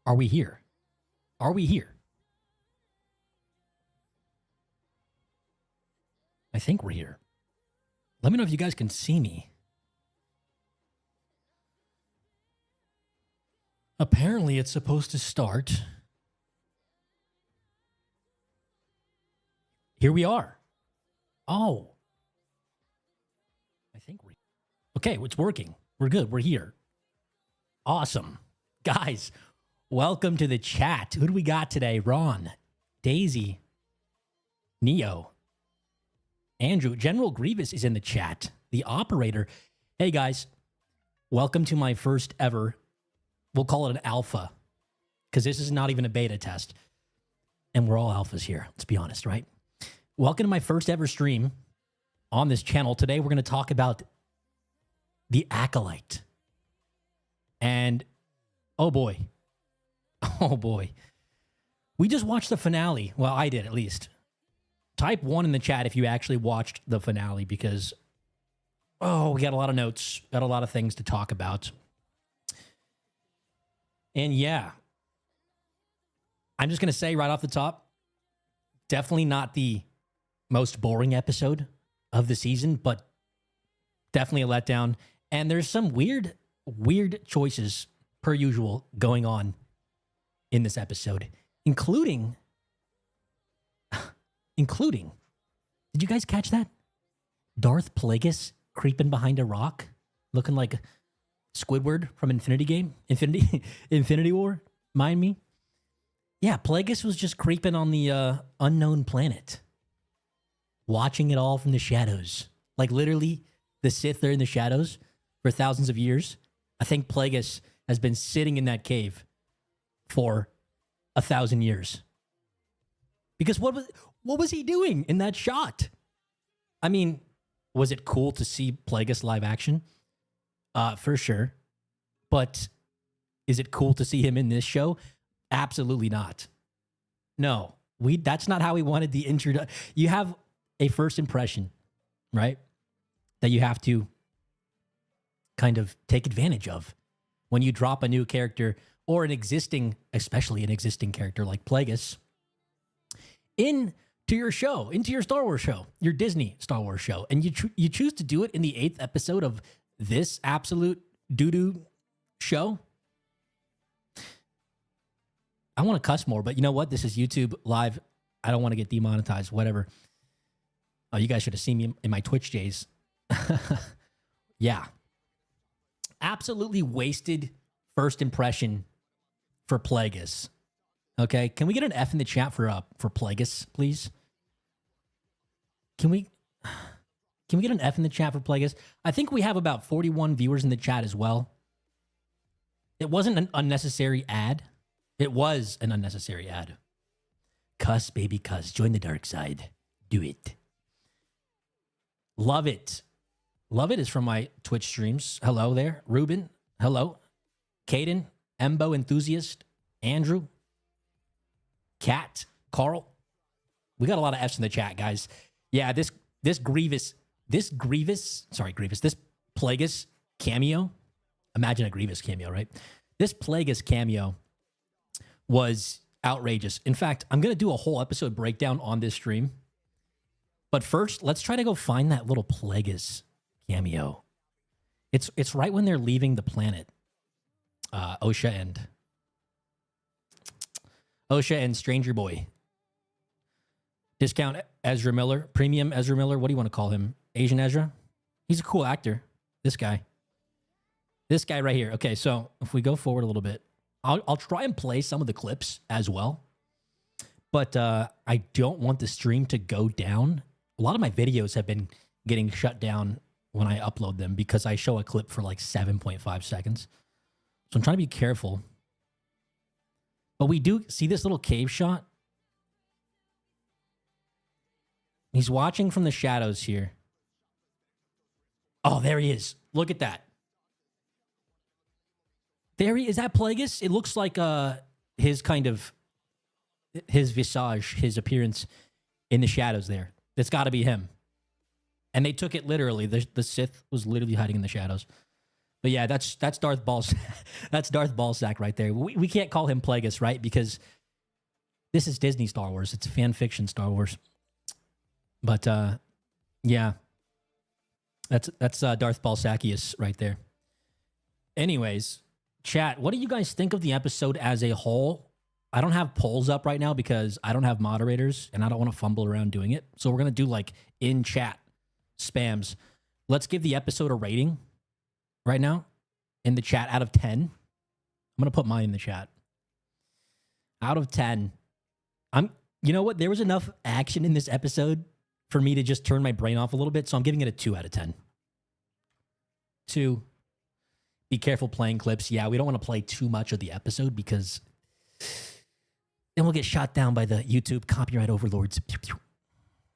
Are we here? Are we here? I think we're here. Let me know if you guys can see me. Apparently, it's supposed to start. Here we are. Oh. I think we're... Okay, it's working. We're good. We're here. Awesome. Guys, welcome to the chat. Who do we got today? Ron, Daisy, Neo, Andrew. General Grievous is in the chat. The operator. Hey, guys. Welcome to my first ever, we'll call it an alpha, because this is not even a beta test. And we're all alphas here. Let's be honest, right? Welcome to my first ever stream on this channel. Today, we're going to talk about the Acolyte. And, oh boy. Oh boy. We just watched the finale. Well, I did at least. Type 1 in the chat if you actually watched the finale, because, oh, we got a lot of notes, got a lot of things to talk about. And yeah, I'm just going to say right off the top, definitely not the most boring episode of the season, but definitely a letdown. And there's some weird choices, per usual, going on in this episode, including, did you guys catch that? Darth Plagueis creeping behind a rock, looking like Squidward from Infinity War, mind me? Yeah, Plagueis was just creeping on the unknown planet, watching it all from the shadows. Like literally, the Sith are in the shadows for thousands of years. I think Plagueis has been sitting in that cave for 1,000 years. Because what was he doing in that shot? I mean, was it cool to see Plagueis live action? For sure. But is it cool to see him in this show? Absolutely not. No, that's not how we wanted the intro. You have a first impression, right? That you have to kind of take advantage of when you drop a new character or especially an existing character like Plagueis into your show, into your Star Wars show, your Disney Star Wars show. And you choose to do it in the 8th episode of this absolute doo-doo show. I want to cuss more, but you know what? This is YouTube live. I don't want to get demonetized, whatever. Oh, you guys should have seen me in my Twitch days. Yeah. Absolutely wasted first impression for Plagueis. Okay, can we get an F in the chat for Plagueis, please? Can we get an F in the chat for Plagueis? I think we have about 41 viewers in the chat as well. It wasn't an unnecessary ad. It was an unnecessary ad. Cuss, baby, cuss. Join the dark side. Do it. Love it. Love it is from my Twitch streams. Hello there. Ruben. Hello. Caden. Embo Enthusiast. Andrew. Kat. Carl. We got a lot of F's in the chat, guys. Yeah, this Plagueis cameo. Imagine a Grievous cameo, right? This Plagueis cameo was outrageous. In fact, I'm going to do a whole episode breakdown on this stream. But first, let's try to go find that little Plagueis cameo. It's right when they're leaving the planet. Osha and Stranger Boy. Discount Ezra Miller, premium Ezra Miller. What do you want to call him? Asian Ezra? He's a cool actor. This guy right here. Okay, so if we go forward a little bit, I'll try and play some of the clips as well. But I don't want the stream to go down. A lot of my videos have been getting shut down when I upload them because I show a clip for like 7.5 seconds. So I'm trying to be careful. But we do see this little cave shot. He's watching from the shadows here. Oh, there he is. Look at that. There he is. That Plagueis? It looks like his visage, his appearance in the shadows there. It's got to be him. And they took it literally. The Sith was literally hiding in the shadows. But yeah, that's Darth Balls. That's Darth Ballsack right there. We can't call him Plagueis, right? Because this is Disney Star Wars. It's fan fiction Star Wars. But yeah, that's Darth Ballsackius right there. Anyways, chat, what do you guys think of the episode as a whole? I don't have polls up right now because I don't have moderators and I don't want to fumble around doing it. So we're going to do like in chat spams. Let's give the episode a rating right now in the chat out of 10. I'm going to put mine in the chat. Out of 10. You know what? There was enough action in this episode for me to just turn my brain off a little bit. So I'm giving it a 2 out of 10. 2. Be careful playing clips. Yeah, we don't want to play too much of the episode because then we'll get shot down by the YouTube copyright overlords.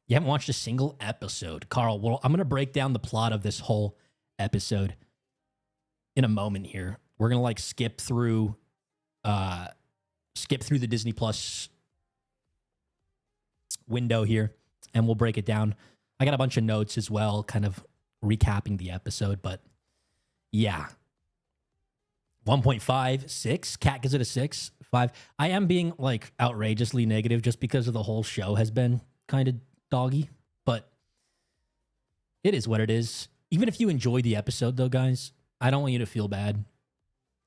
You haven't watched a single episode. Carl, well, I'm going to break down the plot of this whole episode in a moment here. We're going to like skip through the Disney Plus window here and we'll break it down. I got a bunch of notes as well, kind of recapping the episode, but yeah. 1.5, 6. Cat gives it a 6. 5. I am being like outrageously negative just because of the whole show has been kind of doggy, but it is what it is. Even if you enjoy the episode though, guys, I don't want you to feel bad.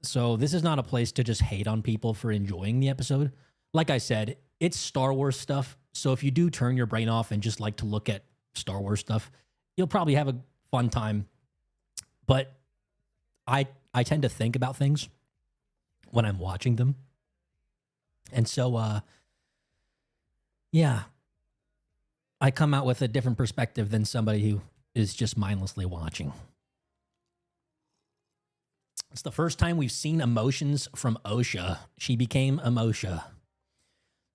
So this is not a place to just hate on people for enjoying the episode. Like I said, it's Star Wars stuff. So if you do turn your brain off and just like to look at Star Wars stuff, you'll probably have a fun time. But I tend to think about things when I'm watching them. And so, yeah, I come out with a different perspective than somebody who is just mindlessly watching. It's the first time we've seen emotions from Osha. She became Emosha.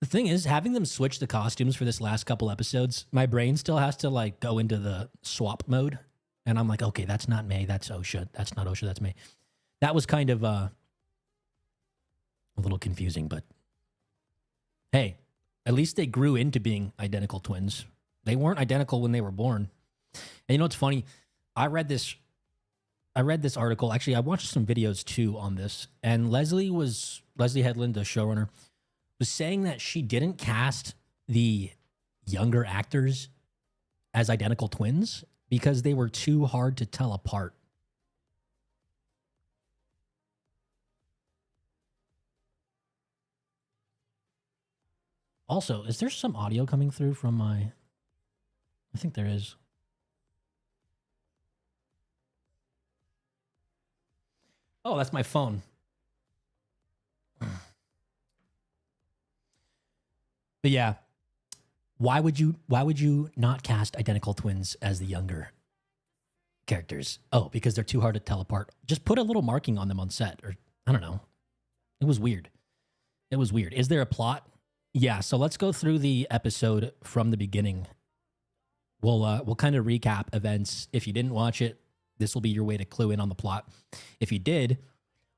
The thing is, having them switch the costumes for this last couple episodes, my brain still has to like go into the swap mode. And I'm like, okay, that's not May, that's Osha. That's not Osha, that's May. That was kind of a little confusing, but hey, at least they grew into being identical twins. They weren't identical when they were born. And you know what's funny? I read this article. Actually, I watched some videos too on this. And Leslie Headland, the showrunner, was saying that she didn't cast the younger actors as identical twins because they were too hard to tell apart. Also, is there some audio coming through from my... I think there is. Oh, that's my phone. But yeah, why would you not cast identical twins as the younger characters? Oh, because they're too hard to tell apart. Just put a little marking on them on set, or I don't know. It was weird. It was weird. Is there a plot? Yeah, so let's go through the episode from the beginning. We'll kind of recap events. If you didn't watch it, this will be your way to clue in on the plot. If you did,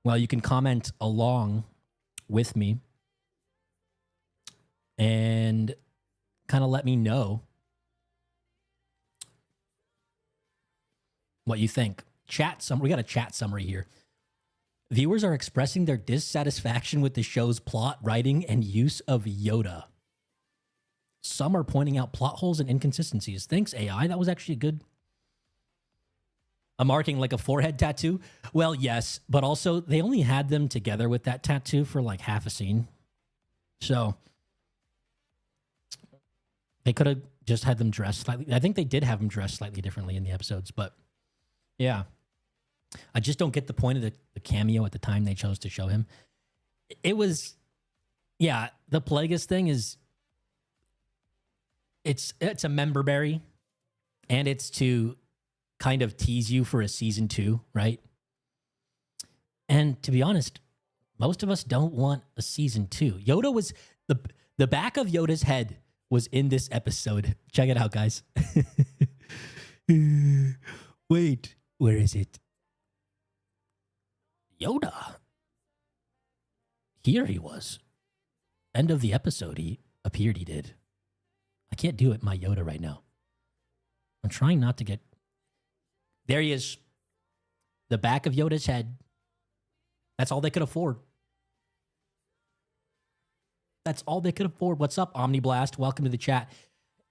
well, you can comment along with me and kind of let me know what you think. Chat summary. We got a chat summary here. Viewers are expressing their dissatisfaction with the show's plot, writing, and use of Yoda. Some are pointing out plot holes and inconsistencies. Thanks, AI. That was actually a good... A marking like a forehead tattoo? Well, yes, but also they only had them together with that tattoo for like half a scene. So they could have just had them dressed slightly. I think they did have them dressed slightly differently in the episodes, but yeah. I just don't get the point of the cameo at the time they chose to show him. It was, yeah, the Plagueis thing is, it's a member berry, and it's to kind of tease you for a season 2, right? And to be honest, most of us don't want a season 2. Yoda was, the back of Yoda's head was in this episode. Check it out, guys. Wait, where is it? Yoda. Here he was. End of the episode, he appeared, he did. I can't do it, my Yoda, right now. I'm trying not to get... There he is. The back of Yoda's head. That's all they could afford. That's all they could afford. What's up, Omniblast? Welcome to the chat.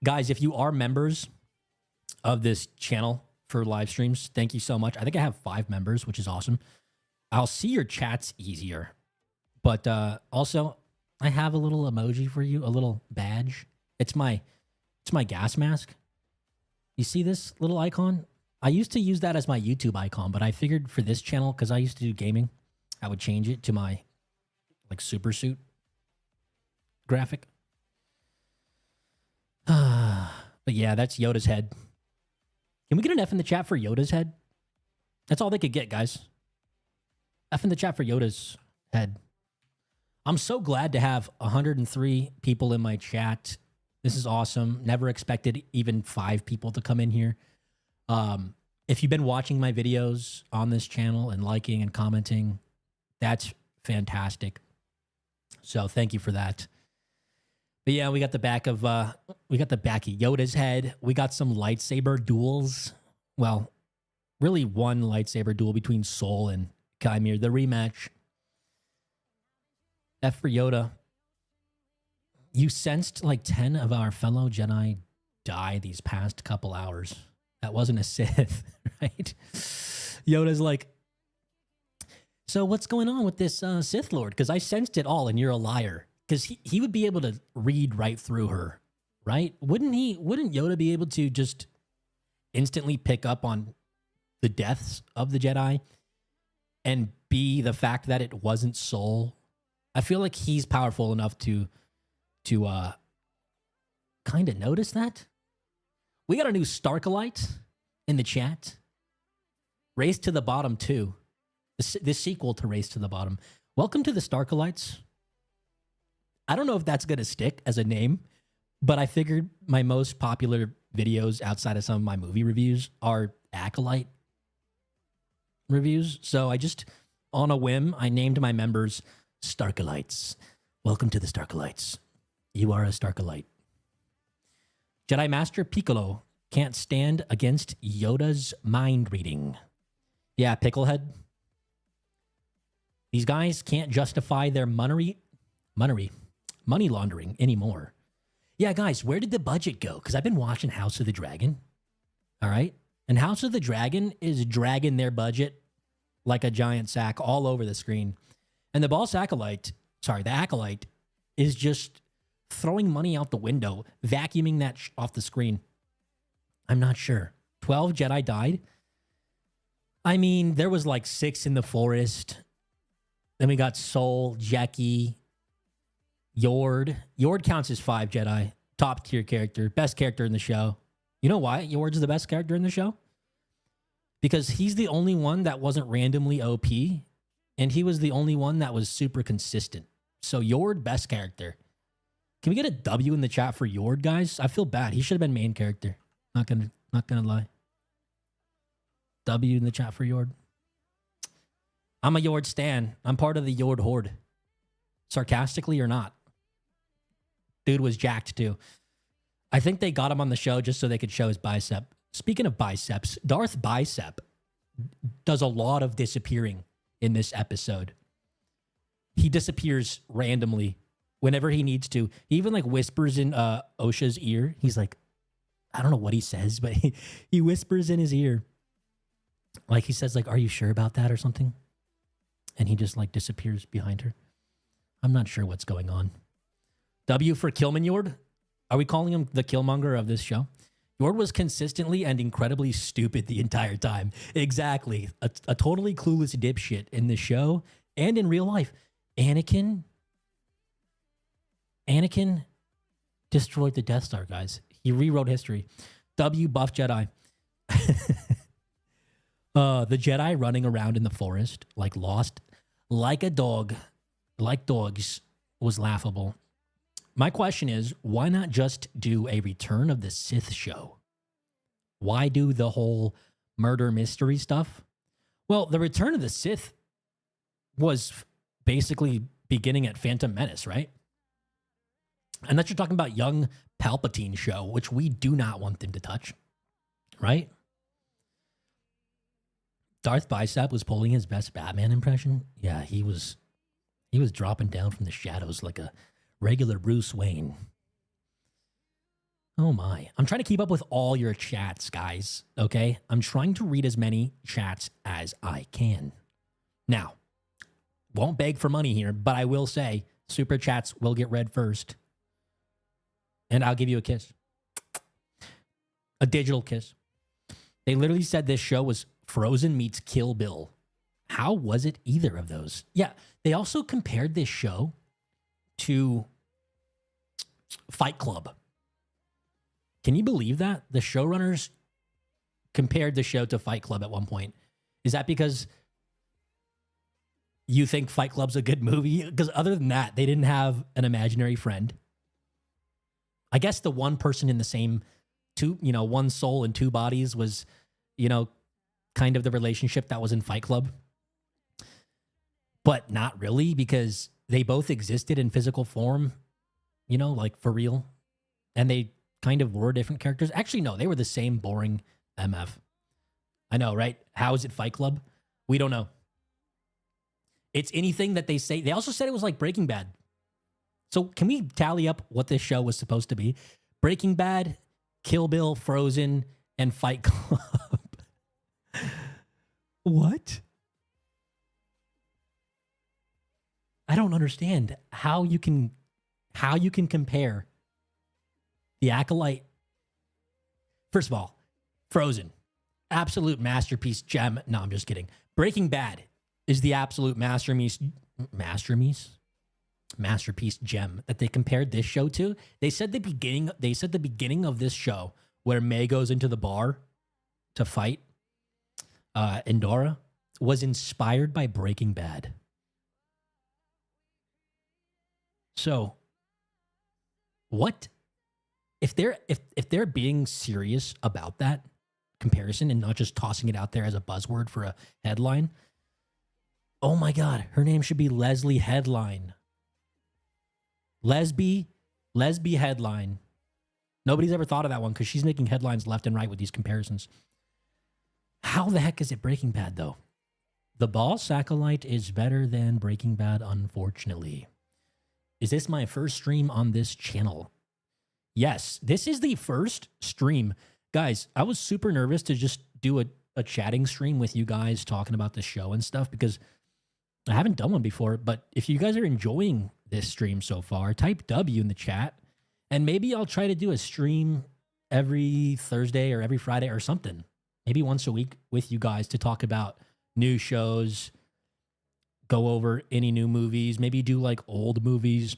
Guys, if you are members of this channel for live streams, thank you so much. I think I have 5 members, which is awesome. I'll see your chats easier. But also, I have a little emoji for you, a little badge. It's my gas mask. You see this little icon? I used to use that as my YouTube icon, but I figured for this channel, because I used to do gaming, I would change it to my like super suit graphic. But yeah, that's Yoda's head. Can we get an F in the chat for Yoda's head? That's all they could get, guys. F in the chat for Yoda's head. I'm so glad to have 103 people in my chat. This is awesome. Never expected even 5 people to come in here. If you've been watching my videos on this channel and liking and commenting, that's fantastic. So thank you for that. But yeah, we got the back of Yoda's head. We got some lightsaber duels. Well, really one lightsaber duel between Sol and Qimir, the rematch. F for Yoda. You sensed like 10 of our fellow Jedi die these past couple hours. That wasn't a Sith, right? Yoda's like, so what's going on with this Sith Lord? Because I sensed it all and you're a liar. Because he would be able to read right through her, right? Wouldn't Yoda be able to just instantly pick up on the deaths of the Jedi and be the fact that it wasn't Sol? I feel like he's powerful enough to kind of notice that. We got a new Starkolite in the chat. Race to the Bottom 2. The sequel to Race to the Bottom. Welcome to the Starkolites. I don't know if that's going to stick as a name, but I figured my most popular videos outside of some of my movie reviews are Acolyte reviews. So I just, on a whim, I named my members Starkolites. Welcome to the Starkolites. You are a Starkolite. Jedi Master Piccolo can't stand against Yoda's mind reading. Yeah, Picklehead. These guys can't justify their money laundering anymore. Yeah, guys, where did the budget go? Because I've been watching House of the Dragon. All right? And House of the Dragon is dragging their budget like a giant sack all over the screen. And the the Acolyte, is just throwing money out the window, vacuuming that off the screen. I'm not sure. 12 Jedi died. I mean, there was like 6 in the forest. Then we got Sol, Jackie, Yord. Yord counts as 5 Jedi. Top tier character. Best character in the show. You know why Yord's the best character in the show? Because he's the only one that wasn't randomly OP. And he was the only one that was super consistent. So Yord, best character. Can we get a W in the chat for Yord, guys? I feel bad. He should have been main character. Not gonna lie. W in the chat for Yord. I'm a Yord stan. I'm part of the Yord horde. Sarcastically or not. Dude was jacked too. I think they got him on the show just so they could show his bicep. Speaking of biceps, Darth Bicep does a lot of disappearing in this episode. He disappears randomly whenever he needs to. He even like whispers in Osha's ear. He's like, I don't know what he says, but he whispers in his ear. Like he says, like, are you sure about that or something? And he just like disappears behind her. I'm not sure what's going on. W for Killman Yord. Are we calling him the Killmonger of this show? Yord was consistently and incredibly stupid the entire time. Exactly. A totally clueless dipshit in the show and in real life. Anakin destroyed the Death Star, guys. He rewrote history. W buff Jedi. The Jedi running around in the forest, like lost, like a dog, like dogs, was laughable. My question is, why not just do a Return of the Sith show? Why do the whole murder mystery stuff? Well, the Return of the Sith was basically beginning at Phantom Menace, right? Unless you're talking about young Palpatine show, which we do not want them to touch, right? Darth Bicep was pulling his best Batman impression. Yeah, he was dropping down from the shadows like a regular Bruce Wayne. Oh my. I'm trying to keep up with all your chats, guys, okay? I'm trying to read as many chats as I can. Now, won't beg for money here, but I will say super chats will get read first. And I'll give you a kiss. A digital kiss. They literally said this show was Frozen meets Kill Bill. How was it either of those? Yeah, they also compared this show to Fight Club. Can you believe that? The showrunners compared the show to Fight Club at one point. Is that because you think Fight Club's a good movie? Because other than that, they didn't have an imaginary friend. I guess the one person in the same one soul and two bodies was, kind of the relationship that was in Fight Club. But not really, because they both existed in physical form, like for real. And they kind of were different characters. Actually, no, they were the same boring MF. I know, right? How is it Fight Club? We don't know. It's anything that they say. They also said it was like Breaking Bad. So can we tally up what this show was supposed to be? Breaking Bad, Kill Bill, Frozen, and Fight Club. What? I don't understand how you can compare the Acolyte. First of all, Frozen, absolute masterpiece gem. No, I'm just kidding. Breaking Bad is the absolute masterpiece gem that they compared this show to. They said the beginning of this show where May goes into the bar to fight Endora was inspired by Breaking Bad. So what if they're being serious about that comparison and not just tossing it out there as a buzzword for a headline? Oh my God, her name should be Leslie Headline. Lesby Headline. Nobody's ever thought of that one because she's making headlines left and right with these comparisons. How the heck is it Breaking Bad, though? The Boss Acolyte is better than Breaking Bad, unfortunately. Is this my first stream on this channel? Yes, this is the first stream. Guys, I was super nervous to just do a chatting stream with you guys talking about the show and stuff because I haven't done one before. But if you guys are enjoying this stream so far, type W in the chat. And maybe I'll try to do a stream every Thursday or every Friday or something. Maybe once a week with you guys to talk about new shows, go over any new movies, maybe do like old movies,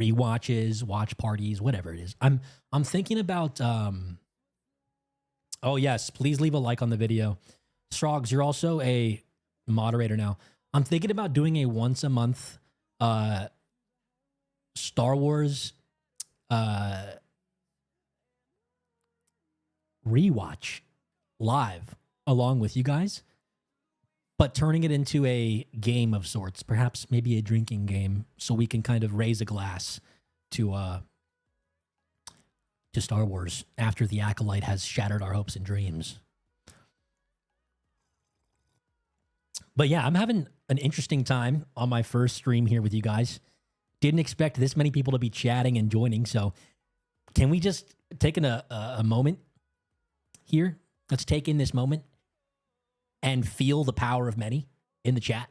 rewatches, watch parties, whatever it is. I'm thinking about oh yes, please leave a like on the video. Strogs, you're also a moderator now. I'm thinking about doing a once a month Star Wars rewatch live along with you guys, but turning it into a game of sorts, perhaps maybe a drinking game, so we can kind of raise a glass to Star Wars after the Acolyte has shattered our hopes and dreams. But yeah, I'm having an interesting time on my first stream here with you guys. Didn't expect this many people to be chatting and joining, so can we just take a moment here? Let's take in this moment and feel the power of many in the chat.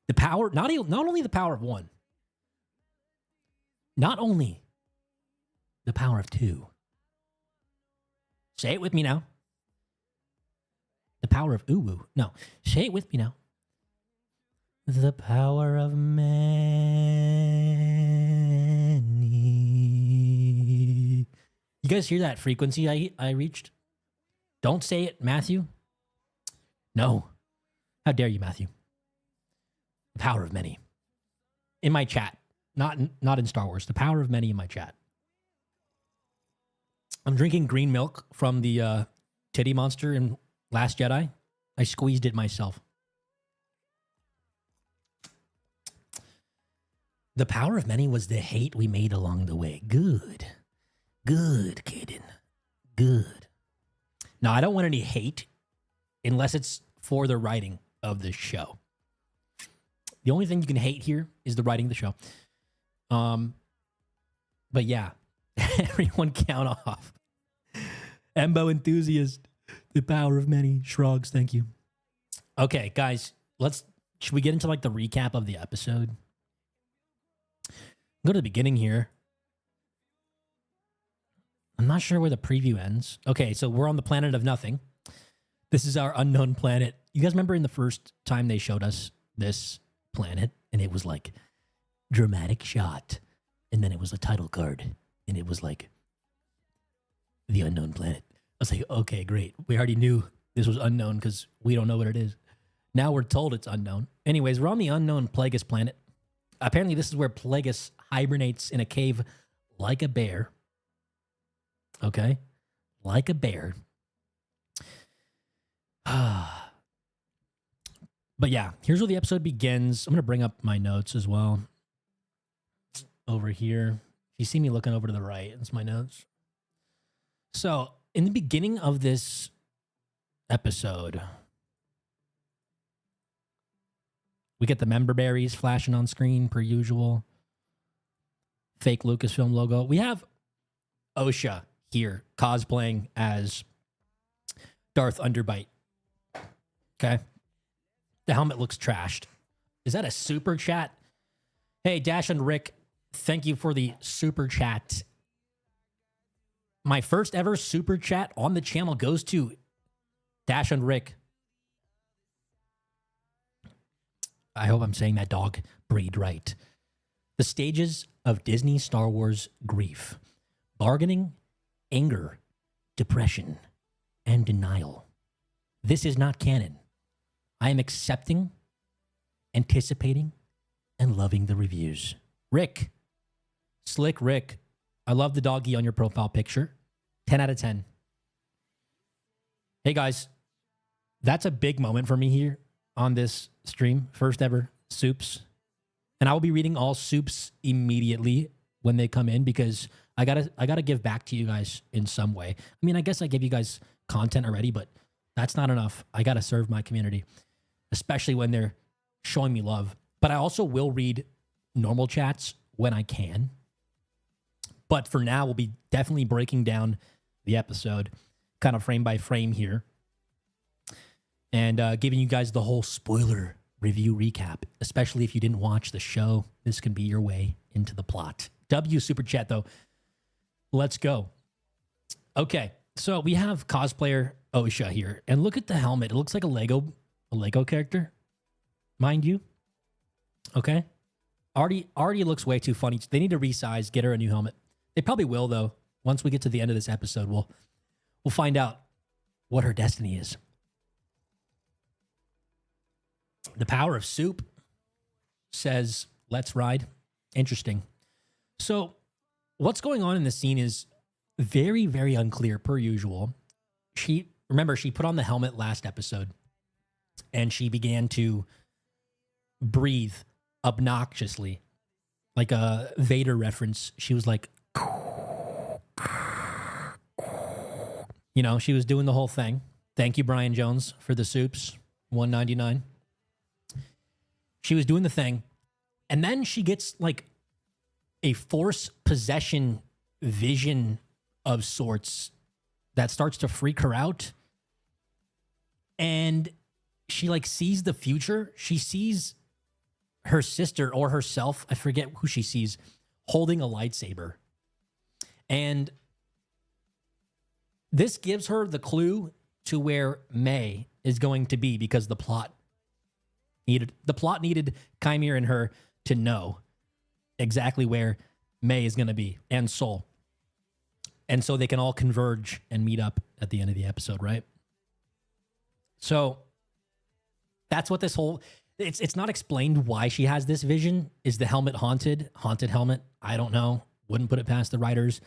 The power, not only the power of one, not only the power of two. Say it with me now. The power of ooh. No, say it with me now. The power of many. You guys hear that frequency I reached? Don't say it, Matthew. No. How dare you, Matthew? The power of many. In my chat. Not in Star Wars. The power of many in my chat. I'm drinking green milk from the titty monster in Last Jedi. I squeezed it myself. The power of many was the hate we made along the way. Good. Good, Caden. Good. Now, I don't want any hate unless it's for the writing of the show. The only thing you can hate here is the writing of the show. But yeah, everyone count off. Embo enthusiast, the power of many shrugs. Thank you. Okay, guys, should we get into like the recap of the episode? Go to the beginning here. I'm not sure where the preview ends. Okay, so we're on the planet of nothing. This is our unknown planet. You guys remember in the first time they showed us this planet, and it was like dramatic shot, and then it was a title card, and it was like the unknown planet. I was like, okay, great. We already knew this was unknown because we don't know what it is. Now we're told it's unknown. Anyways, we're on the unknown Plagueis planet. Apparently, this is where Plagueis hibernates in a cave like a bear. Okay? Like a bear. But yeah, here's where the episode begins. I'm going to bring up my notes as well. Over here. If you see me looking over to the right, it's my notes. So, in the beginning of this episode, we get the member berries flashing on screen per usual. Fake Lucasfilm logo. We have Osha here cosplaying as Darth Underbite. Okay. The helmet looks trashed. Is that a super chat? Hey, Dash and Rick, thank you for the super chat. My first ever super chat on the channel goes to Dash and Rick. I hope I'm saying that dog breed right. The stages of Disney Star Wars grief: bargaining, anger, depression, and denial. This is not canon. I am accepting, anticipating, and loving the reviews. Rick, Slick Rick, I love the doggy on your profile picture. 10 out of 10. Hey guys, that's a big moment for me here on this stream. First ever soups. And I will be reading all soups immediately when they come in because I gotta give back to you guys in some way. I mean, I guess I give you guys content already, but that's not enough. I gotta serve my community, especially when they're showing me love. But I also will read normal chats when I can. But for now, we'll be definitely breaking down the episode kind of frame by frame here and giving you guys the whole spoiler review recap, especially if you didn't watch the show. This can be your way into the plot. W super chat though. Let's go. Okay, so we have cosplayer Osha here, and look at the helmet. It looks like a Lego character, mind you. Okay, already looks way too funny. They need to resize, get her a new helmet. They probably will though. Once we get to the end of this episode, we'll find out what her destiny is. The power of soup says, let's ride. Interesting. So what's going on in this scene is very, very unclear per usual. She put on the helmet last episode and she began to breathe obnoxiously, like a Vader reference. She was like, you know, she was doing the whole thing. Thank you, Brian Jones, for the soups, $1.99. She was doing the thing, and then she gets like a force possession vision of sorts that starts to freak her out. And she like sees the future. She sees her sister or herself, I forget who she sees, holding a lightsaber. And this gives her the clue to where May is going to be because the plot needed Qimir and her to know exactly where May is going to be and Sol. And so they can all converge and meet up at the end of the episode, right? So that's what this whole... It's not explained why she has this vision. Is the helmet haunted? Haunted helmet? I don't know. Wouldn't put it past the writers.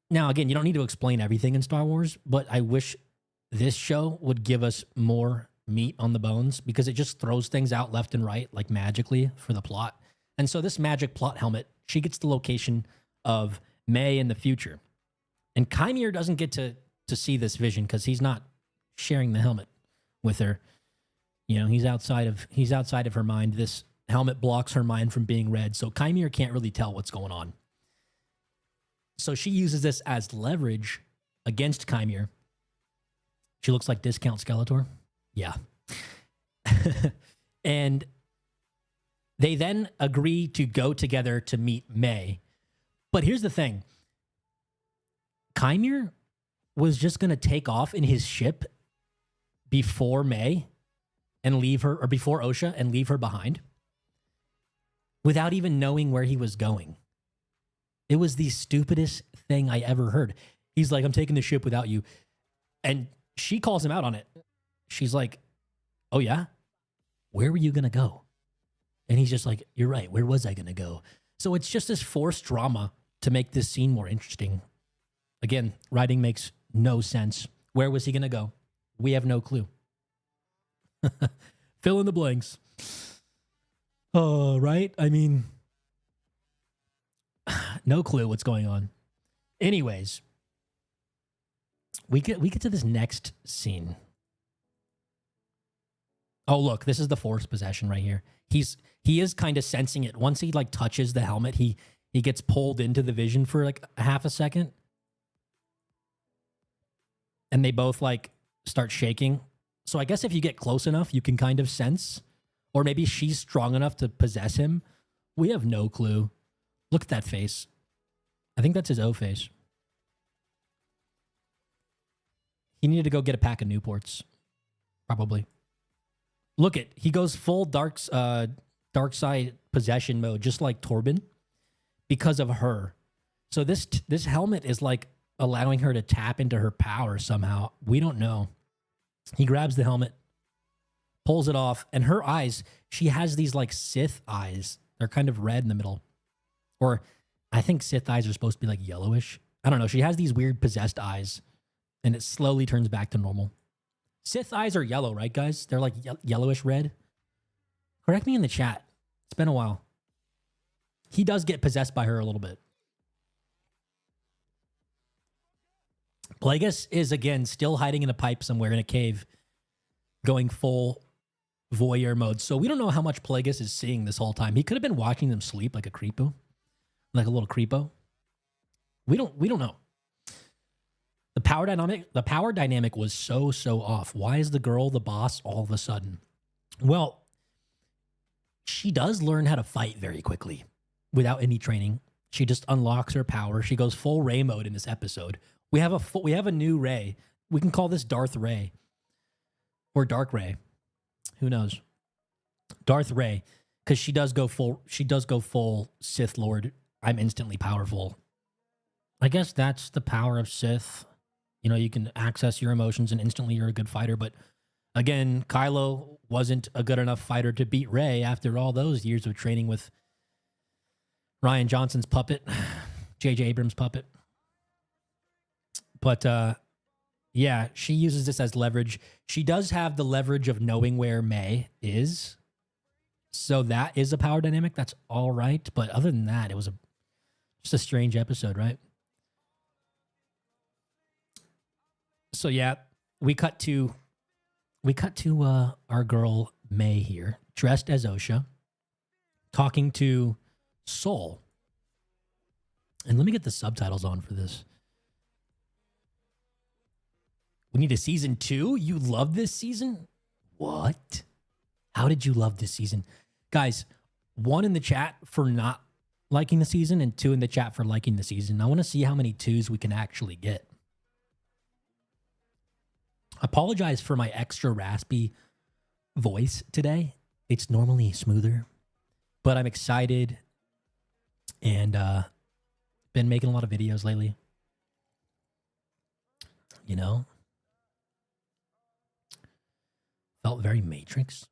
Now, again, you don't need to explain everything in Star Wars, but I wish this show would give us more meat on the bones because it just throws things out left and right, like magically for the plot. And so this magic plot helmet, she gets the location of May in the future. And Qimir doesn't get to see this vision because he's not sharing the helmet. with her. You know, he's outside of her mind. This helmet blocks her mind from being read, so Qimir can't really tell what's going on. So she uses this as leverage against Qimir. She looks like Discount Skeletor. Yeah. And they then agree to go together to meet May. But here's the thing. Qimir was just going to take off in his ship before May and leave her, or before Osha and leave her behind without even knowing where he was going. It was the stupidest thing I ever heard. He's like, I'm taking the ship without you. And she calls him out on it. She's like, oh yeah? Where were you going to go? And he's just like, you're right. Where was I going to go? So it's just this forced drama to make this scene more interesting. Again, writing makes no sense. Where was he going to go? We have no clue. Fill in the blanks. Oh, right? I mean, no clue what's going on. Anyways, we get to this next scene. Oh, look, this is the Force possession right here. He is kind of sensing it. Once he like touches the helmet, he gets pulled into the vision for like a half a second. And they both like start shaking. So I guess if you get close enough, you can kind of sense. Or maybe she's strong enough to possess him. We have no clue. Look at that face. I think that's his O face. He needed to go get a pack of Newports. Probably. Look it. He goes full dark side possession mode, just like Torben, because of her. So this helmet is like allowing her to tap into her power somehow. We don't know. He grabs the helmet, pulls it off, and her eyes, she has these like Sith eyes. They're kind of red in the middle. Or I think Sith eyes are supposed to be like yellowish. I don't know. She has these weird possessed eyes, and it slowly turns back to normal. Sith eyes are yellow, right, guys? They're like yellowish red. Correct me in the chat. It's been a while. He does get possessed by her a little bit. Plagueis is, again, still hiding in a pipe somewhere in a cave, going full voyeur mode. So we don't know how much Plagueis is seeing this whole time. He could have been watching them sleep like a creepo, like a little creepo. We don't know. The power dynamic was so off. Why is the girl the boss all of a sudden? Well, she does learn how to fight very quickly without any training. She just unlocks her power. She goes full Rey mode in this episode. We have a new Rey. We can call this Darth Rey or Dark Rey. Who knows? Darth Rey, because she does go full Sith Lord. I'm instantly powerful. I guess that's the power of Sith. You know, you can access your emotions and instantly you're a good fighter. But again, Kylo wasn't a good enough fighter to beat Rey after all those years of training with Rian Johnson's puppet, J.J. Abrams' puppet. But yeah, she uses this as leverage. She does have the leverage of knowing where May is. So that is a power dynamic. That's all right. But other than that, it was just a strange episode, right? So yeah, we cut to our girl May here, dressed as Osha, talking to Soul. And let me get the subtitles on for this. We need a season 2? You love this season? What? How did you love this season? Guys, 1 in the chat for not liking the season and 2 in the chat for liking the season. I want to see how many 2s we can actually get. Apologize for my extra raspy voice today. It's normally smoother, but I'm excited and been making a lot of videos lately. You know? Felt very Matrix.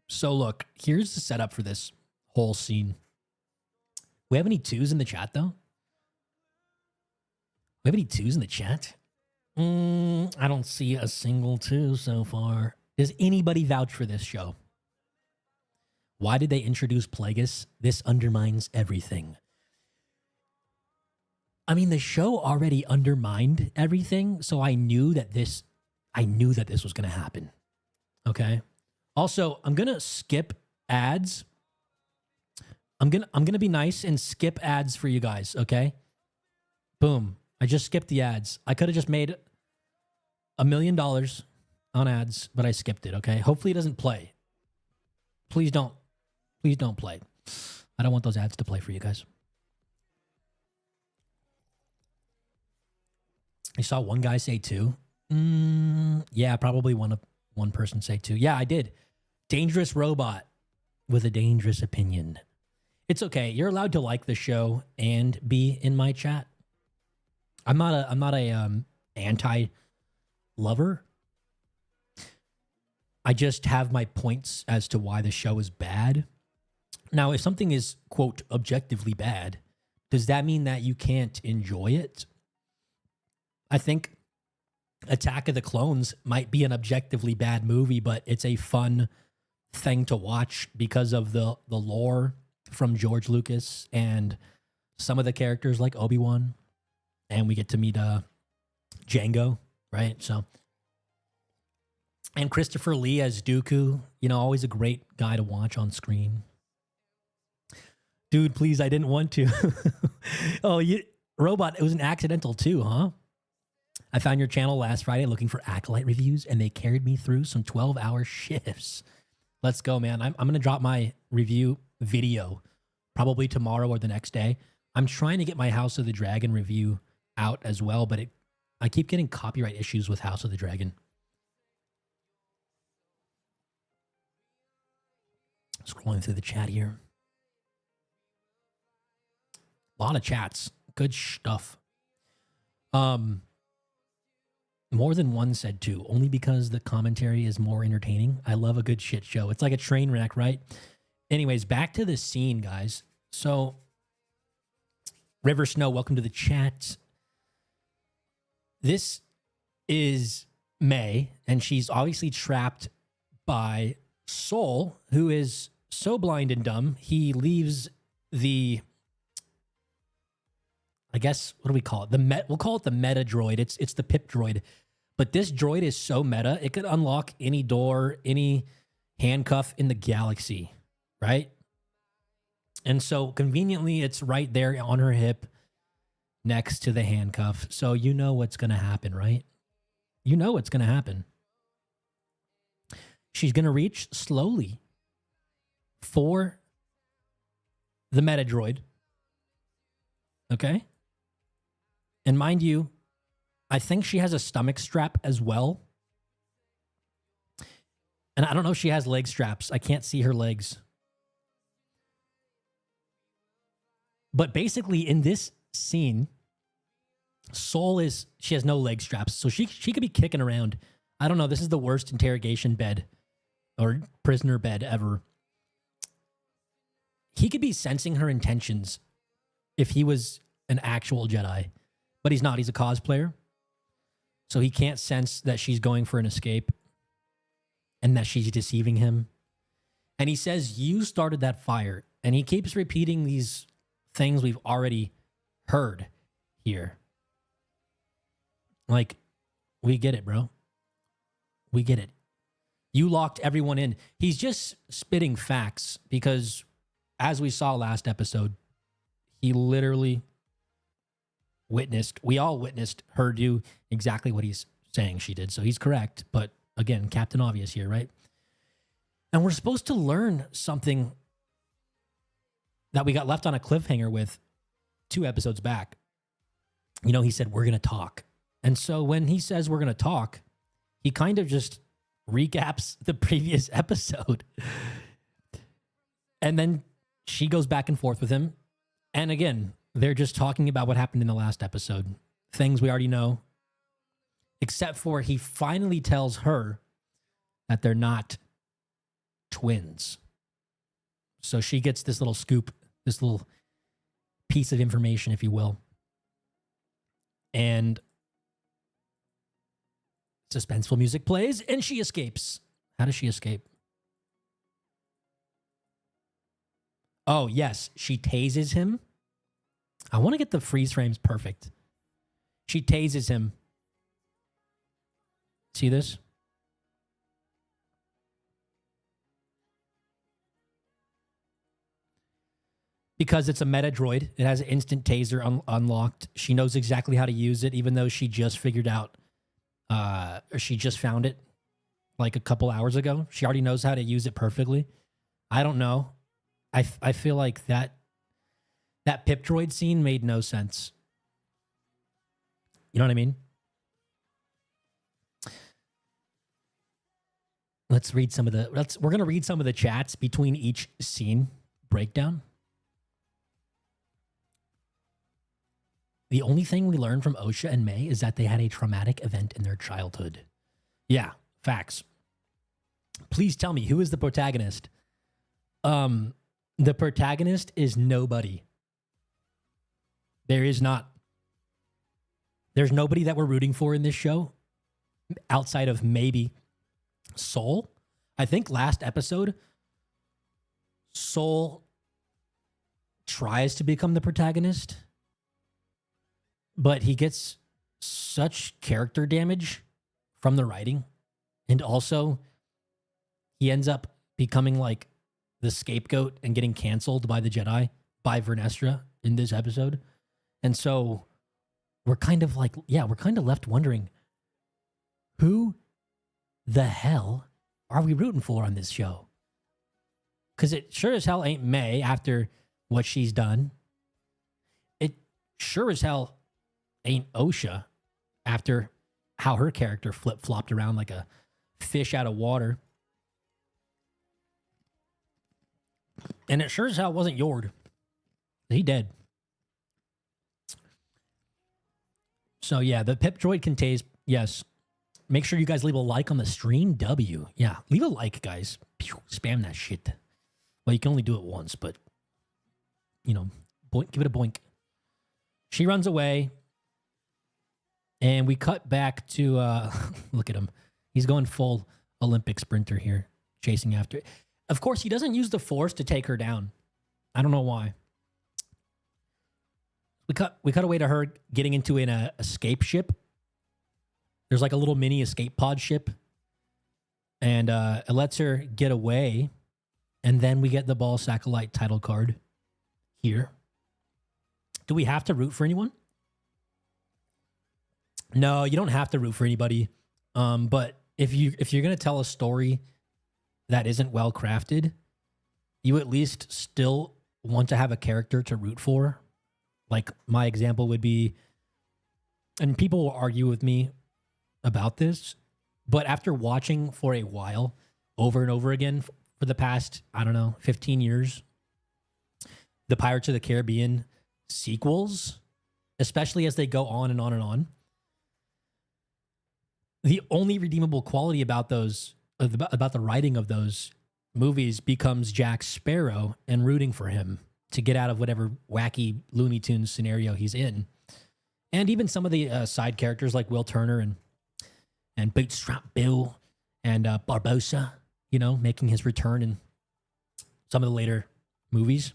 So look, here's the setup for this whole scene. We have any 2s in the chat, though? We have any 2s in the chat? I don't see a single 2 so far. Does anybody vouch for this show? Why did they introduce Plagueis? This undermines everything. I mean, the show already undermined everything, so I knew that this was going to happen. Okay. Also, I'm going to skip ads. I'm going to be nice and skip ads for you guys, okay? Boom. I just skipped the ads. I could have just made $1 million on ads, but I skipped it, okay? Hopefully it doesn't play. Please don't play. I don't want those ads to play for you guys. I saw one guy say 2. Yeah, probably one person say 2. Yeah, I did. Dangerous robot with a dangerous opinion. It's okay. You're allowed to like the show and be in my chat. I'm not a anti-lover. I just have my points as to why the show is bad. Now, if something is, quote, objectively bad, does that mean that you can't enjoy it? I think Attack of the Clones might be an objectively bad movie, but it's a fun thing to watch because of the lore from George Lucas and some of the characters like Obi-Wan. And we get to meet Jango, right? So, and Christopher Lee as Dooku, always a great guy to watch on screen. Dude, please, I didn't want to. Oh, Robot, it was an accidental too, huh? I found your channel last Friday looking for Acolyte reviews, and they carried me through some 12-hour shifts. Let's go, man. I'm going to drop my review video probably tomorrow or the next day. I'm trying to get my House of the Dragon review out as well, but I keep getting copyright issues with House of the Dragon. Scrolling through the chat here. A lot of chats. Good stuff. More than one said 2, only because the commentary is more entertaining. I love a good shit show. It's like a train wreck, right? Anyways, back to the scene, guys. So, River Snow, welcome to the chat. This is May, and she's obviously trapped by Soul, who is so blind and dumb, he leaves the... I guess, what do we call it? We'll call it the meta droid. It's the pip droid. But this droid is so meta, it could unlock any door, any handcuff in the galaxy, right? And so conveniently, it's right there on her hip next to the handcuff. So you know what's going to happen, right? You know what's going to happen. She's going to reach slowly for the meta droid. Okay? And mind you, I think she has a stomach strap as well. And I don't know if she has leg straps. I can't see her legs. But basically in this scene, she has no leg straps. So she could be kicking around. I don't know. This is the worst interrogation bed or prisoner bed ever. He could be sensing her intentions if he was an actual Jedi. But he's not. He's a cosplayer. So he can't sense that she's going for an escape and that she's deceiving him. And he says, you started that fire. And he keeps repeating these things we've already heard here. Like, we get it, bro. We get it. You locked everyone in. He's just spitting facts because, as we saw last episode, he literally we all witnessed her do exactly what he's saying she did. So he's correct. But again, Captain Obvious here, right? And we're supposed to learn something that we got left on a cliffhanger with 2 episodes back. He said, we're going to talk. And so when he says we're going to talk, he kind of just recaps the previous episode. And then she goes back and forth with him. And again, they're just talking about what happened in the last episode. Things we already know. Except for he finally tells her that they're not twins. So she gets this little scoop, this little piece of information, if you will. And suspenseful music plays, and she escapes. How does she escape? Oh, yes. She tases him. I want to get the freeze frames perfect. She tases him. See this? Because it's a meta droid. It has an instant taser unlocked. She knows exactly how to use it, even though she just figured out, or she just found it like a couple hours ago. She already knows how to use it perfectly. I don't know. I feel like that pip droid scene made no sense. You know what I mean? Let's read some of the. We're gonna read some of the chats between each scene breakdown. The only thing we learned from Osha and May is that they had a traumatic event in their childhood. Yeah, facts. Please tell me, who is the protagonist? The protagonist is nobody. There is not. There's nobody that we're rooting for in this show outside of maybe Soul. I think last episode, Soul tries to become the protagonist, but he gets such character damage from the writing. And also, he ends up becoming like the scapegoat and getting canceled by the Jedi, by Vernestra in this episode. And so we're kind of like, yeah, we're kind of left wondering, who the hell are we rooting for on this show? Because it sure as hell ain't May after what she's done. It sure as hell ain't Osha after how her character flip-flopped around like a fish out of water. And it sure as hell wasn't Yord. He dead. So yeah, the pip droid can tase. Yes. Make sure you guys leave a like on the stream. W. Yeah, leave a like, guys. Pew, spam that shit. Well, you can only do it once, but, you know, boink, give it a boink. She runs away. And we cut back to, look at him. He's going full Olympic sprinter here, chasing after it. Of course, he doesn't use the Force to take her down. I don't know why. We cut away to her getting into an escape ship. There's like a little mini escape pod ship. And it lets her get away. And then we get the Ball Acolyte title card here. Do we have to root for anyone? No, you don't have to root for anybody. But if you're gonna tell a story that isn't well crafted, you at least still want to have a character to root for. Like my example would be, and people will argue with me about this, but after watching for a while, over and over again for the past, I don't know, 15 years, the Pirates of the Caribbean sequels, especially as they go on and on and on, the only redeemable quality about those, about the writing of those movies becomes Jack Sparrow and rooting for him to get out of whatever wacky Looney Tunes scenario he's in. And even some of the side characters like Will Turner and Bootstrap Bill and Barbosa, you know, making his return in some of the later movies.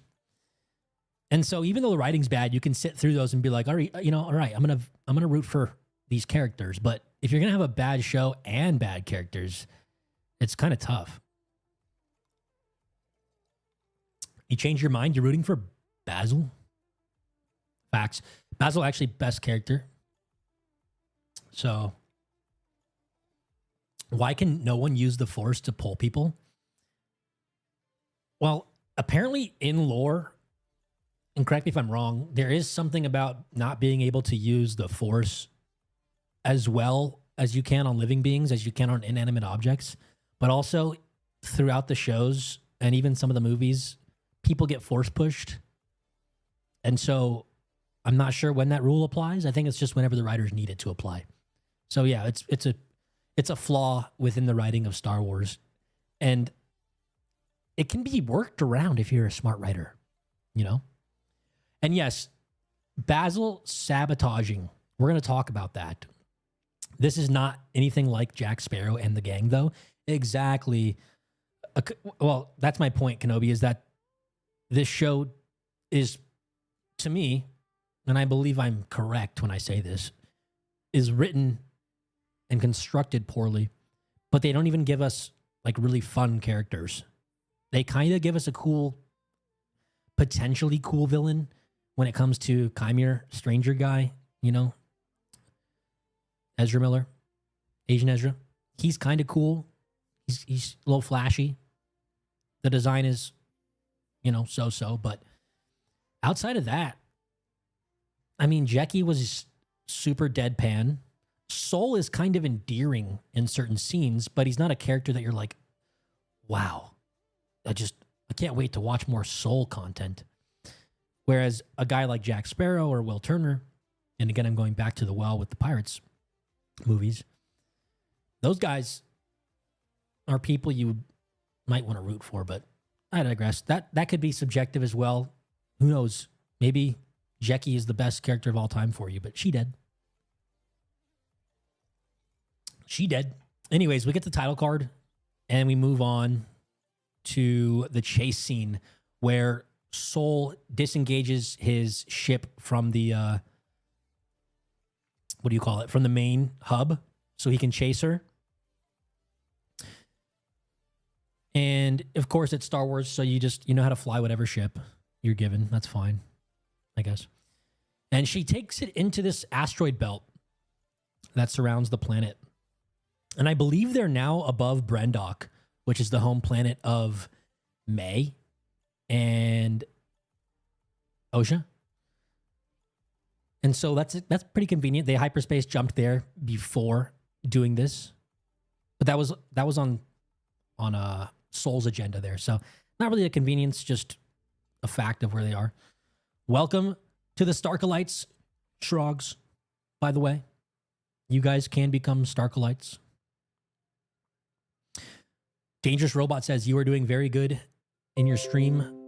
And so even though the writing's bad, you can sit through those and be like, all right, you know, all right, I'm gonna root for these characters. But if you're gonna have a bad show and bad characters, it's kind of tough. You change your mind, you're rooting for Basil. Facts. Basil actually best character. So why can no one use the Force to pull people? Well, apparently in lore, and correct me if I'm wrong, there is something about not being able to use the Force as well as you can on living beings, as you can on inanimate objects. But also throughout the shows and even some of the movies, people get Force pushed. And so I'm not sure when that rule applies. I think it's just whenever the writers need it to apply. So yeah, it's a flaw within the writing of Star Wars. And it can be worked around if you're a smart writer, you know? And yes, Basil sabotaging. We're going to talk about that. This is not anything like Jack Sparrow and the gang, though. Exactly. Well, that's my point, Kenobi, is that this show is, to me, and I believe I'm correct when I say this, is written and constructed poorly, but they don't even give us like really fun characters. They kind of give us a cool, potentially cool villain when it comes to Qimir, stranger guy, you know, Ezra Miller, Asian Ezra. He's kind of cool. He's a little flashy. The design is, you know, so-so, but outside of that, I mean, Jecki was super deadpan. Soul is kind of endearing in certain scenes, but he's not a character that you're like, wow, I can't wait to watch more Soul content. Whereas a guy like Jack Sparrow or Will Turner, and again, I'm going back to the well with the Pirates movies, those guys are people you might want to root for, but I digress. That could be subjective as well. Who knows? Maybe Jecki is the best character of all time for you, but she dead. She dead. Anyways, we get the title card and we move on to the chase scene where Soul disengages his ship from the what do you call it? From the main hub so he can chase her. And of course it's Star Wars, so you know how to fly whatever ship you're given. That's fine, I guess. And she takes it into this asteroid belt that surrounds the planet. And I believe they're now above Brenok, which is the home planet of May and Osha. And so that's pretty convenient. They hyperspace jumped there before doing this. But that was on Soul's agenda there. So not really a convenience, just a fact of where they are. Welcome to the Starkalites, Shrogs, by the way. You guys can become Starkalites. Dangerous Robot says, you are doing very good in your stream.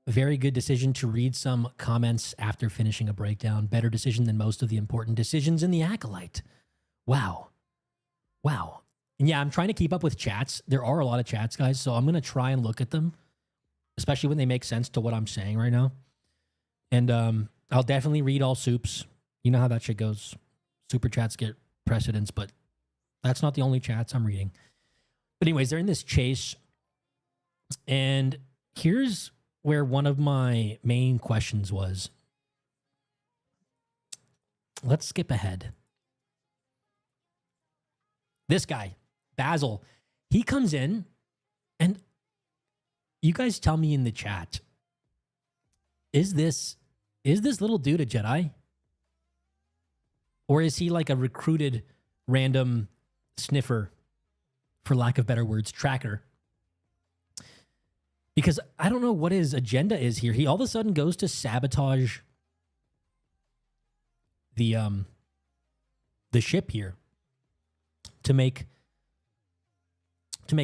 Very good decision to read some comments after finishing a breakdown. Better decision than most of the important decisions in the Acolyte. Wow. Wow. And yeah, I'm trying to keep up with chats. There are a lot of chats, guys, so I'm going to try and look at them, especially when they make sense to what I'm saying right now. And I'll definitely read all soups. You know how that shit goes. Super chats get precedence, but that's not the only chats I'm reading. But anyways, they're in this chase. And here's where one of my main questions was. Let's skip ahead. This guy, Basil, he comes in, and you guys tell me in the chat, is this little dude a Jedi? Or is he like a recruited random sniffer, for lack of better words, tracker? Because I don't know what his agenda is here. He all of a sudden goes to sabotage the ship here to make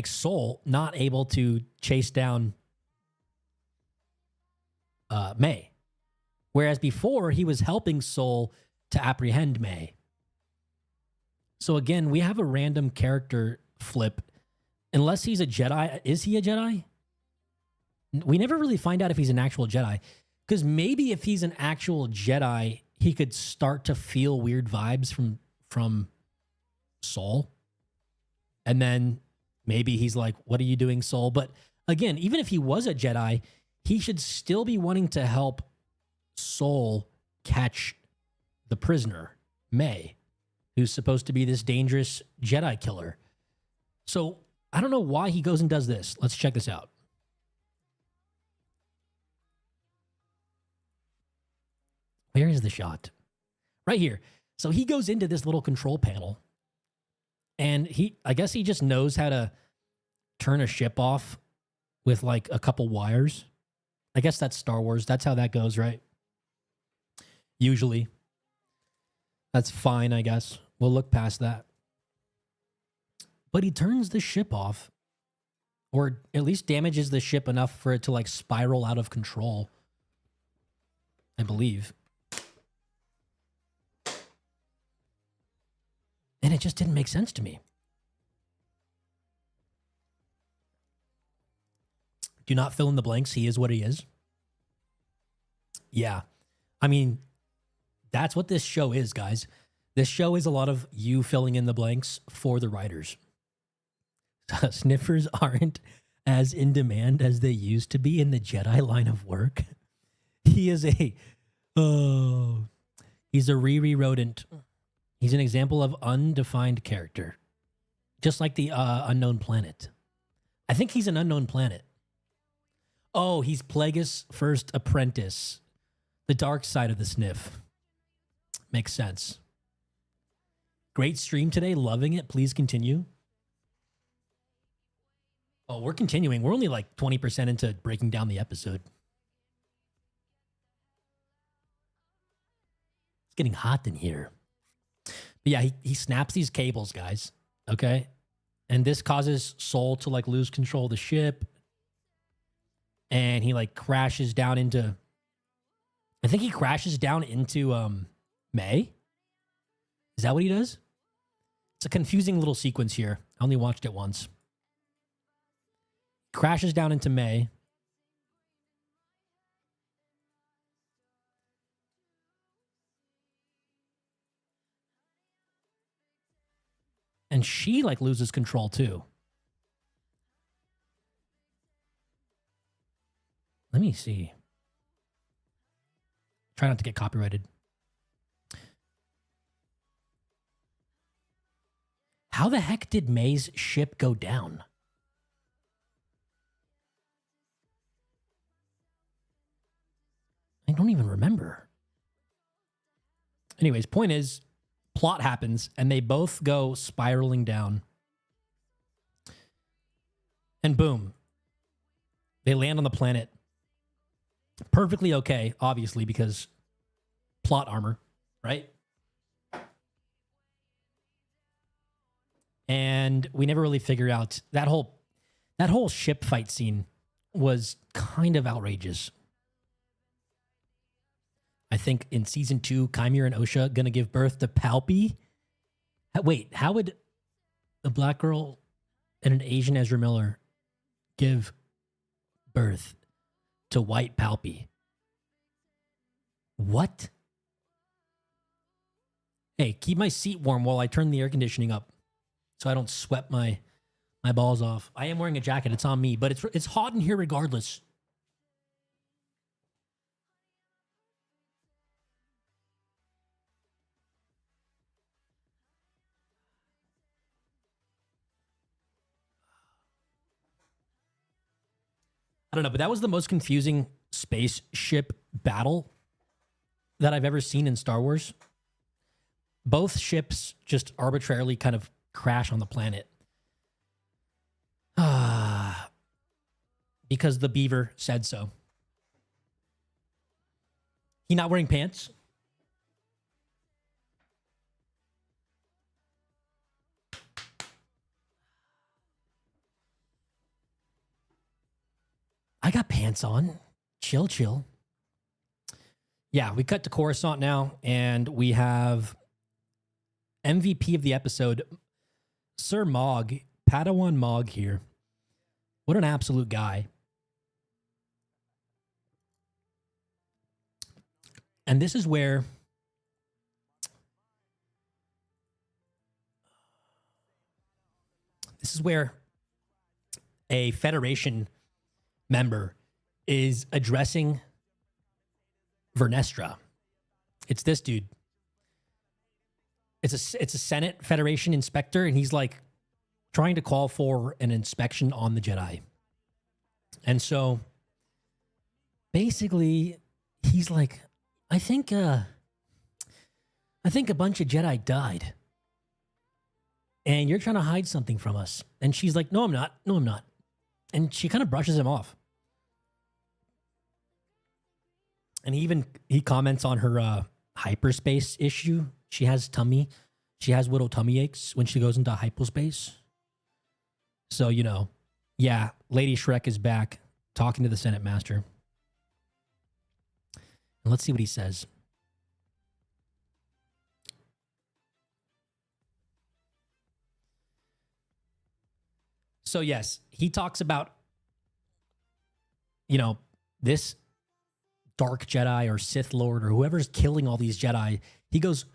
Soul not able to chase down May. Whereas before he was helping Soul to apprehend May. So again, we have a random character flip. Unless he's a Jedi. Is he a Jedi? We never really find out if he's an actual Jedi. Because maybe if he's an actual Jedi, he could start to feel weird vibes from Soul. And then maybe he's like, what are you doing, Soul? But again, even if he was a Jedi, he should still be wanting to help Soul catch the prisoner, May, who's supposed to be this dangerous Jedi killer. So I don't know why he goes and does this. Let's check this out. Where is the shot? Right here. So he goes into this little control panel, and I guess he just knows how to turn a ship off with like a couple wires. I guess that's Star Wars. That's how that goes, right? Usually. That's fine, I guess. We'll look past that. But he turns the ship off, or at least damages the ship enough for it to like spiral out of control, I believe. And it just didn't make sense to me. Do not fill in the blanks. He is what he is. Yeah. I mean, That's what this show is, guys. This show is a lot of you filling in the blanks for the writers. Sniffers aren't as in demand as they used to be in the Jedi line of work. He is a he's a Riri rodent. He's an example of undefined character. Just like the unknown planet. I think he's an unknown planet. Oh, he's Plagueis' first apprentice. The dark side of the sniff. Makes sense. Great stream today. Loving it. Please continue. Oh, we're continuing. We're only like 20% into breaking down the episode. It's getting hot in here. But yeah, he snaps these cables, guys. Okay? And this causes Soul to like lose control of the ship. And he like crashes down into... I think he crashes down into May. Is that what he does? It's a confusing little sequence here. I only watched it once. Crashes down into May. And she like loses control too. Let me see. Try not to get copyrighted. How the heck did May's ship go down? I don't even remember. Anyways, point is, plot happens and they both go spiraling down. And boom, they land on the planet. Perfectly okay, obviously, because plot armor, right? And we never really figure out that whole ship fight scene was kind of outrageous. I think in season 2, Qimir and Osha gonna give birth to Palpy. Wait, how would a black girl and an Asian Ezra Miller give birth to white Palpy? What? Hey, keep my seat warm while I turn the air conditioning up so I don't sweat my balls off. I am wearing a jacket. It's on me, but it's hot in here regardless. I don't know, but that was the most confusing spaceship battle that I've ever seen in Star Wars. Both ships just arbitrarily kind of crash on the planet. Because the beaver said so. He not wearing pants? I got pants on. Chill, chill. Yeah, we cut to Coruscant now, and we have MVP of the episode, Sir Mog, Padawan Mog here. What an absolute guy. And this is where a Federation member is addressing Vernestra. It's this dude. It's a Senate Federation inspector, and he's like trying to call for an inspection on the Jedi. And so basically he's like, I think a bunch of Jedi died. And you're trying to hide something from us. And she's like, no, I'm not. No, I'm not. And she kind of brushes him off. And he comments on her hyperspace issue. She has little tummy aches when she goes into hyperspace. So, yeah, Lady Shrek is back talking to the Senate Master. And let's see what he says. So, yes, he talks about, this Dark Jedi or Sith Lord or whoever's killing all these Jedi, he goes,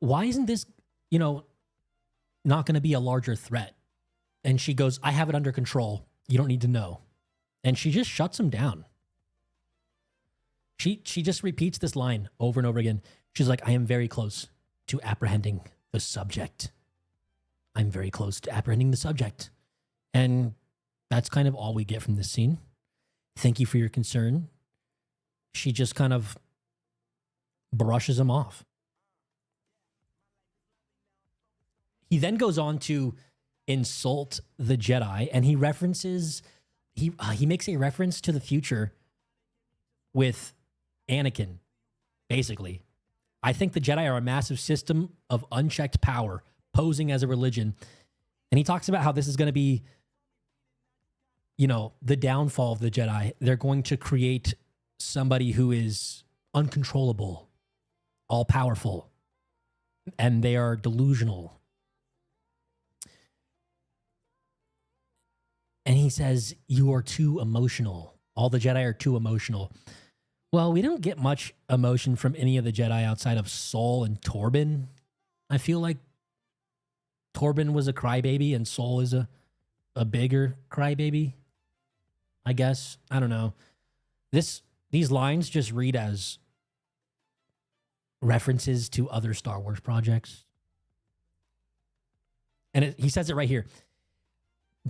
why isn't this, not going to be a larger threat? And she goes, I have it under control. You don't need to know. And she just shuts him down. She just repeats this line over and over again. She's like, I am very close to apprehending the subject. I'm very close to apprehending the subject. And that's kind of all we get from this scene. Thank you for your concern. She just kind of brushes him off. He then goes on to insult the Jedi, and he references, he makes a reference to the future with Anakin, basically. I think the Jedi are a massive system of unchecked power posing as a religion. And he talks about how this is going to be, the downfall of the Jedi. They're going to create somebody who is uncontrollable, all powerful, and they are delusional. And he says, you are too emotional. All the Jedi are too emotional. Well, we don't get much emotion from any of the Jedi outside of Sol and Torben. I feel like Torben was a crybaby and Sol is a bigger crybaby, I guess. I don't know. These lines just read as references to other Star Wars projects. And he says it right here.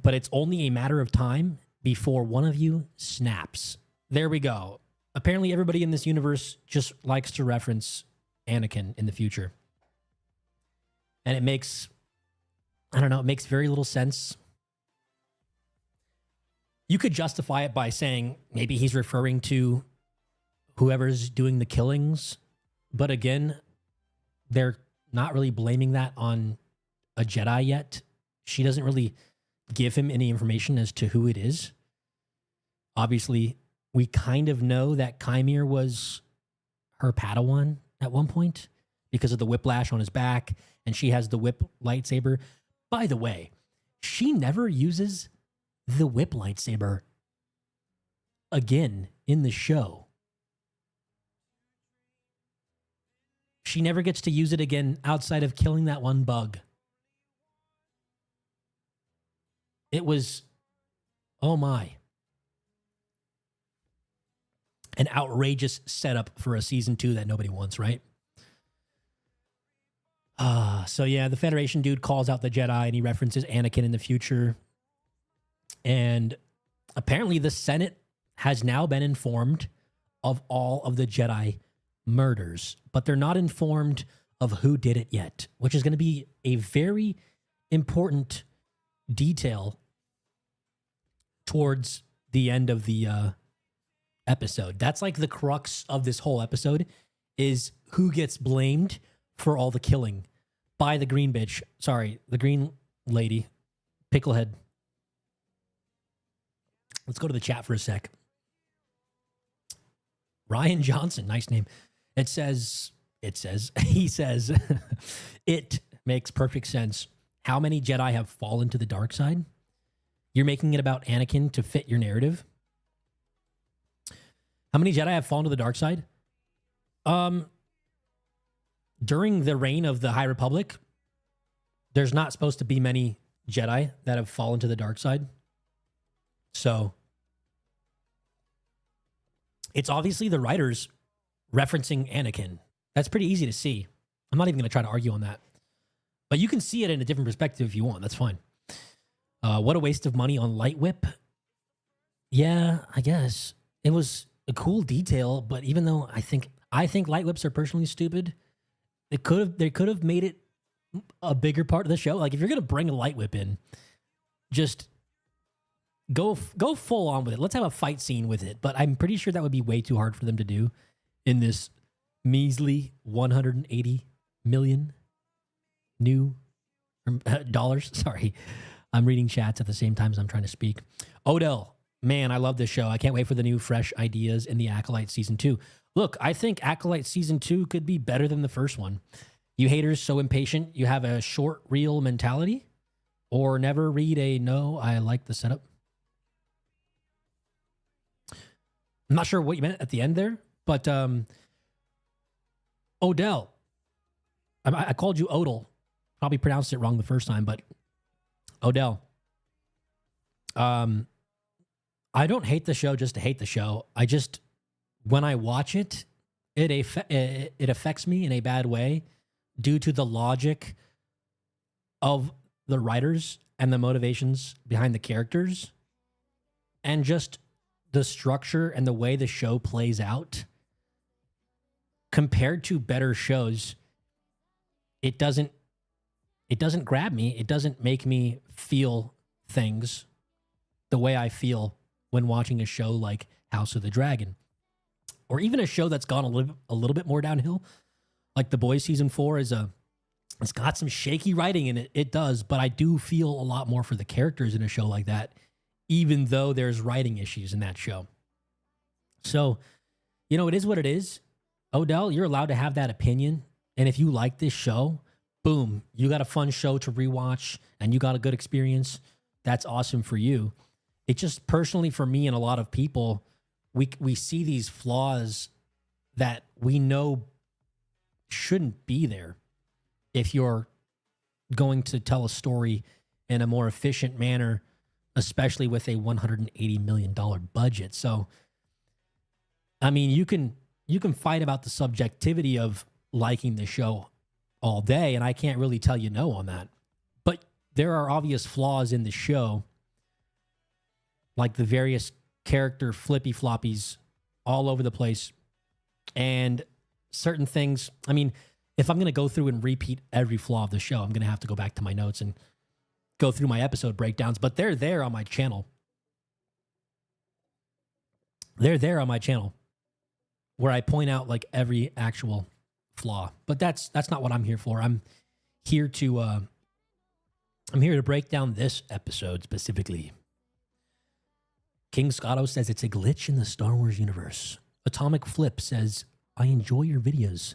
But it's only a matter of time before one of you snaps. There we go. Apparently everybody in this universe just likes to reference Anakin in the future. And it makes, it makes very little sense. You could justify it by saying maybe he's referring to whoever's doing the killings. But again, they're not really blaming that on a Jedi yet. She doesn't really give him any information as to who it is. Obviously, we kind of know that Qimir was her Padawan at one point because of the whiplash on his back, and she has the whip lightsaber. By the way, she never uses the whip lightsaber again in the show. She never gets to use it again outside of killing that one bug. It was, oh my, an outrageous setup for a season 2 that nobody wants, right? So yeah, the Federation dude calls out the Jedi and he references Anakin in the future. And apparently the Senate has now been informed of all of the Jedi murders, but they're not informed of who did it yet, which is going to be a very important detail towards the end of the episode. That's like the crux of this whole episode, is who gets blamed for all the killing by the green bitch. Sorry, the green lady, Picklehead. Let's go to the chat for a sec. Ryan Johnson, nice name. He says, it makes perfect sense. How many Jedi have fallen to the dark side? You're making it about Anakin to fit your narrative. How many Jedi have fallen to the dark side? During the reign of the High Republic, there's not supposed to be many Jedi that have fallen to the dark side. So it's obviously the writers referencing Anakin. That's pretty easy to see. I'm not even going to try to argue on that. But you can see it in a different perspective if you want. That's fine. What a waste of money on Light Whip. Yeah, I guess. It was a cool detail, but even though I think Light Whips are personally stupid, they could have made it a bigger part of the show. Like if you're going to bring a Light Whip in, just go full on with it. Let's have a fight scene with it. But I'm pretty sure that would be way too hard for them to do in this measly 180 million new dollars. Sorry. I'm reading chats at the same time as I'm trying to speak. Odell, man, I love this show. I can't wait for the new fresh ideas in the Acolyte Season 2. Look, I think Acolyte Season 2 could be better than the first one. You haters so impatient, you have a short reel mentality? Or never read a no, I like the setup? I'm not sure what you meant at the end there, But Odell, I called you Odell. Probably pronounced it wrong the first time, but Odell. I don't hate the show just to hate the show. I just, when I watch it, it affects me in a bad way due to the logic of the writers and the motivations behind the characters and just the structure and the way the show plays out. Compared to better shows, it doesn't grab me. It doesn't make me feel things the way I feel when watching a show like House of the Dragon, or even a show that's gone a little bit more downhill, like The Boys season 4 it's got some shaky writing in it. It does, but I do feel a lot more for the characters in a show like that, even though there's writing issues in that show. So, it is what it is. Odell, you're allowed to have that opinion. And if you like this show, boom, you got a fun show to rewatch and you got a good experience. That's awesome for you. It just personally for me and a lot of people, we see these flaws that we know shouldn't be there if you're going to tell a story in a more efficient manner, especially with a $180 million budget. So, I mean, you can fight about the subjectivity of liking the show all day, and I can't really tell you no on that. But there are obvious flaws in the show, like the various character flippy floppies all over the place, and certain things. I mean, if I'm going to go through and repeat every flaw of the show, I'm going to have to go back to my notes and go through my episode breakdowns, but they're there on my channel. They're there on my channel where I point out like every actual flaw. But that's not what I'm here for. I'm here to break down this episode specifically. King Scotto says it's a glitch in the Star Wars universe. Atomic Flip says, I enjoy your videos.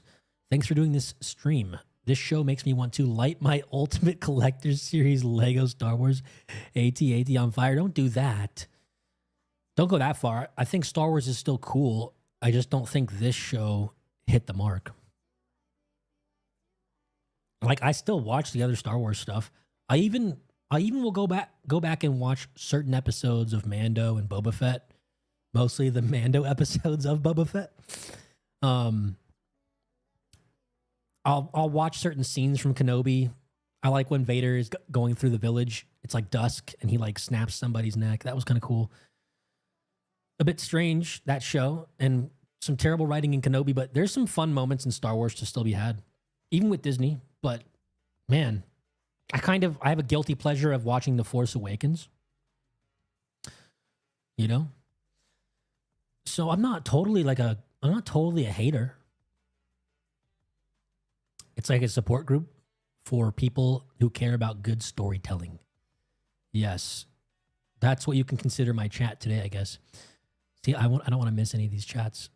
Thanks for doing this stream. This show makes me want to light my Ultimate Collector's Series Lego Star Wars AT-AT on fire. Don't do that. Don't go that far. I think Star Wars is still cool. I just don't think this show hit the mark. Like, I still watch the other Star Wars stuff. I even will go back and watch certain episodes of Mando and Boba Fett. Mostly the Mando episodes of Boba Fett. I'll watch certain scenes from Kenobi. I like when Vader is going through the village. It's like dusk and he like snaps somebody's neck. That was kind of cool. A bit strange, that show, and some terrible writing in Kenobi, but there's some fun moments in Star Wars to still be had, even with Disney. But man, I have a guilty pleasure of watching The Force Awakens. So I'm not totally a hater. It's like a support group for people who care about good storytelling. Yes. That's what you can consider my chat today, I guess. See, I don't want to miss any of these chats.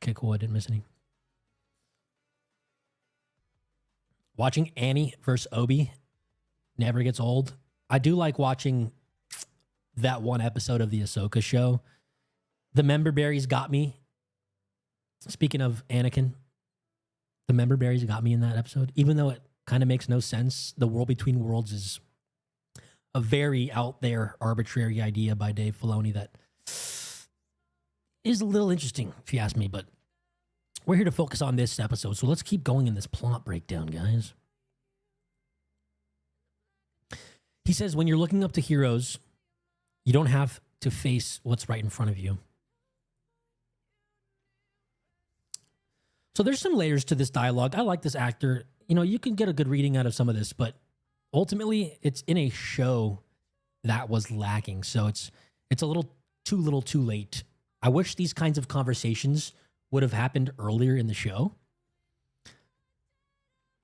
Okay, cool. I didn't miss any. Watching Annie versus Obi never gets old. I do like watching that one episode of the Ahsoka show. The member berries got me. Speaking of Anakin, the member berries got me in that episode. Even though it kind of makes no sense. The World Between Worlds is a very out there arbitrary idea by Dave Filoni that is a little interesting, if you ask me, but we're here to focus on this episode, so let's keep going in this plot breakdown, guys. He says, when you're looking up to heroes, you don't have to face what's right in front of you. So there's some layers to this dialogue. I like this actor. You can get a good reading out of some of this, but ultimately, it's in a show that was lacking. So it's a little too late. I wish these kinds of conversations would have happened earlier in the show.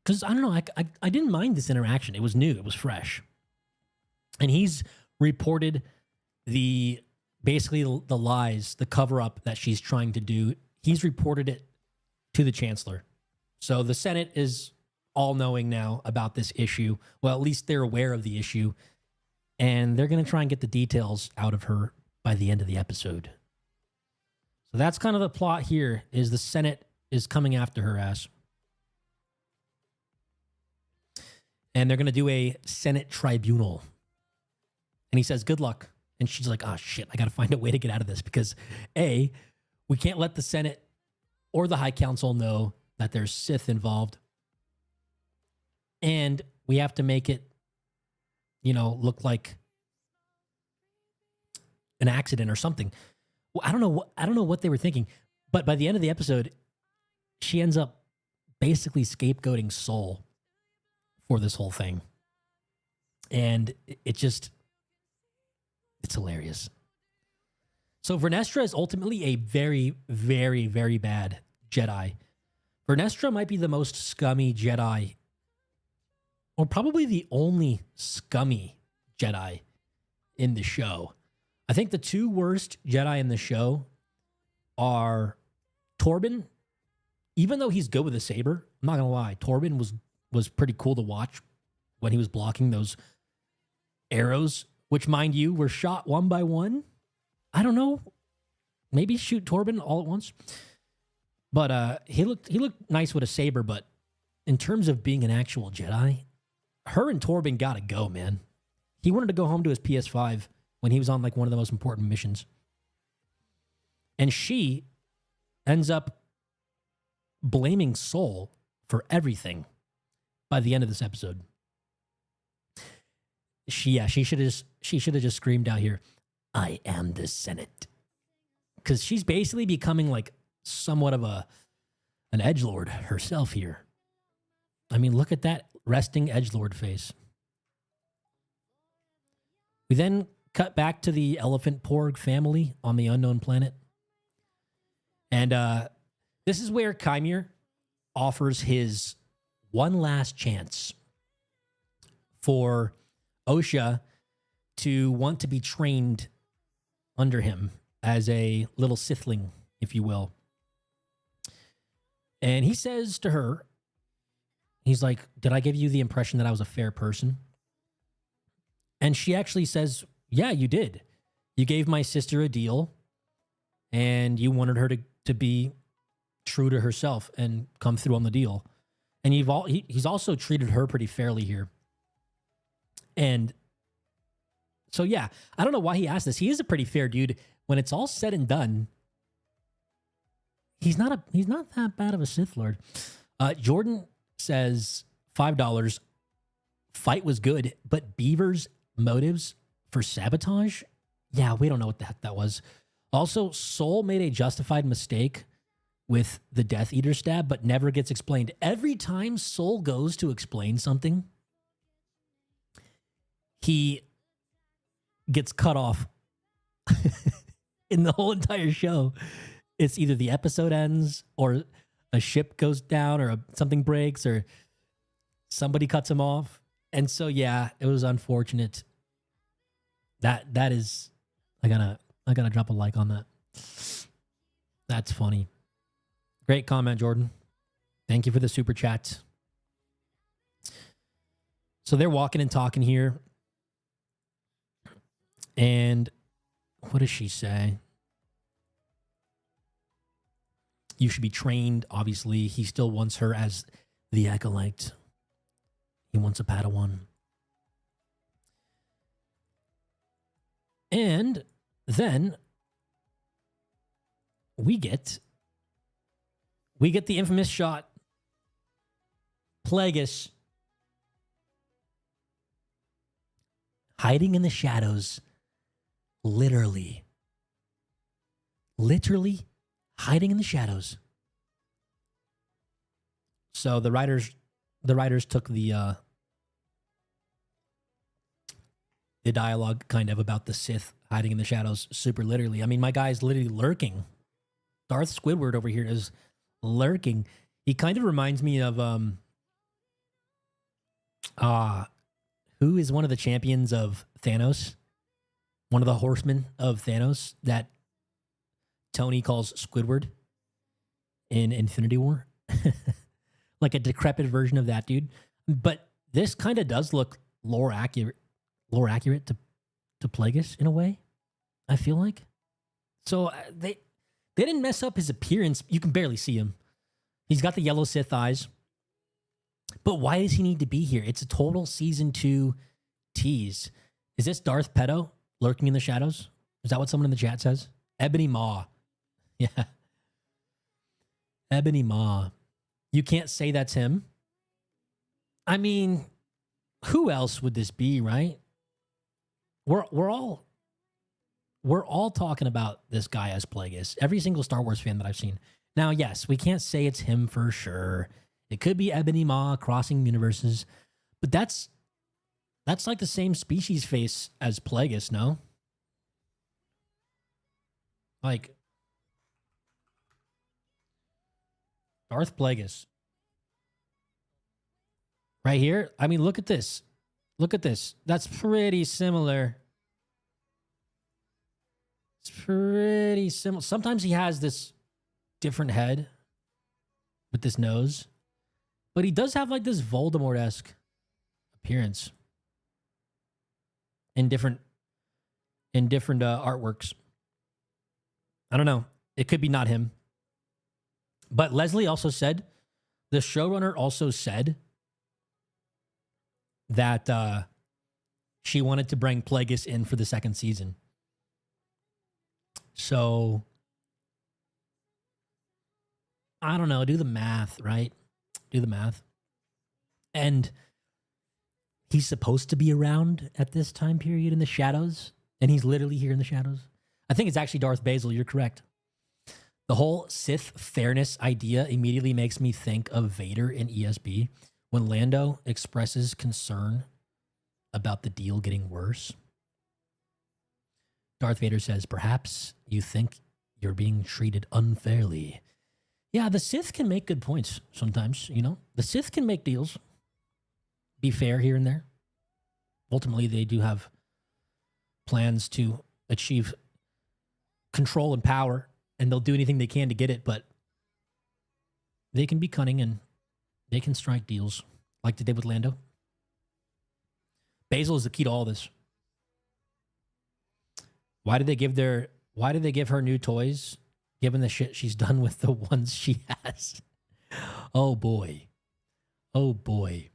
Because, I don't know, I didn't mind this interaction. It was new. It was fresh. And he's reported basically the lies, the cover-up that she's trying to do. He's reported it to the Chancellor. So the Senate is all-knowing now about this issue. Well, at least they're aware of the issue. And they're going to try and get the details out of her by the end of the episode. So that's kind of the plot here, is the Senate is coming after her ass. And they're going to do a Senate tribunal. And he says, good luck. And she's like, oh, shit, I got to find a way to get out of this because, A, we can't let the Senate or the High Council know that there's Sith involved. And we have to make it, look like an accident or something. Well, I don't know what they were thinking. But by the end of the episode, she ends up basically scapegoating Soul for this whole thing. And it's hilarious. So Vernestra is ultimately a very, very, very bad Jedi. Vernestra might be the most scummy Jedi, or probably the only scummy Jedi in the show. I think the two worst Jedi in the show are Torben. Even though he's good with a saber, I'm not gonna lie, Torben was pretty cool to watch when he was blocking those arrows, which, mind you, were shot one by one. I don't know. Maybe shoot Torben all at once. But he looked nice with a saber, but in terms of being an actual Jedi, her and Torben gotta go, man. He wanted to go home to his PS5 when he was on like one of the most important missions. And she ends up blaming Soul for everything by the end of this episode. She should have just screamed out here, I am the Senate. Because she's basically becoming like somewhat of an edgelord herself here. I mean, look at that resting edgelord face. We then cut back to the elephant porg family on the unknown planet. And this is where Qimir offers his one last chance for Osha to want to be trained under him as a little Sithling, if you will. And he says to her, he's like, did I give you the impression that I was a fair person? And she actually says, yeah, you did. You gave my sister a deal and you wanted her to be true to herself and come through on the deal. And he's also treated her pretty fairly here. And so, yeah, I don't know why he asked this. He is a pretty fair dude. When it's all said and done, he's not that bad of a Sith Lord. Jordan says $5. Fight was good, but Beaver's motives for sabotage? Yeah, we don't know what the heck that was. Also, Soul made a justified mistake with the Death Eater stab, but never gets explained. Every time Soul goes to explain something, he gets cut off. In the whole entire show, it's either the episode ends or a ship goes down or something breaks or somebody cuts him off. And so, yeah, it was unfortunate. That is, I gotta drop a like on that. That's funny. Great comment, Jordan. Thank you for the super chat. So they're walking and talking here. And what does she say? You should be trained, obviously. He still wants her as the Acolyte. He wants a Padawan. And then we get the infamous shot. Plagueis hiding in the shadows. Literally hiding in the shadows. So the writers took the dialogue kind of about the Sith hiding in the shadows super literally. I mean, my guy's literally lurking. Darth Squidward over here is lurking. He kind of reminds me of who is one of the champions of Thanos? One of the horsemen of Thanos that Tony calls Squidward in Infinity War. Like a decrepit version of that dude. But this kind of does look lore accurate to Plagueis in a way, I feel like. So they They didn't mess up his appearance. You can barely see him. He's got the yellow Sith eyes. But why does he need to be here? It's a total season 2 tease. Is this Darth Pedo lurking in the shadows? Is that what someone in the chat says? Ebony Maw. Yeah. Ebony Maw. You can't say that's him. I mean, who else would this be, right? We're all talking about this guy as Plagueis. Every single Star Wars fan that I've seen. Now, yes, we can't say it's him for sure. It could be Ebony Maw crossing universes, but that's like the same species face as Plagueis, no? Like Darth Plagueis. Right here. I mean, look at this. Look at this. That's pretty similar. It's pretty similar. Sometimes he has this different head with this nose, but he does have like this Voldemort-esque appearance in different artworks. I don't know. It could be not him. But Leslie also said, the showrunner also said that she wanted to bring Plagueis in for the second season. So, I don't know. Do the math, right? Do the math. And he's supposed to be around at this time period in the shadows. And he's literally here in the shadows. I think it's actually Darth Basil. You're correct. The whole Sith fairness idea immediately makes me think of Vader in ESB when Lando expresses concern about the deal getting worse. Darth Vader says, perhaps you think you're being treated unfairly. Yeah, the Sith can make good points sometimes, you know? The Sith can make deals, be fair here and there. Ultimately, they do have plans to achieve control and power, and they'll do anything they can to get it, but they can be cunning and they can strike deals like they did with Lando. Basil is the key to all this. Why did they give her new toys, given the shit she's done with the ones she has? Oh boy. Oh boy.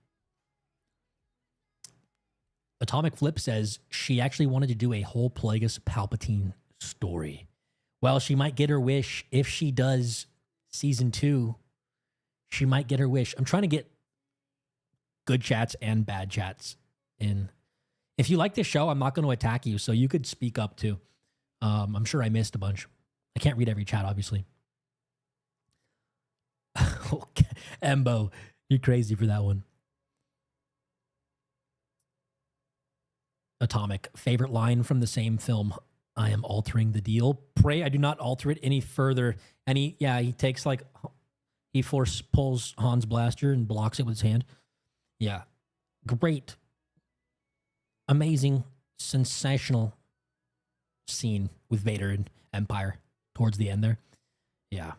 Atomic Flip says she actually wanted to do a whole Plagueis Palpatine story. Well, she might get her wish if she does season 2. She might get her wish. I'm trying to get good chats and bad chats in. If you like this show, I'm not going to attack you, so you could speak up too. I'm sure I missed a bunch. I can't read every chat, obviously. Okay. Embo, you're crazy for that one. Atomic, favorite line from the same film. I am altering the deal. Pray I do not alter it any further. And he takes like, he force pulls Han's blaster and blocks it with his hand. Yeah. Great. Amazing, sensational scene with Vader and Empire towards the end there. Yeah.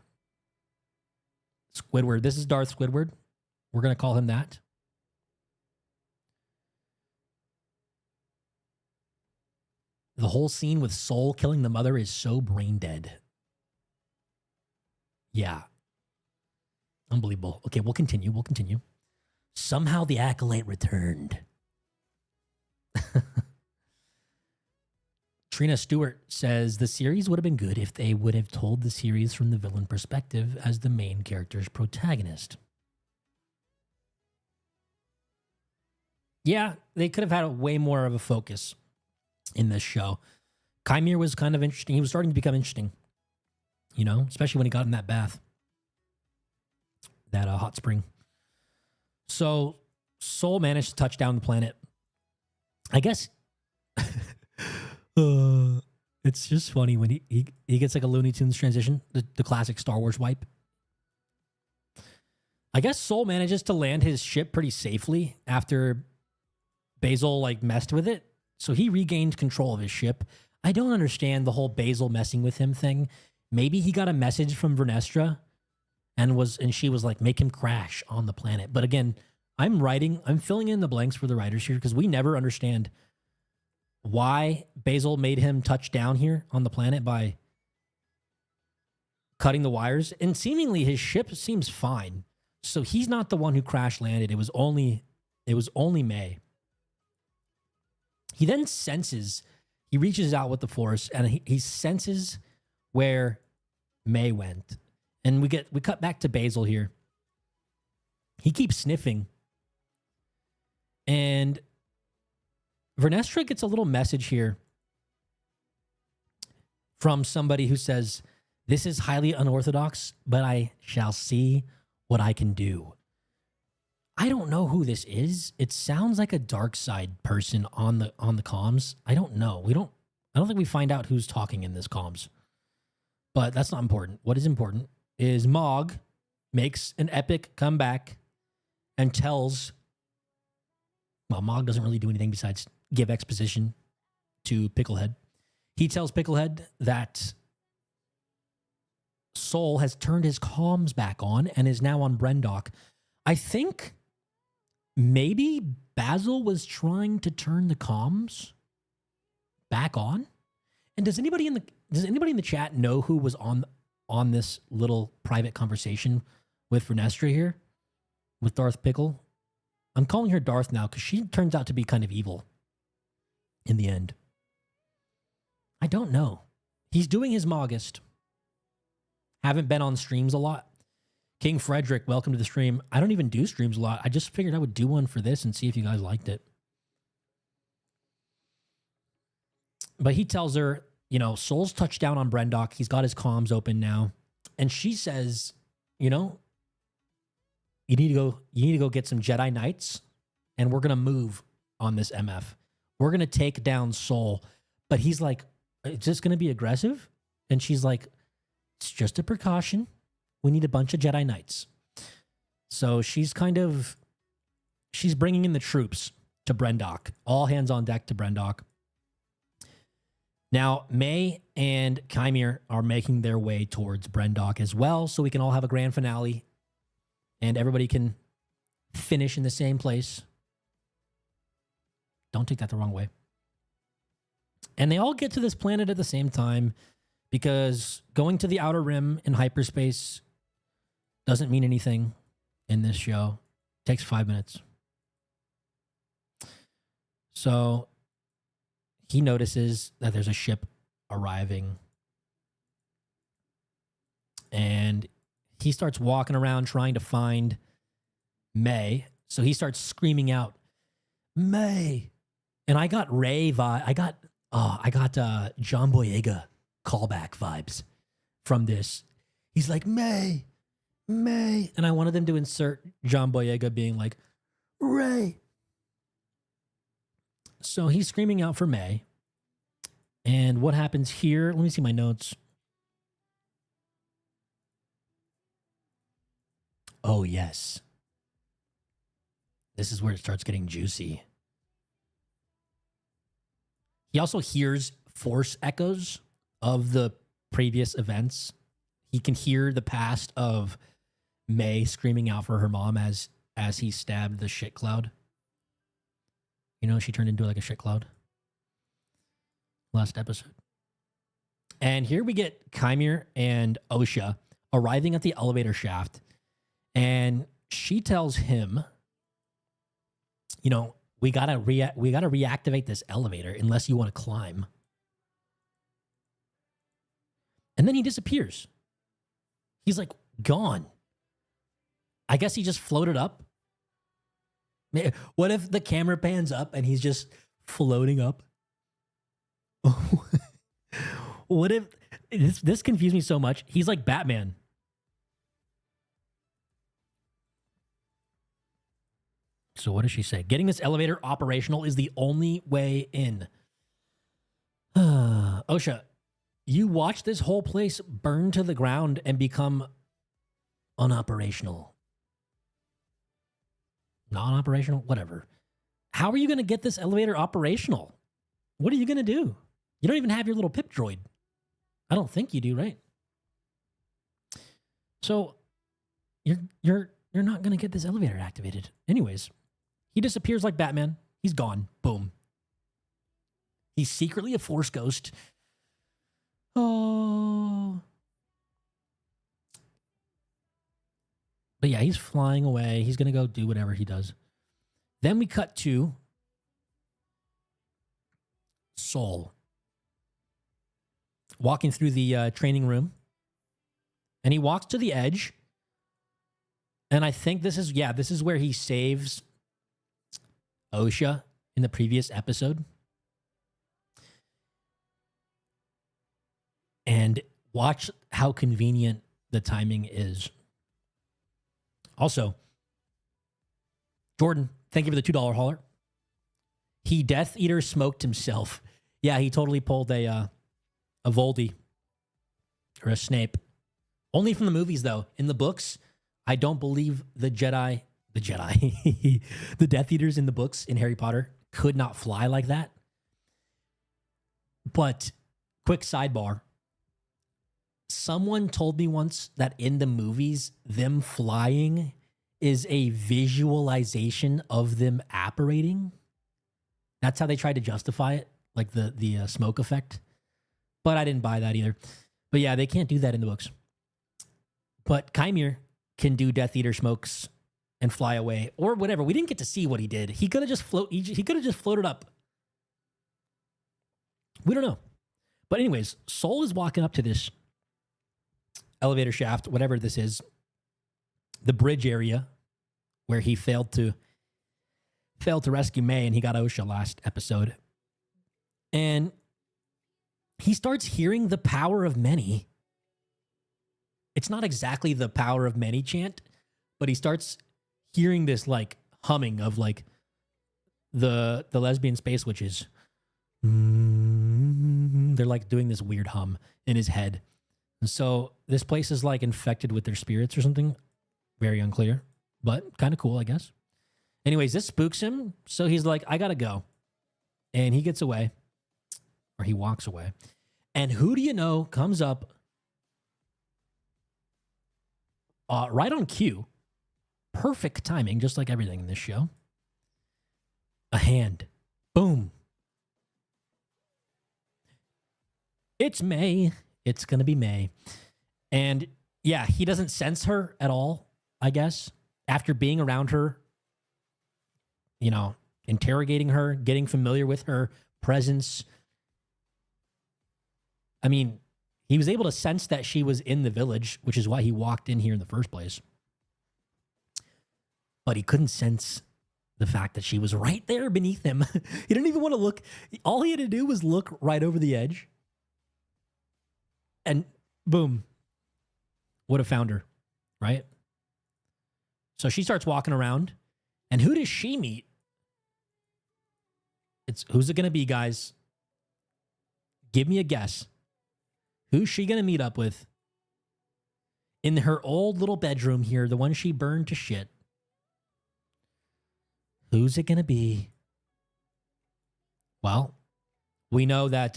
Squidward. This is Darth Squidward. We're going to call him that. The whole scene with Soul killing the mother is so brain dead. Yeah. Unbelievable. Okay, we'll continue. We'll continue. Somehow the Acolyte returned. Trina Stewart says the series would have been good if they would have told the series from the villain perspective as the main character's protagonist. Yeah, they could have had a way more of a focus in this show. Qimir was kind of interesting. He was starting to become interesting, you know, especially when he got in that bath, that hot spring. So Soul managed to touch down the planet. I guess it's just funny when he gets like a Looney Tunes transition, the classic Star Wars wipe. I guess Soul manages to land his ship pretty safely after Basil like messed with it. So he regained control of his ship. I don't understand the whole Basil messing with him thing. Maybe he got a message from Vernestra and she was like, make him crash on the planet. But again, I'm filling in the blanks for the writers here because we never understand why Basil made him touch down here on the planet by cutting the wires, and seemingly his ship seems fine. So he's not the one who crash landed. It was only May. He then senses, he reaches out with the Force, and he senses where May went. And we cut back to Basil here. He keeps sniffing. And Vernestra gets a little message here from somebody who says, "This is highly unorthodox, but I shall see what I can do." I don't know who this is. It sounds like a dark side person on the comms. I don't know. I don't think we find out who's talking in this comms. But that's not important. What is important is Mog makes an epic comeback and tells, well, Mog doesn't really do anything besides give exposition to Picklehead. He tells Picklehead that Sol has turned his comms back on and is now on Brenok. I think maybe Basil was trying to turn the comms back on. And does anybody in the chat know who was on this little private conversation with Vernestra here, with Darth Pickle? I'm calling her Darth now because she turns out to be kind of evil in the end. I don't know. He's doing his Mogist. Haven't been on streams a lot. King Frederick, welcome to the stream. I don't even do streams a lot. I just figured I would do one for this and see if you guys liked it. But he tells her, you know, Sol's touched down on Brenok. He's got his comms open now. And she says, you know, you need to go get some Jedi Knights, and we're going to move on this MF. We're going to take down Sol. But he's like, is this going to be aggressive? And she's like, it's just a precaution. We need a bunch of Jedi Knights. So she's bringing in the troops to Brenok. All hands on deck to Brenok. Now, May and Qimir are making their way towards Brenok as well, so we can all have a grand finale and everybody can finish in the same place. Don't take that the wrong way. And they all get to this planet at the same time because going to the Outer Rim in hyperspace doesn't mean anything in this show. It takes 5 minutes. So he notices that there's a ship arriving. And he starts walking around trying to find May. So he starts screaming out, May. And I got Ray vibe. I got John Boyega callback vibes from this. He's like, May. And I wanted them to insert John Boyega being like, Ray. So he's screaming out for May. And what happens here? Let me see my notes. Oh, yes. This is where it starts getting juicy. He also hears force echoes of the previous events. He can hear the past of May screaming out for her mom as he stabbed the shit cloud. You know, she turned into like a shit cloud. Last episode. And here we get Qimir and Osha arriving at the elevator shaft. And she tells him, you know, we gotta reactivate this elevator unless you want to climb. And then he disappears. He's like gone. I guess he just floated up. What if the camera pans up and he's just floating up? What if this confused me so much? He's like Batman. So what does she say? Getting this elevator operational is the only way in. Osha, you watch this whole place burn to the ground and become unoperational. Non-operational? Whatever. How are you going to get this elevator operational? What are you going to do? You don't even have your little pip droid. I don't think you do, right? So you're not going to get this elevator activated. Anyways, he disappears like Batman. He's gone. Boom. He's secretly a Force ghost. Oh. But yeah, he's flying away. He's going to go do whatever he does. Then we cut to Saul walking through the training room. And he walks to the edge. And I think this is where he saves Osha in the previous episode. And watch how convenient the timing is. Also, Jordan, thank you for the $2 hauler. He Death Eater smoked himself. Yeah, he totally pulled a Voldy or a Snape. Only from the movies, though. In the books, I don't believe the Death Eaters in the books in Harry Potter could not fly like that. But, quick sidebar. Someone told me once that in the movies, them flying is a visualization of them apparating. That's how they tried to justify it, like the smoke effect. But I didn't buy that either. But yeah, they can't do that in the books. But Qimir can do Death Eater smokes and fly away or whatever. We didn't get to see what he did. He could have just floated up. We don't know. But anyways, Soul is walking up to this elevator shaft, whatever this is, the bridge area where he failed to rescue May, and he got Osha last episode. And he starts hearing the power of many. It's not exactly the power of many chant, but he starts hearing this like humming of like the lesbian space witches. They're like doing this weird hum in his head. And so this place is like infected with their spirits or something. Very unclear, but kind of cool, I guess. Anyways, this spooks him. So he's like, I gotta go. And he gets away, or he walks away. And who do you know comes up right on cue? Perfect timing, just like everything in this show. A hand. Boom. It's May. It's going to be May. And yeah, he doesn't sense her at all, I guess. After being around her, you know, interrogating her, getting familiar with her presence. I mean, he was able to sense that she was in the village, which is why he walked in here in the first place. But he couldn't sense the fact that she was right there beneath him. He didn't even want to look. All he had to do was look right over the edge. And boom, would have found her, right? So she starts walking around. And who does she meet? Who's it going to be, guys? Give me a guess. Who's she going to meet up with? In her old little bedroom here, the one she burned to shit. Who's it going to be? Well, we know that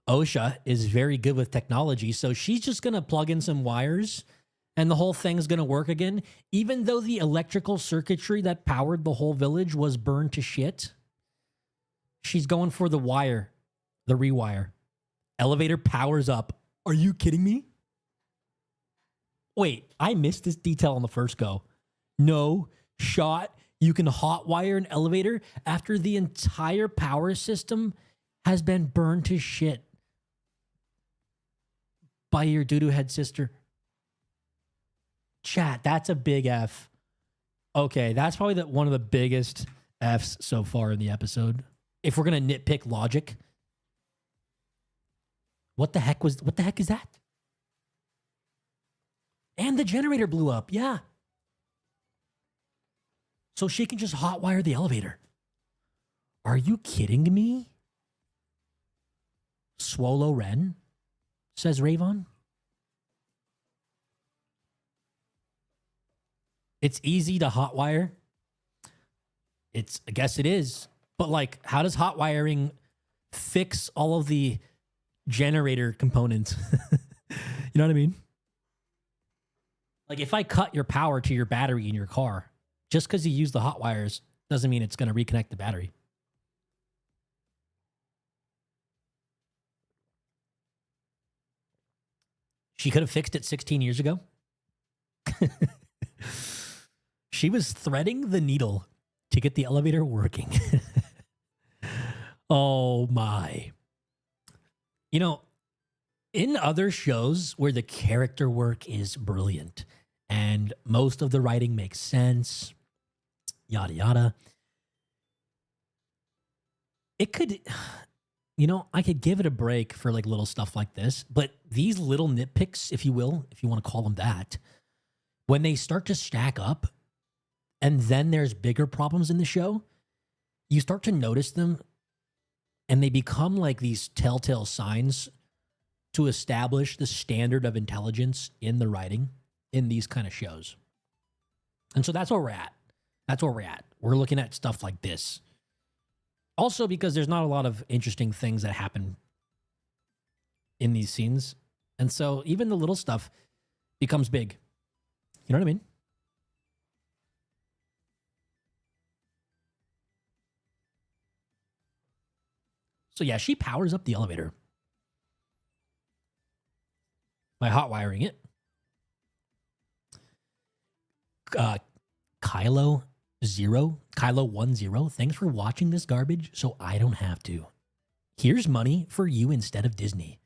Osha is very good with technology, so she's just going to plug in some wires and the whole thing's going to work again, even though the electrical circuitry that powered the whole village was burned to shit. She's going for the wire, the rewire. Elevator powers up. Are you kidding me? Wait, I missed this detail on the first go. No shot. You can hotwire an elevator after the entire power system has been burned to shit by your doo-doo head sister. Chat, that's a big F. Okay, that's probably one of the biggest Fs so far in the episode. If we're going to nitpick logic. What the heck is that? And the generator blew up, yeah. So she can just hotwire the elevator. Are you kidding me? Swolo Ren, says Ravon. It's easy to hotwire. I guess it is. But like, how does hotwiring fix all of the generator components? You know what I mean? Like if I cut your power to your battery in your car, just because you use the hot wires doesn't mean it's going to reconnect the battery. She could have fixed it 16 years ago. She was threading the needle to get the elevator working. Oh my. You know, in other shows where the character work is brilliant and most of the writing makes sense, yada yada, it could, I could give it a break for like little stuff like this, but these little nitpicks, if you will, if you want to call them that, when they start to stack up and then there's bigger problems in the show, you start to notice them and they become like these telltale signs to establish the standard of intelligence in the writing in these kind of shows. And so that's where we're at. That's where we're at. We're looking at stuff like this. Also, because there's not a lot of interesting things that happen in these scenes. And so even the little stuff becomes big. You know what I mean? So yeah, she powers up the elevator by hot wiring it. Kylo 10, thanks for watching this garbage so I don't have to. Here's money for you instead of Disney.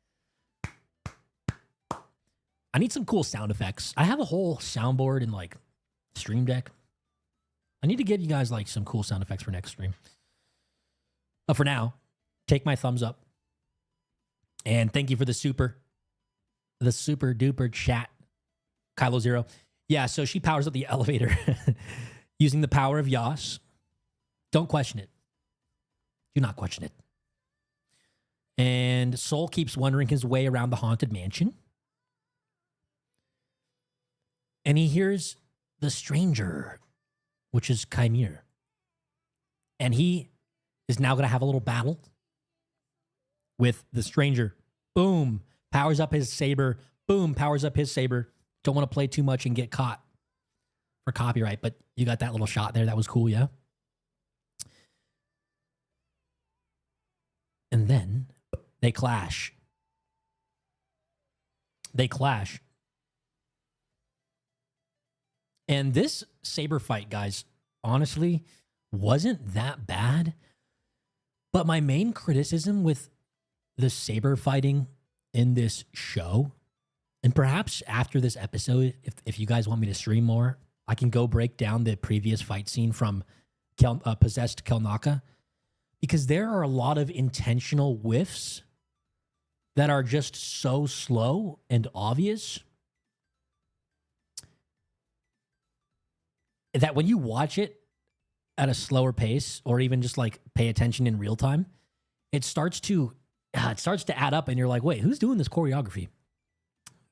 I need some cool sound effects. I have a whole soundboard in like Stream Deck. I need to give you guys like some cool sound effects for next stream. But for now, take my thumbs up. And thank you for the super duper chat. Kylo 0. Yeah, so she powers up the elevator using the power of Yas. Don't question it. Do not question it. And Soul keeps wandering his way around the haunted mansion. And he hears the stranger, which is Qimir. And he is now going to have a little battle with the stranger. Boom. Powers up his saber. Boom. Powers up his saber. Don't want to play too much and get caught for copyright, but you got that little shot there. That was cool, yeah? And then they clash. They clash. And this saber fight, guys, honestly, wasn't that bad. But my main criticism with the saber fighting in this show, and perhaps after this episode, if you guys want me to stream more, I can go break down the previous fight scene from Possessed Kelnaka, because there are a lot of intentional whiffs that are just so slow and obvious that when you watch it at a slower pace or even just like pay attention in real time, it starts to add up and you're like, wait, who's doing this choreography?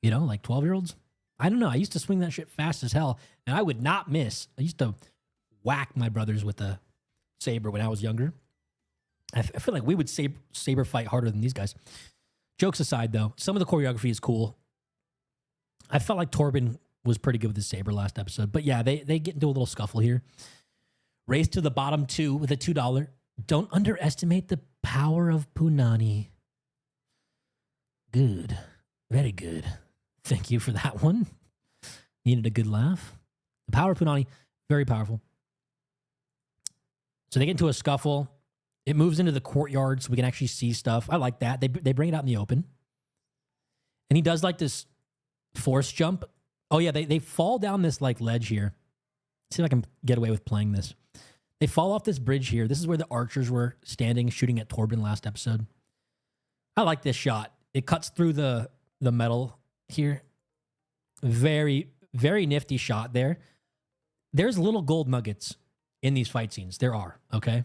You know, like 12-year-olds? I don't know. I used to swing that shit fast as hell and I would not miss. I used to whack my brothers with a saber when I was younger. I feel like we would saber fight harder than these guys. Jokes aside, though, some of the choreography is cool. I felt like Torben was pretty good with his saber last episode. But yeah, they get into a little scuffle here. Race to the bottom two with a $2. Don't underestimate the power of Punani. Good. Very good. Thank you for that one. Needed a good laugh. The power of Punani, very powerful. So they get into a scuffle. It moves into the courtyard so we can actually see stuff. I like that. They bring it out in the open. And he does like this force jump. Oh yeah, they fall down this like ledge here. See if I can get away with playing this. They fall off this bridge here. This is where the archers were standing, shooting at Torben last episode. I like this shot. It cuts through the metal here. Very, very nifty shot there. There's little gold nuggets in these fight scenes. There are, okay?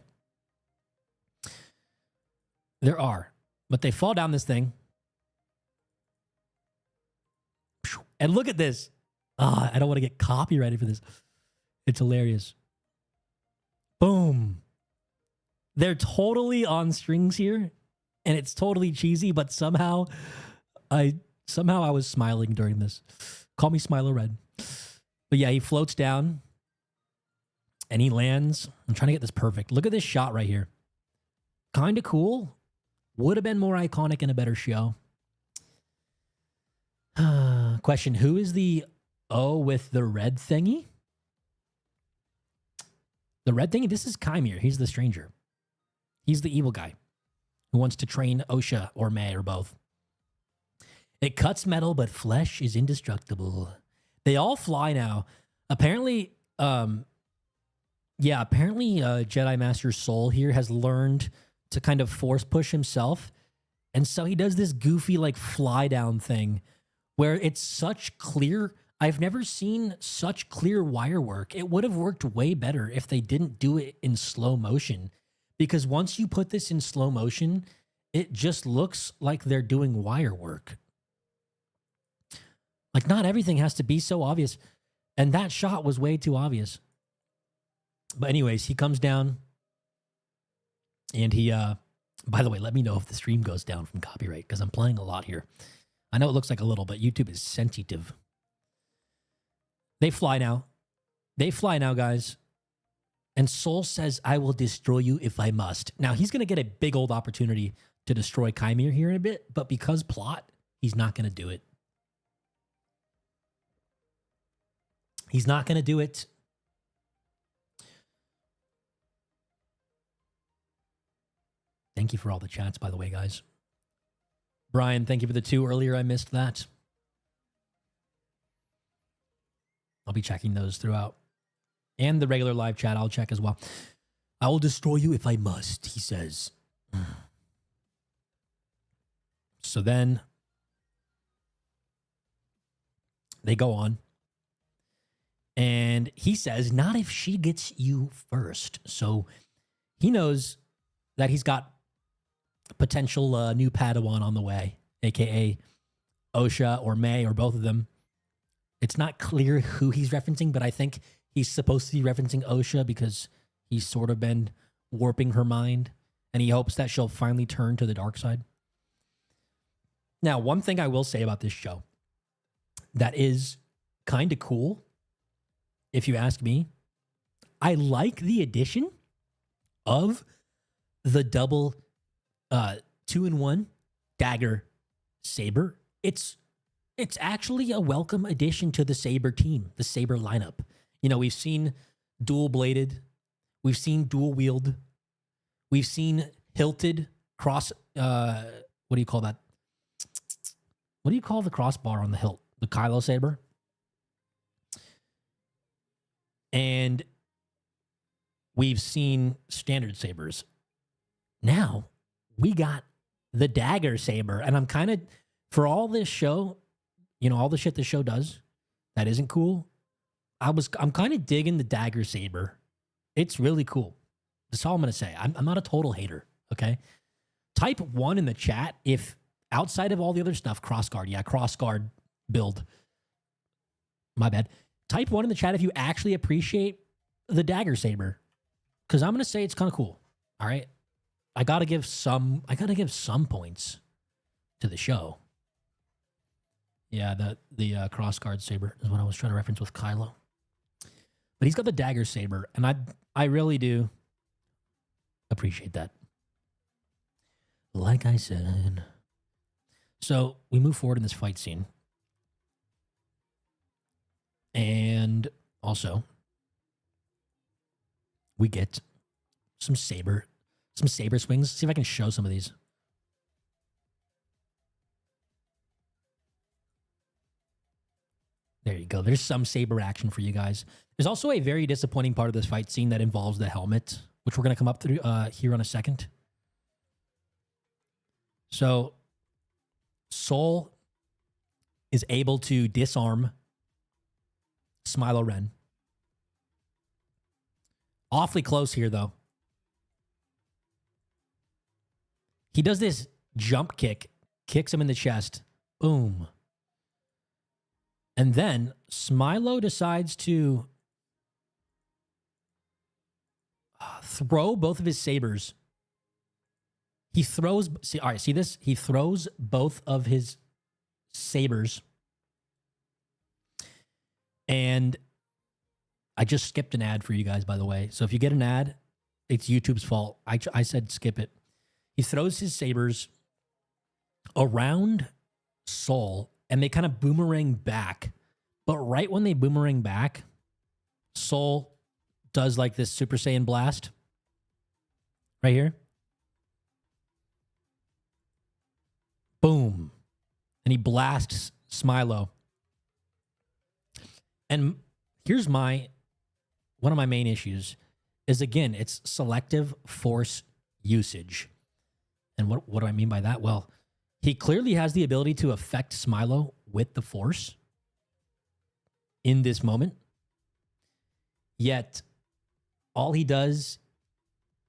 There are. But they fall down this thing. And look at this. I don't want to get copyrighted for this. It's hilarious. Boom. They're totally on strings here. And it's totally cheesy, but somehow I was smiling during this. Call me Smilo Red. But yeah, he floats down. And he lands. I'm trying to get this perfect. Look at this shot right here. Kind of cool. Would have been more iconic in a better show. Question, who is the Oh, with the red thingy? The red thingy? This is Qimir. He's the stranger. He's the evil guy who wants to train Osha or May or both. It cuts metal, but flesh is indestructible. They all fly now. Apparently, Jedi Master Soul here has learned to kind of force push himself. And so he does this goofy like fly down thing where it's such clear. I've never seen such clear wire work. It would have worked way better if they didn't do it in slow motion, because once you put this in slow motion, it just looks like they're doing wire work. Like, not everything has to be so obvious. And that shot was way too obvious. But anyways, he comes down and he, by the way, let me know if the stream goes down from copyright, because I'm playing a lot here. I know it looks like a little, but YouTube is sensitive. They fly now. They fly now, guys. And Soul says, I will destroy you if I must. Now, he's going to get a big old opportunity to destroy Qimir here in a bit, but because plot, he's not going to do it. He's not going to do it. Thank you for all the chats, by the way, guys. Brian, thank you for the 2 earlier. I missed that. I'll be checking those throughout. And the regular live chat, I'll check as well. I will destroy you if I must, he says. So then they go on. And he says, not if she gets you first. So he knows that he's got potential new Padawan on the way, a.k.a. Osha or May or both of them. It's not clear who he's referencing, but I think he's supposed to be referencing Osha because he's sort of been warping her mind, and he hopes that she'll finally turn to the dark side. Now, one thing I will say about this show that is kind of cool, if you ask me, I like the addition of the double 2-in-1 dagger saber. It's actually a welcome addition to the saber team, the saber lineup. You know, we've seen dual bladed, we've seen dual wield, we've seen hilted cross. What do you call that? What do you call the crossbar on the hilt? The Kylo saber. And we've seen standard sabers. Now we got the dagger saber, and I'm kind of, for all this show, you know, all the shit this show does that isn't cool, I'm kind of digging the dagger saber. It's really cool. That's all I'm gonna say. I'm not a total hater. Okay, type 1 in the chat if outside of all the other stuff, crossguard, yeah, crossguard build. My bad. Type 1 in the chat if you actually appreciate the dagger saber, because I'm gonna say it's kind of cool. All right, I gotta give some points to the show. Yeah, the crossguard saber is what I was trying to reference with Kylo. But he's got the dagger saber, and I really do appreciate that. Like I said. So we move forward in this fight scene. And also, we get some saber swings. See if I can show some of these. There you go. There's some saber action for you guys. There's also a very disappointing part of this fight scene that involves the helmet, which we're going to come up through here in a second. So, Soul is able to disarm Smilo Ren. Awfully close here, though. He does this jump kick, kicks him in the chest. Boom. And then Smilo decides to throw both of his sabers. He throws, all right, see this? He throws both of his sabers. And I just skipped an ad for you guys, by the way. So if you get an ad, it's YouTube's fault. I said skip it. He throws his sabers around Soul, and they kind of boomerang back But right when they boomerang back, Soul does like this Super Saiyan blast right here. Boom. And he blasts Smilo. And here's one of my main issues is, again, it's selective force usage. And what do I mean by that? Well, he clearly has the ability to affect Smilo with the force in this moment. Yet all he does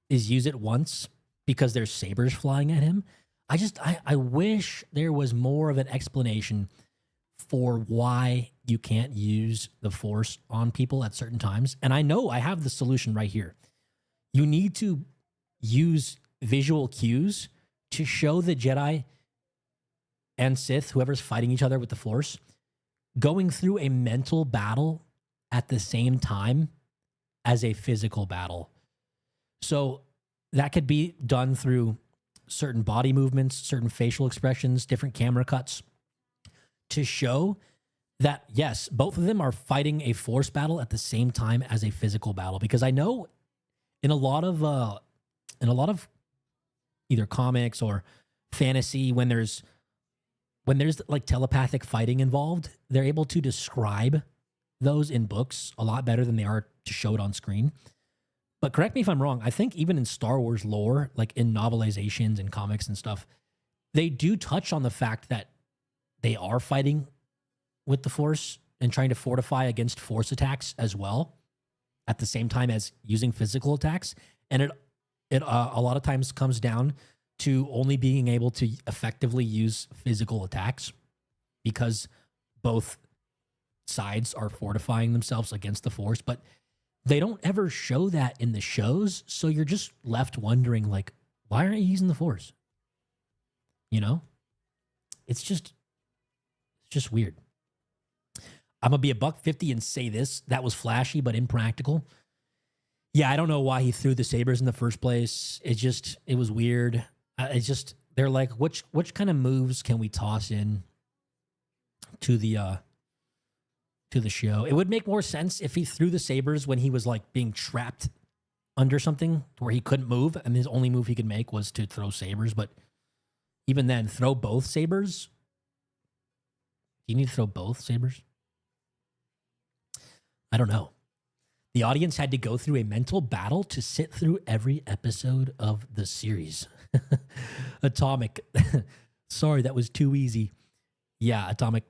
is use it once because there's sabers flying at him. I wish there was more of an explanation for why you can't use the force on people at certain times. And I know I have the solution right here. You need to use visual cues to show the Jedi and Sith, whoever's fighting each other with the force, going through a mental battle at the same time as a physical battle. So that could be done through certain body movements, certain facial expressions, different camera cuts to show that, yes, both of them are fighting a force battle at the same time as a physical battle. Because I know in a lot of either comics or fantasy, when there's like telepathic fighting involved, they're able to describe those in books a lot better than they are to show it on screen. But correct me if I'm wrong, I think even in Star Wars lore, like in novelizations and comics and stuff, they do touch on the fact that they are fighting with the Force and trying to fortify against Force attacks as well, at the same time as using physical attacks. And it a lot of times comes down to only being able to effectively use physical attacks because both sides are fortifying themselves against the Force. But they don't ever show that in the shows, so you're just left wondering, like, why aren't you using the Force? You know? It's just weird. I'm going to be $150 and say this. That was flashy, but impractical. Yeah, I don't know why he threw the sabers in the first place. It was weird. They're like, which kind of moves can we toss in to the show? It would make more sense if he threw the sabers when he was like being trapped under something where he couldn't move, and his only move he could make was to throw sabers. But even then, throw both sabers? Do you need to throw both sabers? I don't know. The audience had to go through a mental battle to sit through every episode of the series. Atomic. Sorry, that was too easy. Yeah, Atomic.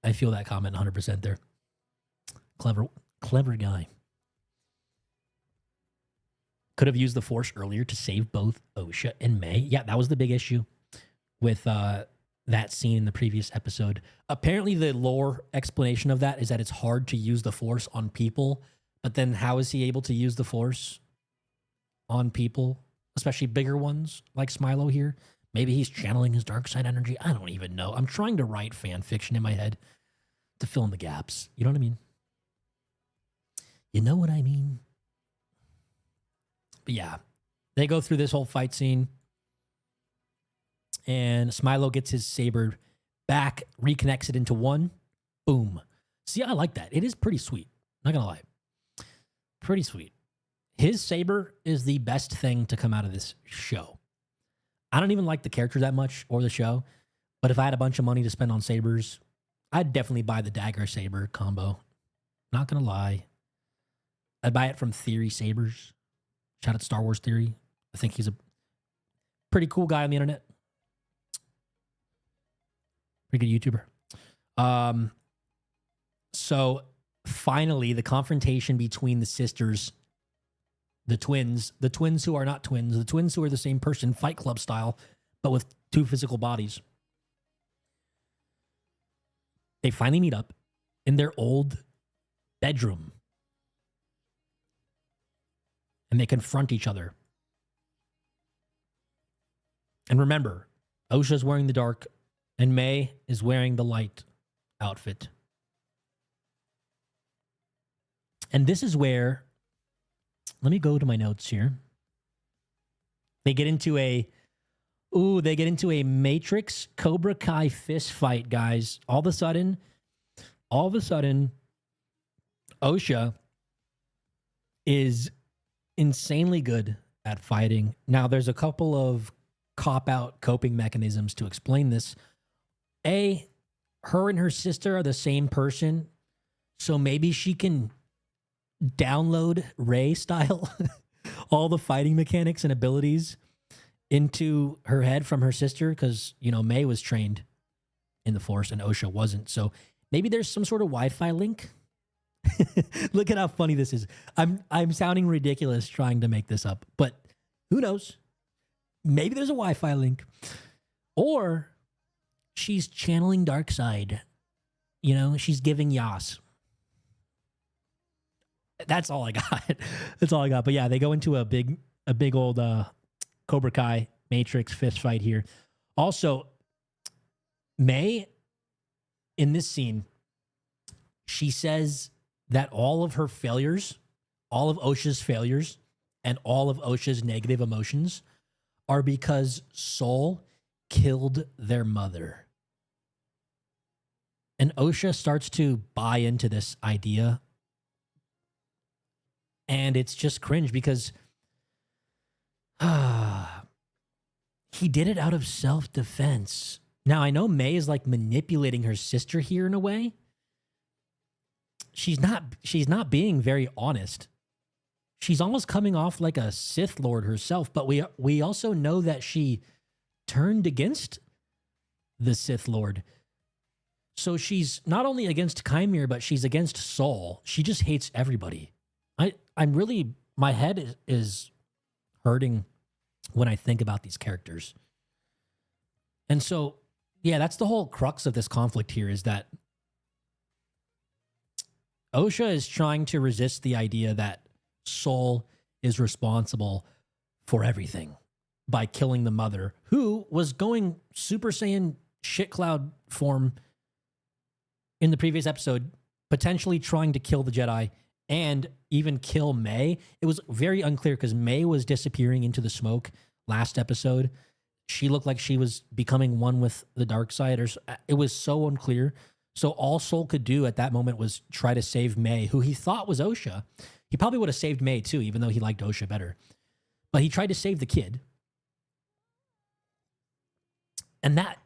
I feel that comment 100% there. Clever guy. Could have used the Force earlier to save both Osha and May. Yeah, that was the big issue with that scene in the previous episode. Apparently, the lore explanation of that is that it's hard to use the Force on people. But then how is he able to use the Force on people, especially bigger ones like Smilo here? Maybe he's channeling his dark side energy. I don't even know. I'm trying to write fan fiction in my head to fill in the gaps. You know what I mean? You know what I mean? But yeah, they go through this whole fight scene. And Smilo gets his saber back, reconnects it into one. Boom. See, I like that. It is pretty sweet. Not going to lie. Pretty sweet. His saber is the best thing to come out of this show. I don't even like the character that much or the show, but if I had a bunch of money to spend on sabers, I'd definitely buy the dagger saber combo. Not gonna lie. I'd buy it from Theory Sabers. Shout out to Star Wars Theory. I think he's a pretty cool guy on the internet. Pretty good YouTuber. So finally, the confrontation between the sisters, the twins who are not twins, the twins who are the same person, Fight Club style, but with two physical bodies. They finally meet up in their old bedroom. And they confront each other. And remember, Osha's wearing the dark, and May is wearing the light outfit. And this is where, let me go to my notes here. They get into a Matrix Cobra Kai fist fight, guys. All of a sudden, all of a sudden, Osha is insanely good at fighting. Now, there's a couple of cop-out coping mechanisms to explain this. A, her and her sister are the same person, so maybe she can download Rey style all the fighting mechanics and abilities into her head from her sister, because, you know, May was trained in the Force and Osha wasn't. So maybe there's some sort of Wi-Fi link. Look at how funny this is. I'm sounding ridiculous trying to make this up, but who knows? Maybe there's a Wi-Fi link. Or she's channeling dark side. You know, she's giving Yas. That's all I got. That's all I got. But yeah, they go into a big old Cobra Kai Matrix fist fight here. Also, May, in this scene, she says that all of her failures, all of Osha's failures, and all of Osha's negative emotions are because Soul killed their mother. And Osha starts to buy into this idea. And it's just cringe because he did it out of self-defense. Now, I know May is like manipulating her sister here in a way. She's not being very honest. She's almost coming off like a Sith Lord herself, but we also know that she turned against the Sith Lord. So she's not only against Qimir, but she's against Soul. She just hates everybody. I'm really, my head is hurting when I think about these characters. And so, yeah, that's the whole crux of this conflict here, is that Osha is trying to resist the idea that Soul is responsible for everything by killing the mother, who was going Super Saiyan shit cloud form in the previous episode, potentially trying to kill the Jedi and even kill May. It was very unclear because May was disappearing into the smoke last episode. She looked like she was becoming one with the dark side. It was so unclear. So all Soul could do at that moment was try to save May, who he thought was Osha. He probably would have saved May too, even though he liked Osha better. But he tried to save the kid. And that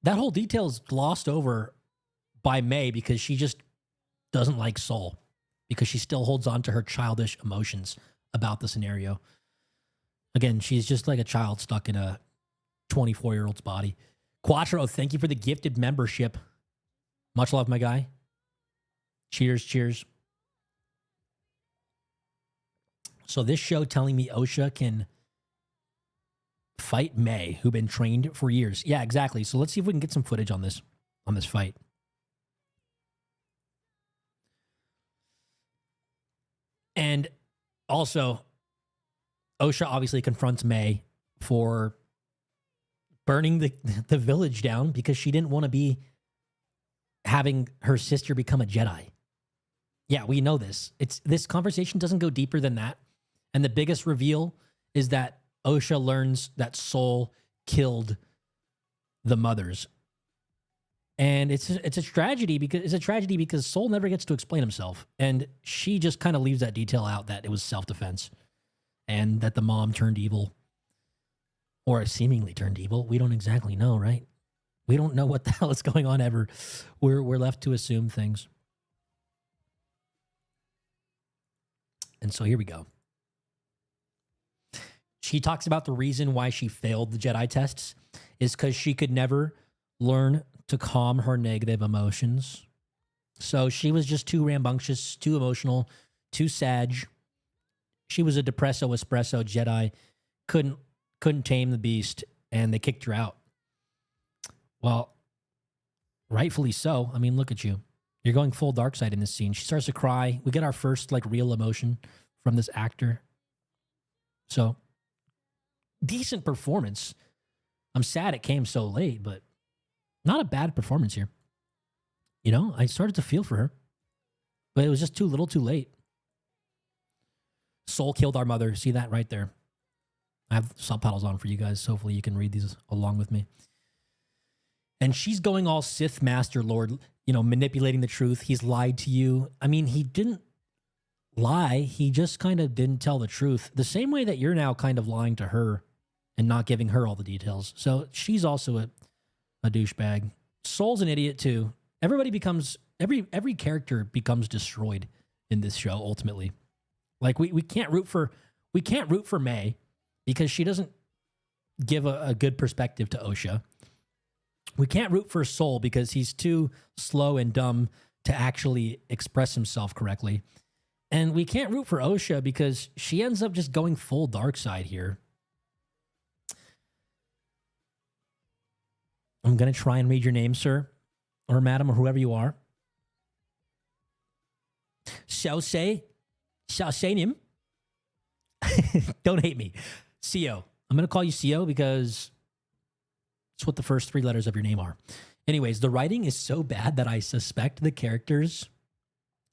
whole detail is glossed over by May because she just doesn't like Soul, because she still holds on to her childish emotions about the scenario. Again, she's just like a child stuck in a 24-year-old's body. Quattro, thank you for the gifted membership. Much love, my guy. Cheers, cheers. So this show telling me Osha can fight May, who've been trained for years. Yeah, exactly. So let's see if we can get some footage on this fight. And also, Osha obviously confronts May for burning the village down because she didn't want to be having her sister become a Jedi. Yeah, we know this. This conversation doesn't go deeper than that. And the biggest reveal is that Osha learns that Soul killed the mothers. And it's a tragedy because Soul never gets to explain himself. And she just kind of leaves that detail out, that it was self-defense and that the mom turned evil, or seemingly turned evil. We don't exactly know, right? We don't know what the hell is going on ever. We're left to assume things. And so here we go. She talks about the reason why she failed the Jedi tests is because she could never learn to calm her negative emotions. So she was just too rambunctious, too emotional, too sag. She was a depresso espresso Jedi, couldn't tame the beast, and they kicked her out. Well, rightfully so. I mean, look at you. You're going full dark side in this scene. She starts to cry. We get our first like real emotion from this actor. So, decent performance. I'm sad it came so late, but not a bad performance here. You know, I started to feel for her, but it was just too little too late. Soul killed our mother. See that right there? I have subtitles on for you guys, so hopefully you can read these along with me. And she's going all Sith Master Lord, manipulating the truth. He's lied to you. I mean, he didn't lie. He just kind of didn't tell the truth. The same way that you're now kind of lying to her and not giving her all the details. So she's also a douchebag. Soul's an idiot too. Everybody becomes, every character becomes destroyed in this show ultimately. Like we can't root for May because she doesn't give a good perspective to Osha. We can't root for Soul because he's too slow and dumb to actually express himself correctly. And we can't root for Osha because she ends up just going full dark side here. I'm going to try and read your name, sir, or madam, or whoever you are. Nim. Don't hate me. CO. I'm going to call you CO because it's what the first 3 letters of your name are. Anyways, the writing is so bad that I suspect the characters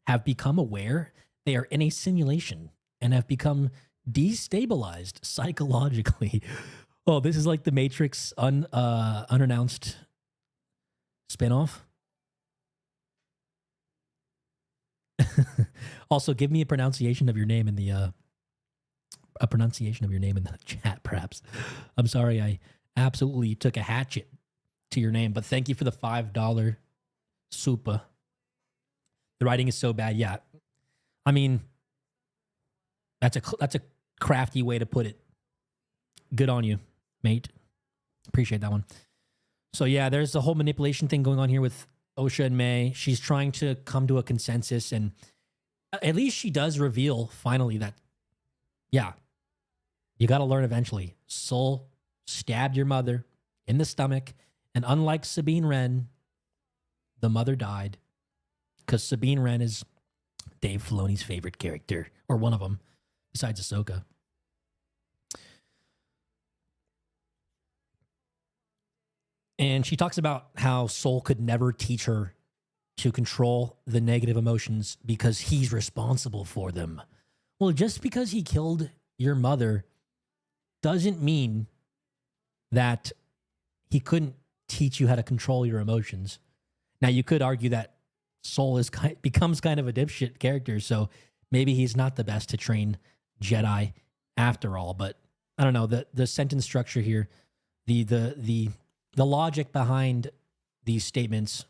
have become aware they are in a simulation and have become destabilized psychologically. Oh, this is like the Matrix unannounced spinoff. Also, give me a pronunciation of your name in the chat, perhaps. I'm sorry, I absolutely took a hatchet to your name, but thank you for the $5 super. The writing is so bad, yeah. I mean, that's a crafty way to put it. Good on you, mate. Appreciate that one. So yeah, there's the whole manipulation thing going on here with Osha and May. She's trying to come to a consensus, and at least she does reveal finally that, yeah, you got to learn eventually. Soul stabbed your mother in the stomach, and unlike Sabine Wren, the mother died because Sabine Wren is Dave Filoni's favorite character, or one of them, besides Ahsoka. And she talks about how Soul could never teach her to control the negative emotions because he's responsible for them. Well, just because he killed your mother doesn't mean that he couldn't teach you how to control your emotions. Now, you could argue that Soul becomes kind of a dipshit character, so maybe he's not the best to train Jedi after all. But I don't know, the sentence structure here, the logic behind these statements,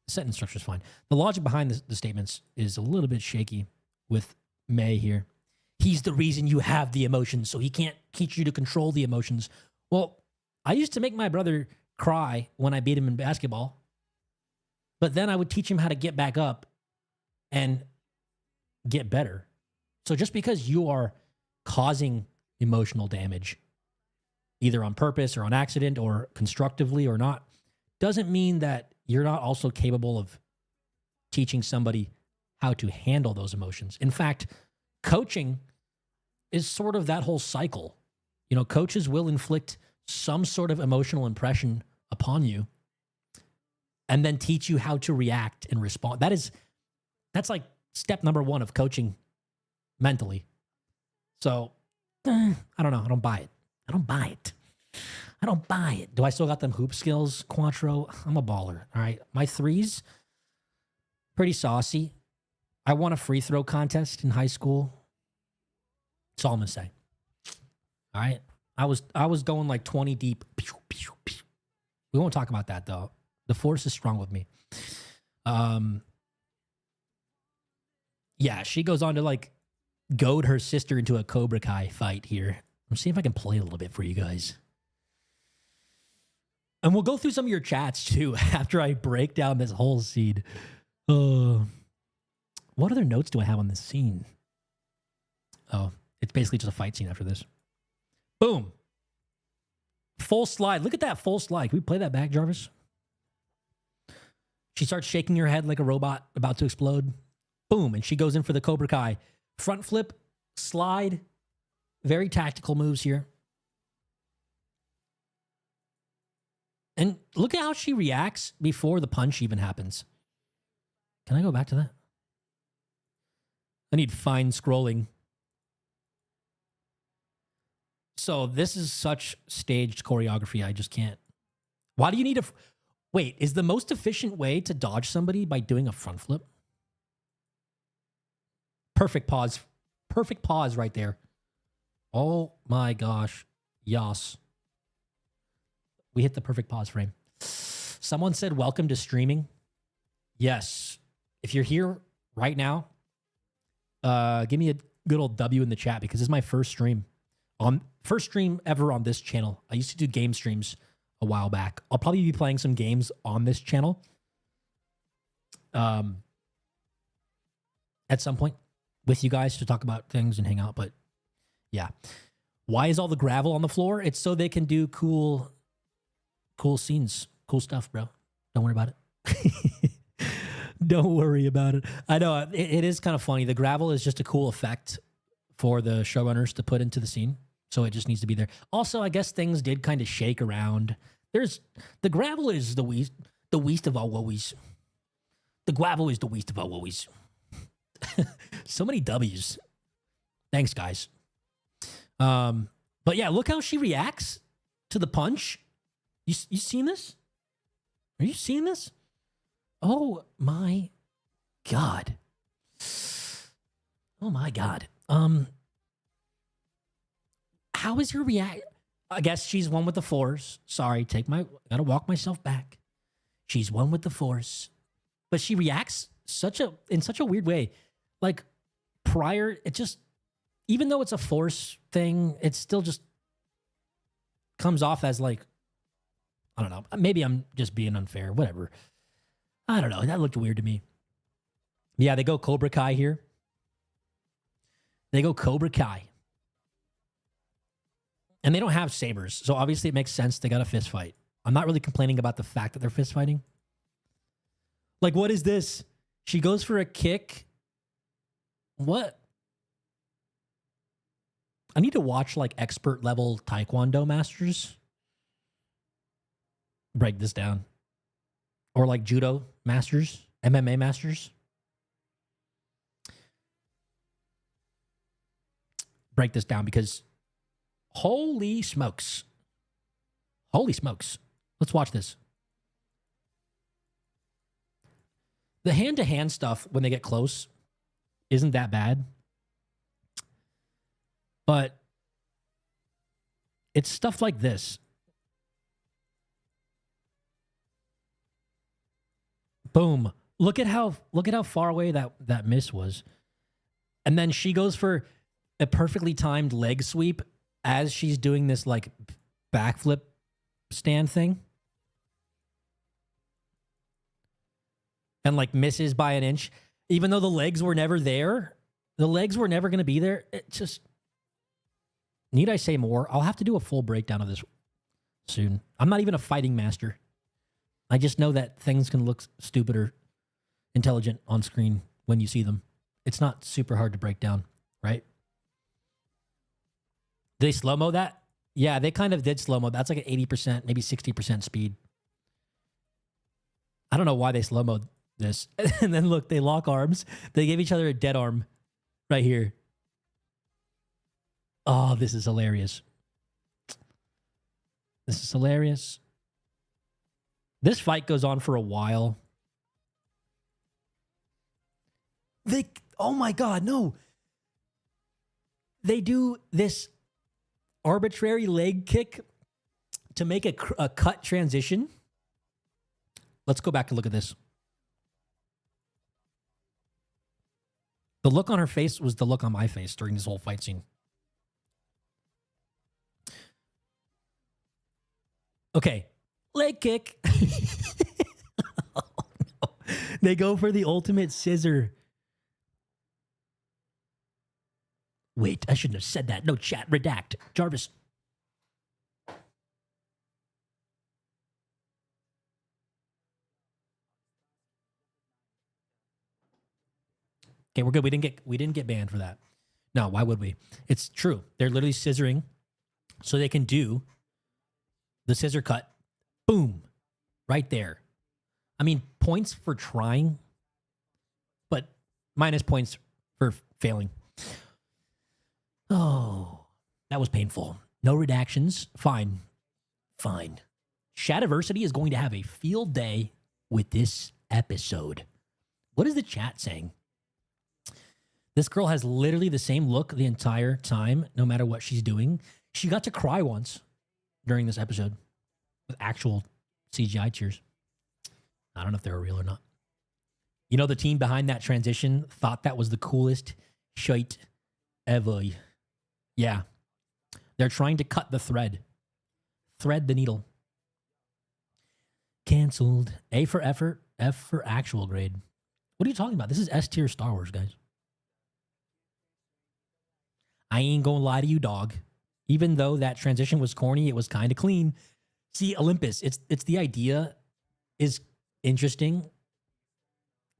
the sentence structure is fine. The logic behind the statements is a little bit shaky with May here. He's the reason you have the emotions, so he can't teach you to control the emotions. Well, I used to make my brother cry when I beat him in basketball, but then I would teach him how to get back up and get better. So just because you are causing emotional damage, either on purpose or on accident or constructively or not, doesn't mean that you're not also capable of teaching somebody how to handle those emotions. In fact, coaching is sort of that whole cycle. You know, coaches will inflict some sort of emotional impression upon you and then teach you how to react and respond. That's like step number 1 of coaching mentally. So, I don't know. I don't buy it. Do I still got them hoop skills, Quattro? I'm a baller, all right? My threes, pretty saucy. I won a free throw contest in high school. That's all I'm going to say. All right? I was going like 20 deep. Pew, pew, pew. We won't talk about that, though. The force is strong with me. Yeah, she goes on to like goad her sister into a Cobra Kai fight here. Let's see if I can play a little bit for you guys. And we'll go through some of your chats too after I break down this whole scene. What other notes do I have on this scene? Oh, it's basically just a fight scene after this. Boom. Full slide. Look at that full slide. Can we play that back, Jarvis? She starts shaking her head like a robot about to explode. Boom. And she goes in for the Cobra Kai. Front flip, slide. Very tactical moves here. And look at how she reacts before the punch even happens. Can I go back to that? I need fine scrolling. So this is such staged choreography. I just can't. Why do you need Wait, is the most efficient way to dodge somebody by doing a front flip? Perfect pause. Perfect pause right there. Oh my gosh. Yas. We hit the perfect pause frame. Someone said, welcome to streaming. Yes. If you're here right now, give me a good old W in the chat because this is my first stream. First stream ever on this channel. I used to do game streams a while back. I'll probably be playing some games on this channel at some point with you guys to talk about things and hang out. But yeah. Why is all the gravel on the floor? It's so they can do cool scenes. Cool stuff, bro. Don't worry about it. Don't worry about it. I know it is kind of funny. The gravel is just a cool effect for the showrunners to put into the scene. So it just needs to be there. Also, I guess things did kind of shake around. The gravel is the least of our worries. The gravel is the least of our worries. So many W's. Thanks, guys. But yeah, look how she reacts to the punch. You seen this? Are you seeing this? Oh my God. Oh my God. How is your react? I guess she's one with the Force. Sorry, gotta walk myself back. She's one with the Force. But she reacts in such a weird way. Like prior, even though it's a Force thing, it still just comes off as like, I don't know. Maybe I'm just being unfair. Whatever. I don't know. That looked weird to me. Yeah, they go Cobra Kai here. They go Cobra Kai. And they don't have sabers. So obviously it makes sense they got a fist fight. I'm not really complaining about the fact that they're fist fighting. Like, what is this? She goes for a kick. What? I need to watch like expert level Taekwondo masters break this down. Or like judo masters, MMA masters. Break this down because holy smokes. Holy smokes. Let's watch this. The hand-to-hand stuff when they get close isn't that bad. But it's stuff like this. Boom. Look at how far away that miss was. And then she goes for a perfectly timed leg sweep as she's doing this like backflip stand thing. And like misses by an inch. Even though the legs were never there. The legs were never going to be there. It just... Need I say more? I'll have to do a full breakdown of this soon. I'm not even a fighting master. I just know that things can look stupid or intelligent on screen when you see them. It's not super hard to break down, right? Did they slow-mo that? Yeah, they kind of did slow-mo. That's like an 80%, maybe 60% speed. I don't know why they slow-moed this. And then look, they lock arms. They gave each other a dead arm right here. Oh, this is hilarious. This is hilarious. This fight goes on for a while. Oh my God, no. They do this arbitrary leg kick to make a cut transition. Let's go back and look at this. The look on her face was the look on my face during this whole fight scene. Okay, leg kick. Oh, no. They go for the ultimate scissor. Wait, I shouldn't have said that. No, chat, redact. Jarvis. Okay, we're good. We didn't get banned for that. No, why would we? It's true. They're literally scissoring so they can do the scissor cut. Boom. Right there. I mean, points for trying, but minus points for failing. Oh, that was painful. No redactions. Fine. Fine. Shadiversity is going to have a field day with this episode. What is the chat saying? This girl has literally the same look the entire time, no matter what she's doing. She got to cry once during this episode with actual CGI tears. I don't know if they were real or not. You know, the team behind that transition thought that was the coolest shite ever. Yeah. They're trying to cut the thread. Thread the needle. Canceled. A for effort, F for actual grade. What are you talking about? This is S tier Star Wars, guys. I ain't gonna lie to you, dog. Even though that transition was corny, it was kind of clean. See, Olympus, it's the idea is interesting.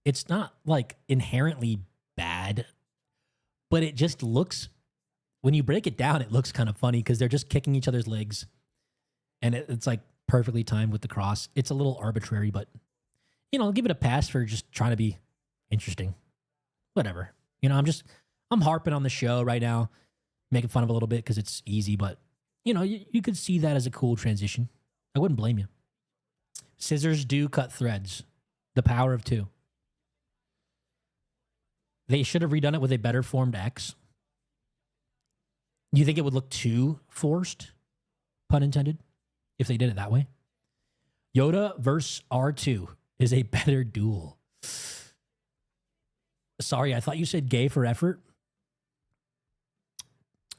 It's not like inherently bad, but it just looks, when you break it down, it looks kind of funny because they're just kicking each other's legs. And it's like perfectly timed with the cross. It's a little arbitrary, but, you know, I'll give it a pass for just trying to be interesting. Whatever. You know, I'm harping on the show right now, making fun of it a little bit because it's easy, but, you know, you could see that as a cool transition. I wouldn't blame you. Scissors do cut threads. The power of two. They should have redone it with a better formed X. You think it would look too forced? Pun intended. If they did it that way. Yoda versus R2 is a better duel. Sorry, I thought you said gay for effort.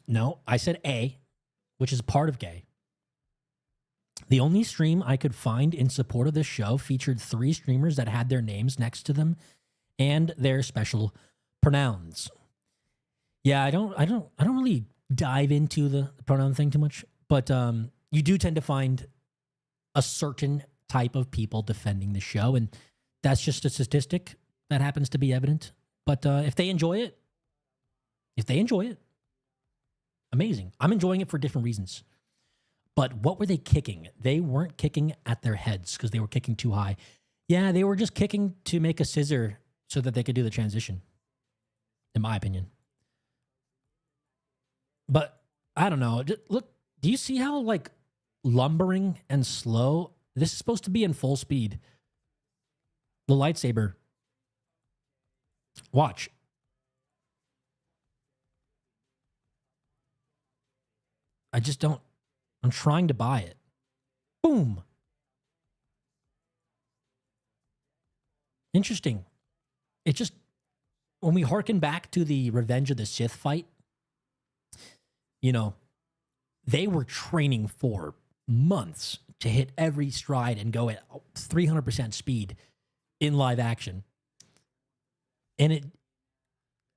No, I said A, which is part of gay. The only stream I could find in support of this show featured 3 streamers that had their names next to them and their special pronouns. Yeah, I don't really dive into the pronoun thing too much, but you do tend to find a certain type of people defending the show, and that's just a statistic that happens to be evident. But if they enjoy it, amazing. I'm enjoying it for different reasons. But what were they kicking? They weren't kicking at their heads because they were kicking too high. Yeah, they were just kicking to make a scissor so that they could do the transition, in my opinion. But I don't know. Look, do you see how, like, lumbering and slow? This is supposed to be in full speed. The lightsaber. Watch. I just don't. I'm trying to buy it. Boom. Interesting. It just, when we harken back to the Revenge of the Sith fight, you know, they were training for months to hit every stride and go at 300% speed in live action. And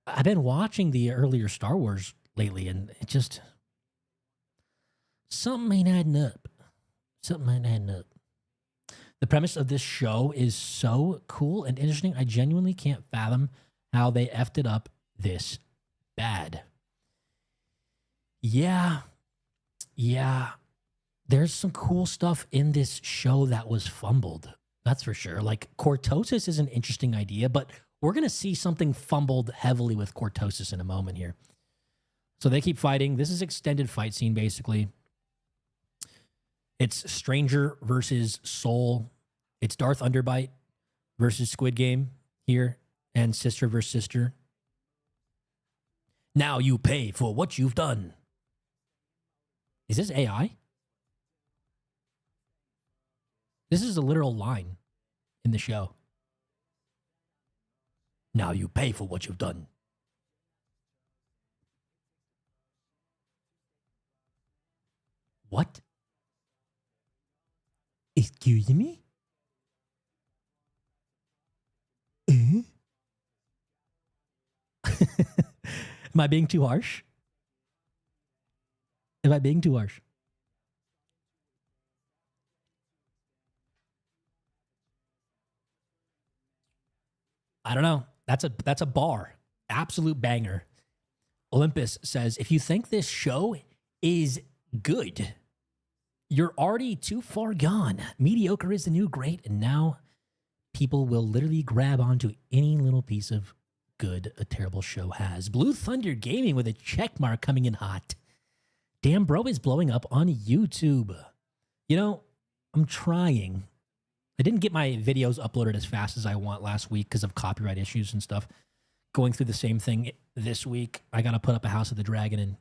I've been watching the earlier Star Wars lately, and it just, something ain't adding up. Something ain't adding up. The premise of this show is so cool and interesting. I genuinely can't fathom how they effed it up this bad. Yeah. There's some cool stuff in this show that was fumbled. That's for sure. Like, cortosis is an interesting idea, but we're going to see something fumbled heavily with cortosis in a moment here. So they keep fighting. This is extended fight scene, basically. It's Stranger versus Soul. It's Darth Underbite versus Squid Game here, and Sister versus Sister. Now you pay for what you've done. Is this AI? This is a literal line in the show. Now you pay for what you've done. What? Excuse me? Am I being too harsh? Am I being too harsh? I don't know. That's a bar. Absolute banger. Olympus says, if you think this show is good, you're already too far gone. Mediocre is the new great, and now people will literally grab onto any little piece of good a terrible show has. Blue Thunder Gaming with a check mark coming in hot. Damn, bro is blowing up on YouTube. You know, I'm trying. I didn't get my videos uploaded as fast as I want last week because of copyright issues and stuff. Going through the same thing this week. I got to put up a House of the Dragon and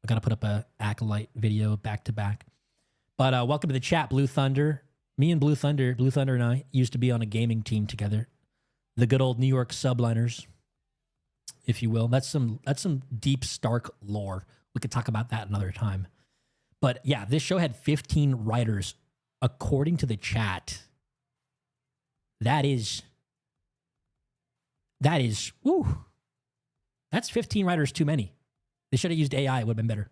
I got to put up a Acolyte video back to back. But welcome to the chat, Blue Thunder. Me and Blue Thunder and I used to be on a gaming team together. The good old New York Subliners, if you will. That's some deep Stark lore. We could talk about that another time. But yeah, this show had 15 writers, according to the chat. That is, woo. That's 15 writers too many. They should have used AI. It would have been better.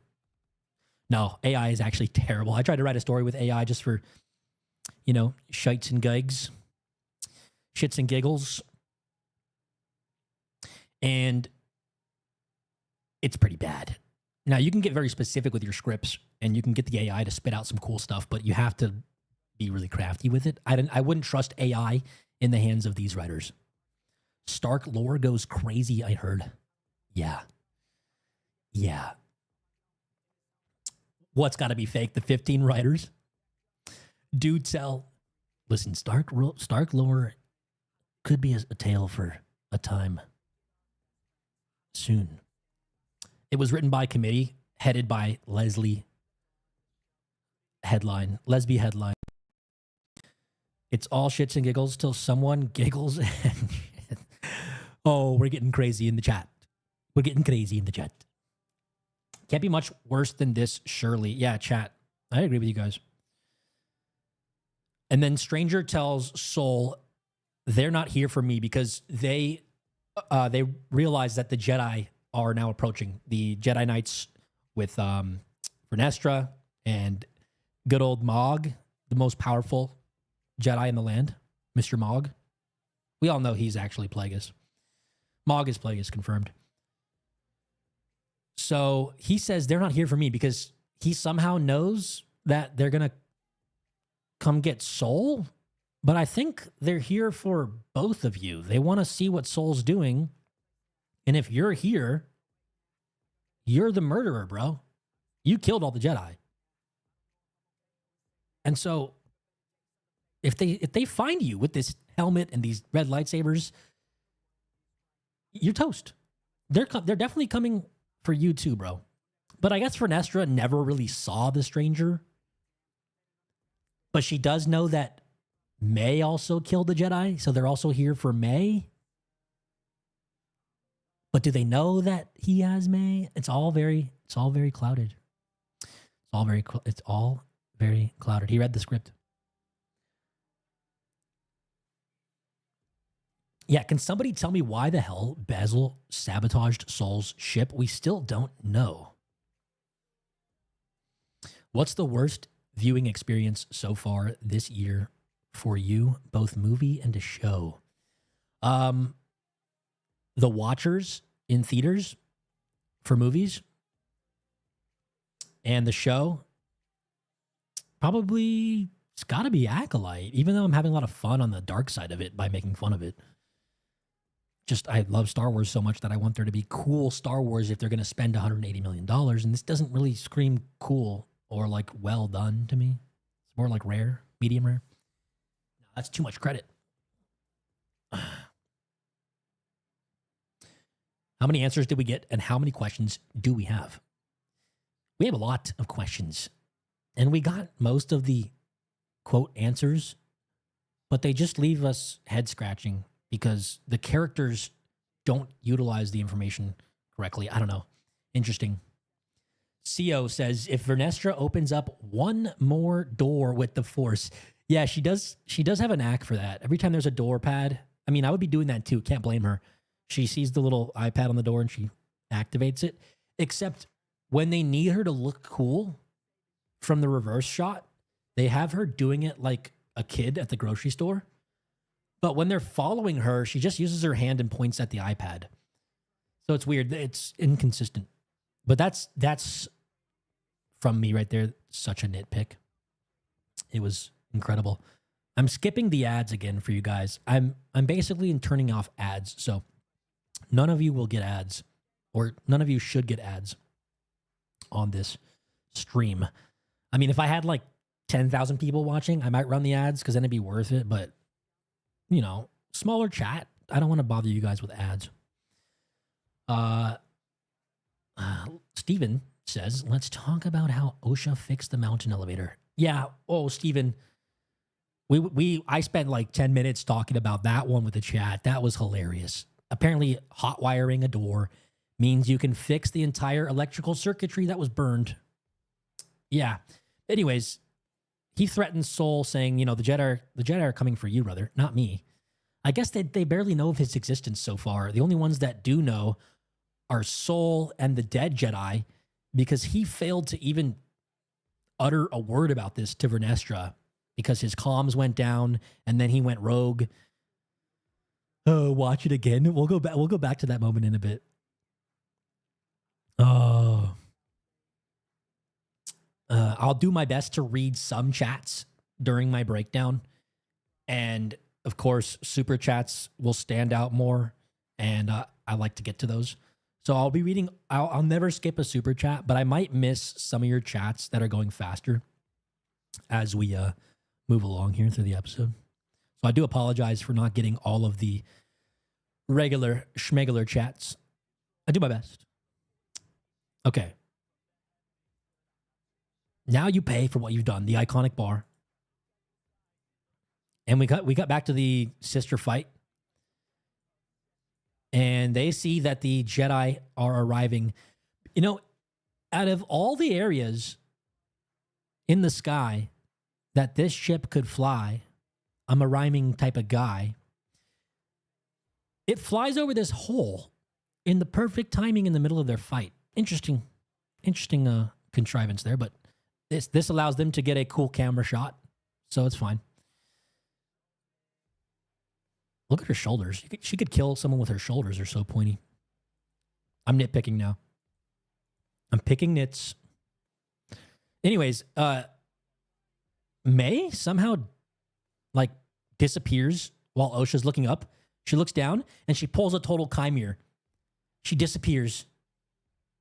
No, AI is actually terrible. I tried to write a story with AI just for, shites and gigs, shits and giggles. And it's pretty bad. Now, you can get very specific with your scripts and you can get the AI to spit out some cool stuff, but you have to be really crafty with it. I wouldn't trust AI in the hands of these writers. Stark lore goes crazy, I heard. Yeah. What's got to be fake? The 15 writers? Do tell. Listen, Stark lore could be a tale for a time soon. It was written by committee, headed by Leslie Headline. It's all shits and giggles till someone giggles. Oh, we're getting crazy in the chat. Can't be much worse than this, surely. Yeah, chat. I agree with you guys. And then Stranger tells Soul they're not here for me because they realize that the Jedi are now approaching. The Jedi Knights with Vernestra and good old Mog, the most powerful Jedi in the land, Mr. Mog. We all know he's actually Plagueis. Mog is Plagueis, confirmed. So he says they're not here for me because he somehow knows that they're going to come get Soul. But I think they're here for both of you. They want to see what Soul's doing. And if you're here, you're the murderer, bro. You killed all the Jedi. And so if they find you with this helmet and these red lightsabers, you're toast. They're definitely coming for you too, bro. But I guess Vernestra never really saw the Stranger. But she does know that May also killed the Jedi, so they're also here for May. But do they know that he has May? It's all very clouded. It's all very clouded. He read the script. Yeah, can somebody tell me why the hell Basil sabotaged Soul's ship? We still don't know. What's the worst viewing experience so far this year for you, both movie and a show? The Watchers in theaters for movies, and the show, probably it's got to be Acolyte, even though I'm having a lot of fun on the dark side of it by making fun of it. Just, I love Star Wars so much that I want there to be cool Star Wars if they're going to spend $180 million. And this doesn't really scream cool or like well done to me. It's more like rare, medium rare. No, that's too much credit. How many answers did we get and how many questions do we have? We have a lot of questions and we got most of the quote answers, but they just leave us head scratching because the characters don't utilize the information correctly. I don't know. Interesting. CO says, if Vernestra opens up one more door with the Force. Yeah, she does have a knack for that. Every time there's a door pad, I mean, I would be doing that too. Can't blame her. She sees the little iPad on the door and she activates it. Except when they need her to look cool from the reverse shot, they have her doing it like a kid at the grocery store. But when they're following her, she just uses her hand and points at the iPad. So it's weird. It's inconsistent. But that's from me right there. Such a nitpick. It was incredible. I'm skipping the ads again for you guys. I'm basically turning off ads. So none of you will get ads, or none of you should get ads on this stream. I mean, if I had like 10,000 people watching, I might run the ads because then it'd be worth it. But, you know, smaller chat. I don't want to bother you guys with ads. Steven says, let's talk about how Osha fixed the mountain elevator. Yeah. Oh, Steven, I spent like 10 minutes talking about that one with the chat. That was hilarious. Apparently, hot wiring a door means you can fix the entire electrical circuitry that was burned. Yeah. Anyways, he threatens Soul, saying, you know, the Jedi are coming for you, brother, not me. I guess they barely know of his existence so far. The only ones that do know are Soul and the dead Jedi, because he failed to even utter a word about this to Vernestra because his comms went down and then he went rogue. Oh, watch it again. We'll go back to that moment in a bit. Oh. I'll do my best to read some chats during my breakdown. And of course, super chats will stand out more. And I like to get to those. So I'll be reading, I'll never skip a super chat, but I might miss some of your chats that are going faster as we move along here through the episode. So I do apologize for not getting all of the regular schmegular chats. I do my best. Okay. Now you pay for what you've done, the iconic bar. And we got back to the sister fight. And they see that the Jedi are arriving. You know, out of all the areas in the sky that this ship could fly, I'm a rhyming type of guy. It flies over this hole in the perfect timing in the middle of their fight. Interesting contrivance there, but this allows them to get a cool camera shot, so it's fine. Look at her shoulders. She could kill someone with her shoulders. They're so pointy. I'm nitpicking now. I'm picking nits. Anyways, May somehow like disappears while Osha's looking up. She looks down and she pulls a total Qimir. She disappears.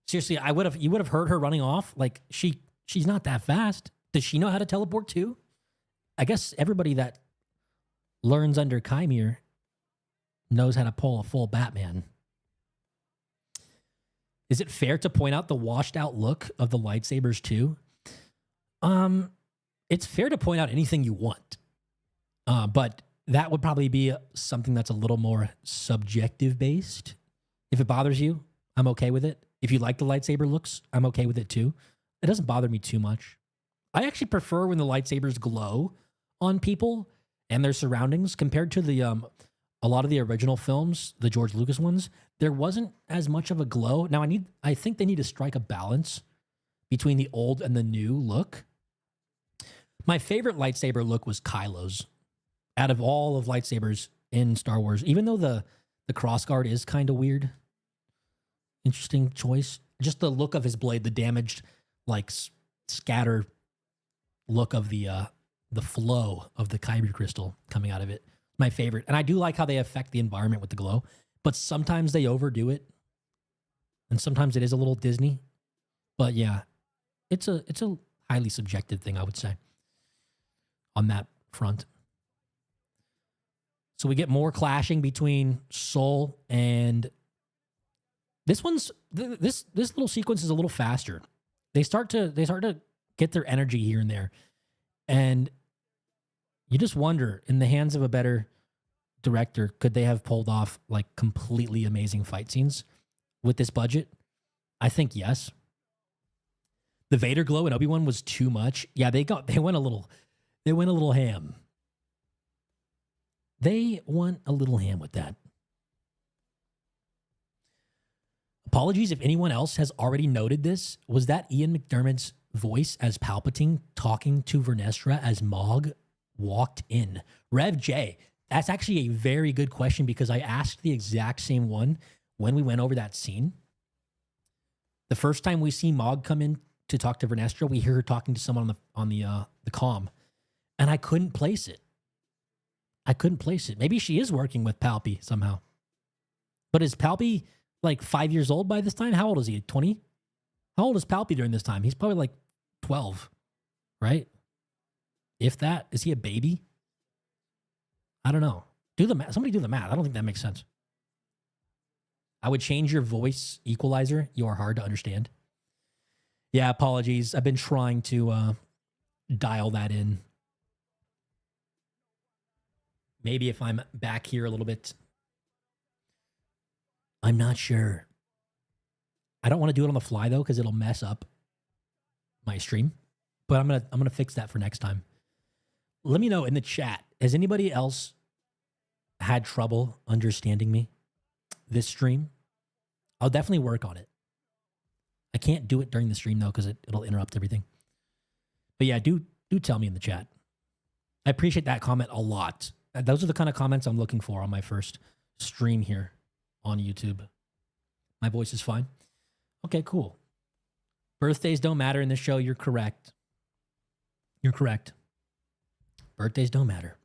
Seriously, you would have heard her running off. Like she's not that fast. Does she know how to teleport too? I guess everybody that learns under Qimir knows how to pull a full Batman. Is it fair to point out the washed out look of the lightsabers too? It's fair to point out anything you want. But that would probably be something that's a little more subjective based. If it bothers you, I'm okay with it. If you like the lightsaber looks, I'm okay with it too. It doesn't bother me too much. I actually prefer when the lightsabers glow on people and their surroundings compared to the a lot of the original films, the George Lucas ones. There wasn't as much of a glow. Now I think they need to strike a balance between the old and the new look. My favorite lightsaber look was Kylo's. Out of all of lightsabers in Star Wars, even though the crossguard is kind of weird. Interesting choice. Just the look of his blade, the damaged, like scatter look of the flow of the Kyber crystal coming out of it. My favorite. And I do like how they affect the environment with the glow, but sometimes they overdo it. And sometimes it is a little Disney. But yeah, it's a highly subjective thing, I would say, on that front. So we get more clashing between Soul and this little sequence is a little faster. They start to get their energy here and there. And you just wonder, in the hands of a better director, could they have pulled off like completely amazing fight scenes with this budget? I think yes. The Vader glow in Obi-Wan was too much. Yeah, they went a little ham. They went a little ham with that. Apologies if anyone else has already noted this. Was that Ian McDermott's voice as Palpatine talking to Vernestra as Mog walked in? Rev J, that's actually a very good question because I asked the exact same one when we went over that scene. The first time we see Mog come in to talk to Vernestra, we hear her talking to someone on the comm, and I couldn't place it. Maybe she is working with Palpy somehow. But is Palpy like 5 years old by this time? How old is he? 20? How old is Palpy during this time? He's probably like 12, right? If that, is he a baby? I don't know. Do the math. Somebody do the math. I don't think that makes sense. I would change your voice equalizer. You are hard to understand. Yeah, apologies. I've been trying to dial that in. Maybe if I'm back here a little bit. I'm not sure. I don't want to do it on the fly though, because it'll mess up my stream. But I'm gonna fix that for next time. Let me know in the chat. Has anybody else had trouble understanding me this stream? I'll definitely work on it. I can't do it during the stream though, because it'll interrupt everything. But yeah, do tell me in the chat. I appreciate that comment a lot. Those are the kind of comments I'm looking for on my first stream here on YouTube. My voice is fine. Okay, cool. Birthdays don't matter in this show. You're correct. You're correct. Birthdays don't matter.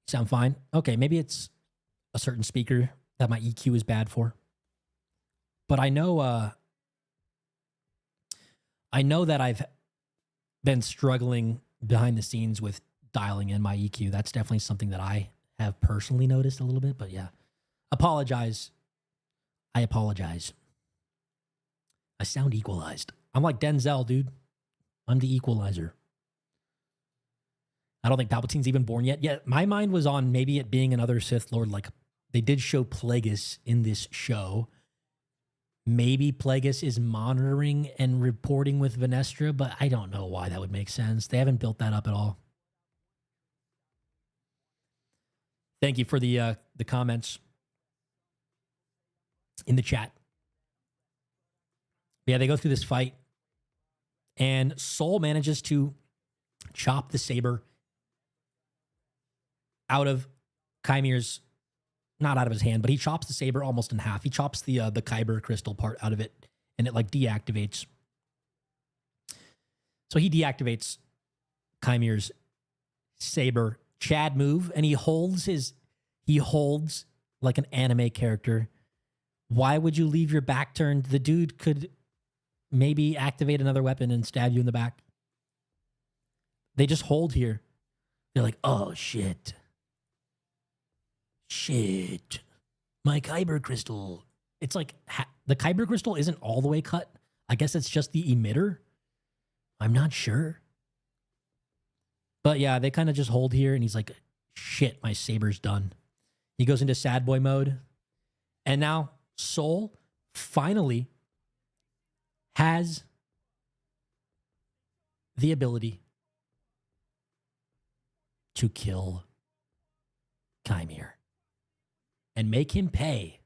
Sound fine? Okay, maybe it's a certain speaker that my EQ is bad for. But I know that I've been struggling behind the scenes with dialing in my EQ. That's definitely something that I have personally noticed a little bit. But yeah, apologize. I apologize. I sound equalized. I'm like Denzel, dude. I'm the equalizer. I don't think Palpatine's even born yet. Yeah, my mind was on maybe it being another Sith Lord. Like, they did show Plagueis in this show. Maybe Plagueis is monitoring and reporting with Vernestra, but I don't know why that would make sense. They haven't built that up at all. Thank you for the comments in the chat. Yeah, they go through this fight, and Soul manages to chop the saber out of Qimir's, not out of his hand, but he chops the saber almost in half. He chops the kyber crystal part out of it, and it like deactivates. So he deactivates Qimir's saber Chad move, and he holds like an anime character. Why would you leave your back turned? The dude could maybe activate another weapon and stab you in the back. They just hold here. They're like, oh, shit. Shit. My kyber crystal. It's like the kyber crystal isn't all the way cut. I guess it's just the emitter. I'm not sure. But yeah, they kind of just hold here, and he's like, shit, my saber's done. He goes into sad boy mode. And now Soul finally has the ability to kill Qimir and make him pay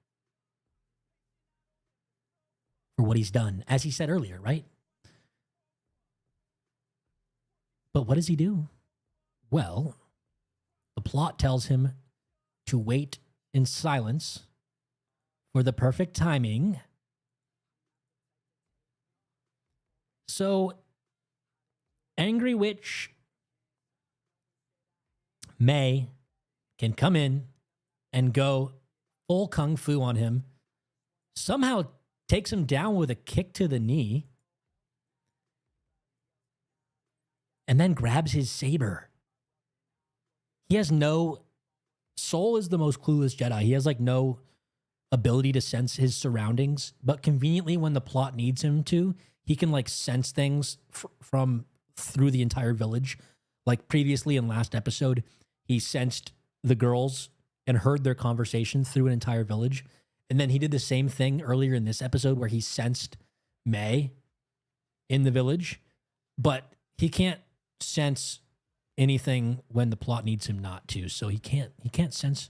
for what he's done, as he said earlier, right? But what does he do? Well, the plot tells him to wait in silence for the perfect timing. So, Angry Witch May can come in and go full kung fu on him, somehow takes him down with a kick to the knee, and then grabs his saber. He has no... Soul is the most clueless Jedi. He has like no ability to sense his surroundings, but conveniently when the plot needs him to, he can like sense things from through the entire village. Like previously in last episode, he sensed the girls and heard their conversation through an entire village. And then he did the same thing earlier in this episode where he sensed May in the village, but he can't sense anything when the plot needs him not to. So he can't sense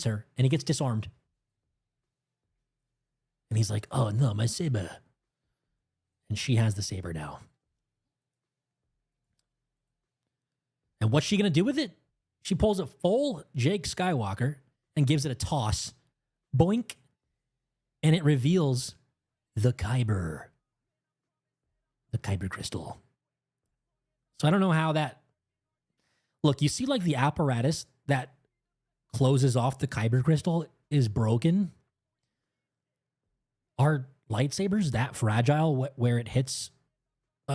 her, and he gets disarmed. And he's like, oh no, my saber. And she has the saber now. And what's she going to do with it? She pulls a full Jake Skywalker and gives it a toss. Boink. And it reveals the kyber. The kyber crystal. So I don't know how that... Look, you see like the apparatus that closes off the kyber crystal is broken. Are lightsabers that fragile where it hits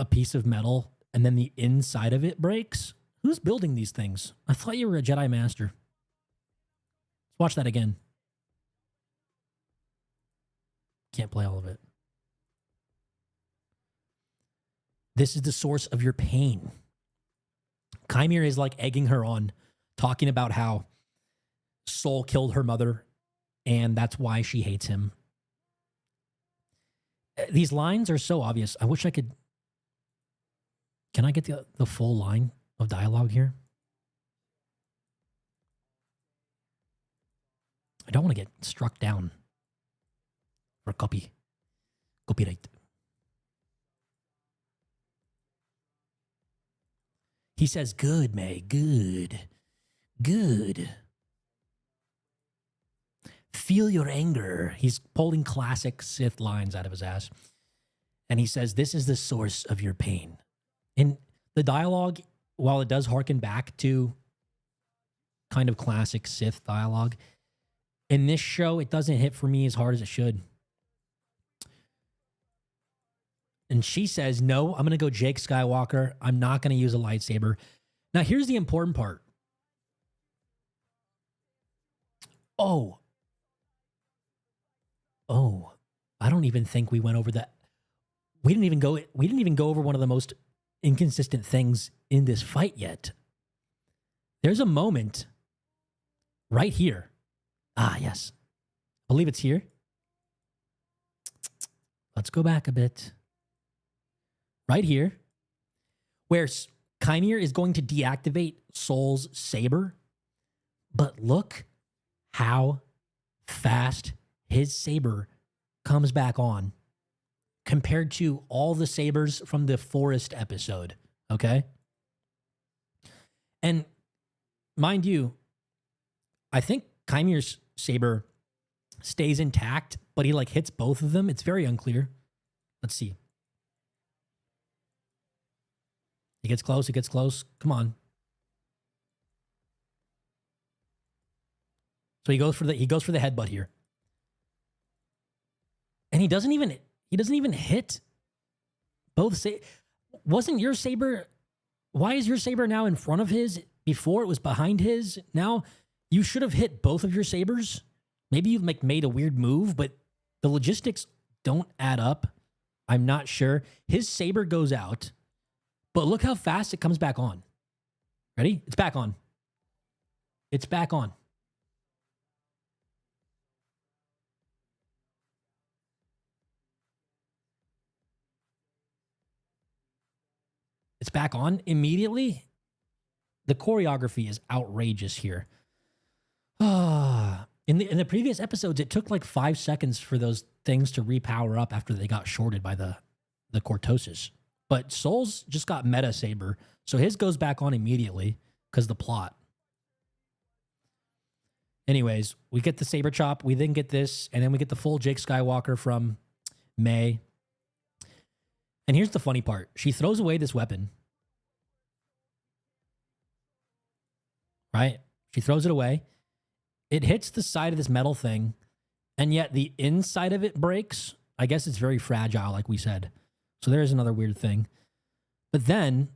a piece of metal and then the inside of it breaks? Who's building these things? I thought you were a Jedi Master. Let's watch that again. Can't play all of it. This is the source of your pain. Qimir is like egging her on, talking about how Soul killed her mother and that's why she hates him. These lines are so obvious. I wish I could. Can I get the full line of dialogue here? I don't want to get struck down for copyright. He says, good, May, good, good. Feel your anger. He's pulling classic Sith lines out of his ass. And he says, this is the source of your pain. And the dialogue, while it does harken back to kind of classic Sith dialogue, in this show, it doesn't hit for me as hard as it should. And she says, no, I'm going to go Jake Skywalker. I'm not going to use a lightsaber. Now, here's the important part. Oh, I don't even think we went over that. We didn't even go over one of the most inconsistent things in this fight yet. There's a moment right here. Ah, yes. I believe it's here. Let's go back a bit. Right here, where Qimir is going to deactivate Soul's saber. But look how fast his saber comes back on compared to all the sabers from the Forest episode, okay? And mind you, I think Chimir's saber stays intact, but he like hits both of them. It's very unclear. Let's see. He gets close. He gets close. Come on. So he goes for the headbutt here. And he doesn't even hit both. Wasn't your saber? Why is your saber now in front of his? Before it was behind his. Now you should have hit both of your sabers. Maybe you've made a weird move, but the logistics don't add up. I'm not sure. His saber goes out, but look how fast it comes back on. Ready? It's back on. It's back on. It's back on immediately. The choreography is outrageous here. In the previous episodes, it took like 5 seconds for those things to repower up after they got shorted by the cortosis. But Soul's just got meta saber, so his goes back on immediately because the plot. Anyways, we get the saber chop, we then get this, and then we get the full Jake Skywalker from May. And here's the funny part. She throws away this weapon. Right? She throws it away. It hits the side of this metal thing, and yet the inside of it breaks. I guess it's very fragile, like we said. So there's another weird thing. But then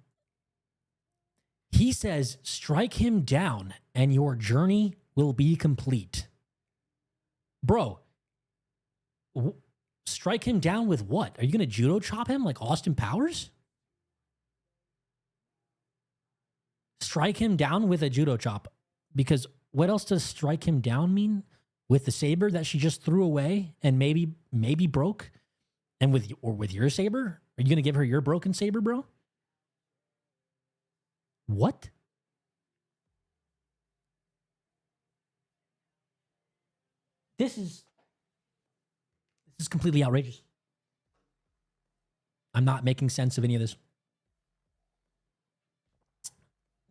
he says, strike him down, and your journey will be complete. Bro, strike him down with what? Are you going to judo chop him like Austin Powers? Strike him down with a judo chop. Because what else does strike him down mean? With the saber that she just threw away and maybe broke? And with your saber? Are you going to give her your broken saber, bro? What? This is completely outrageous. I'm not making sense of any of this.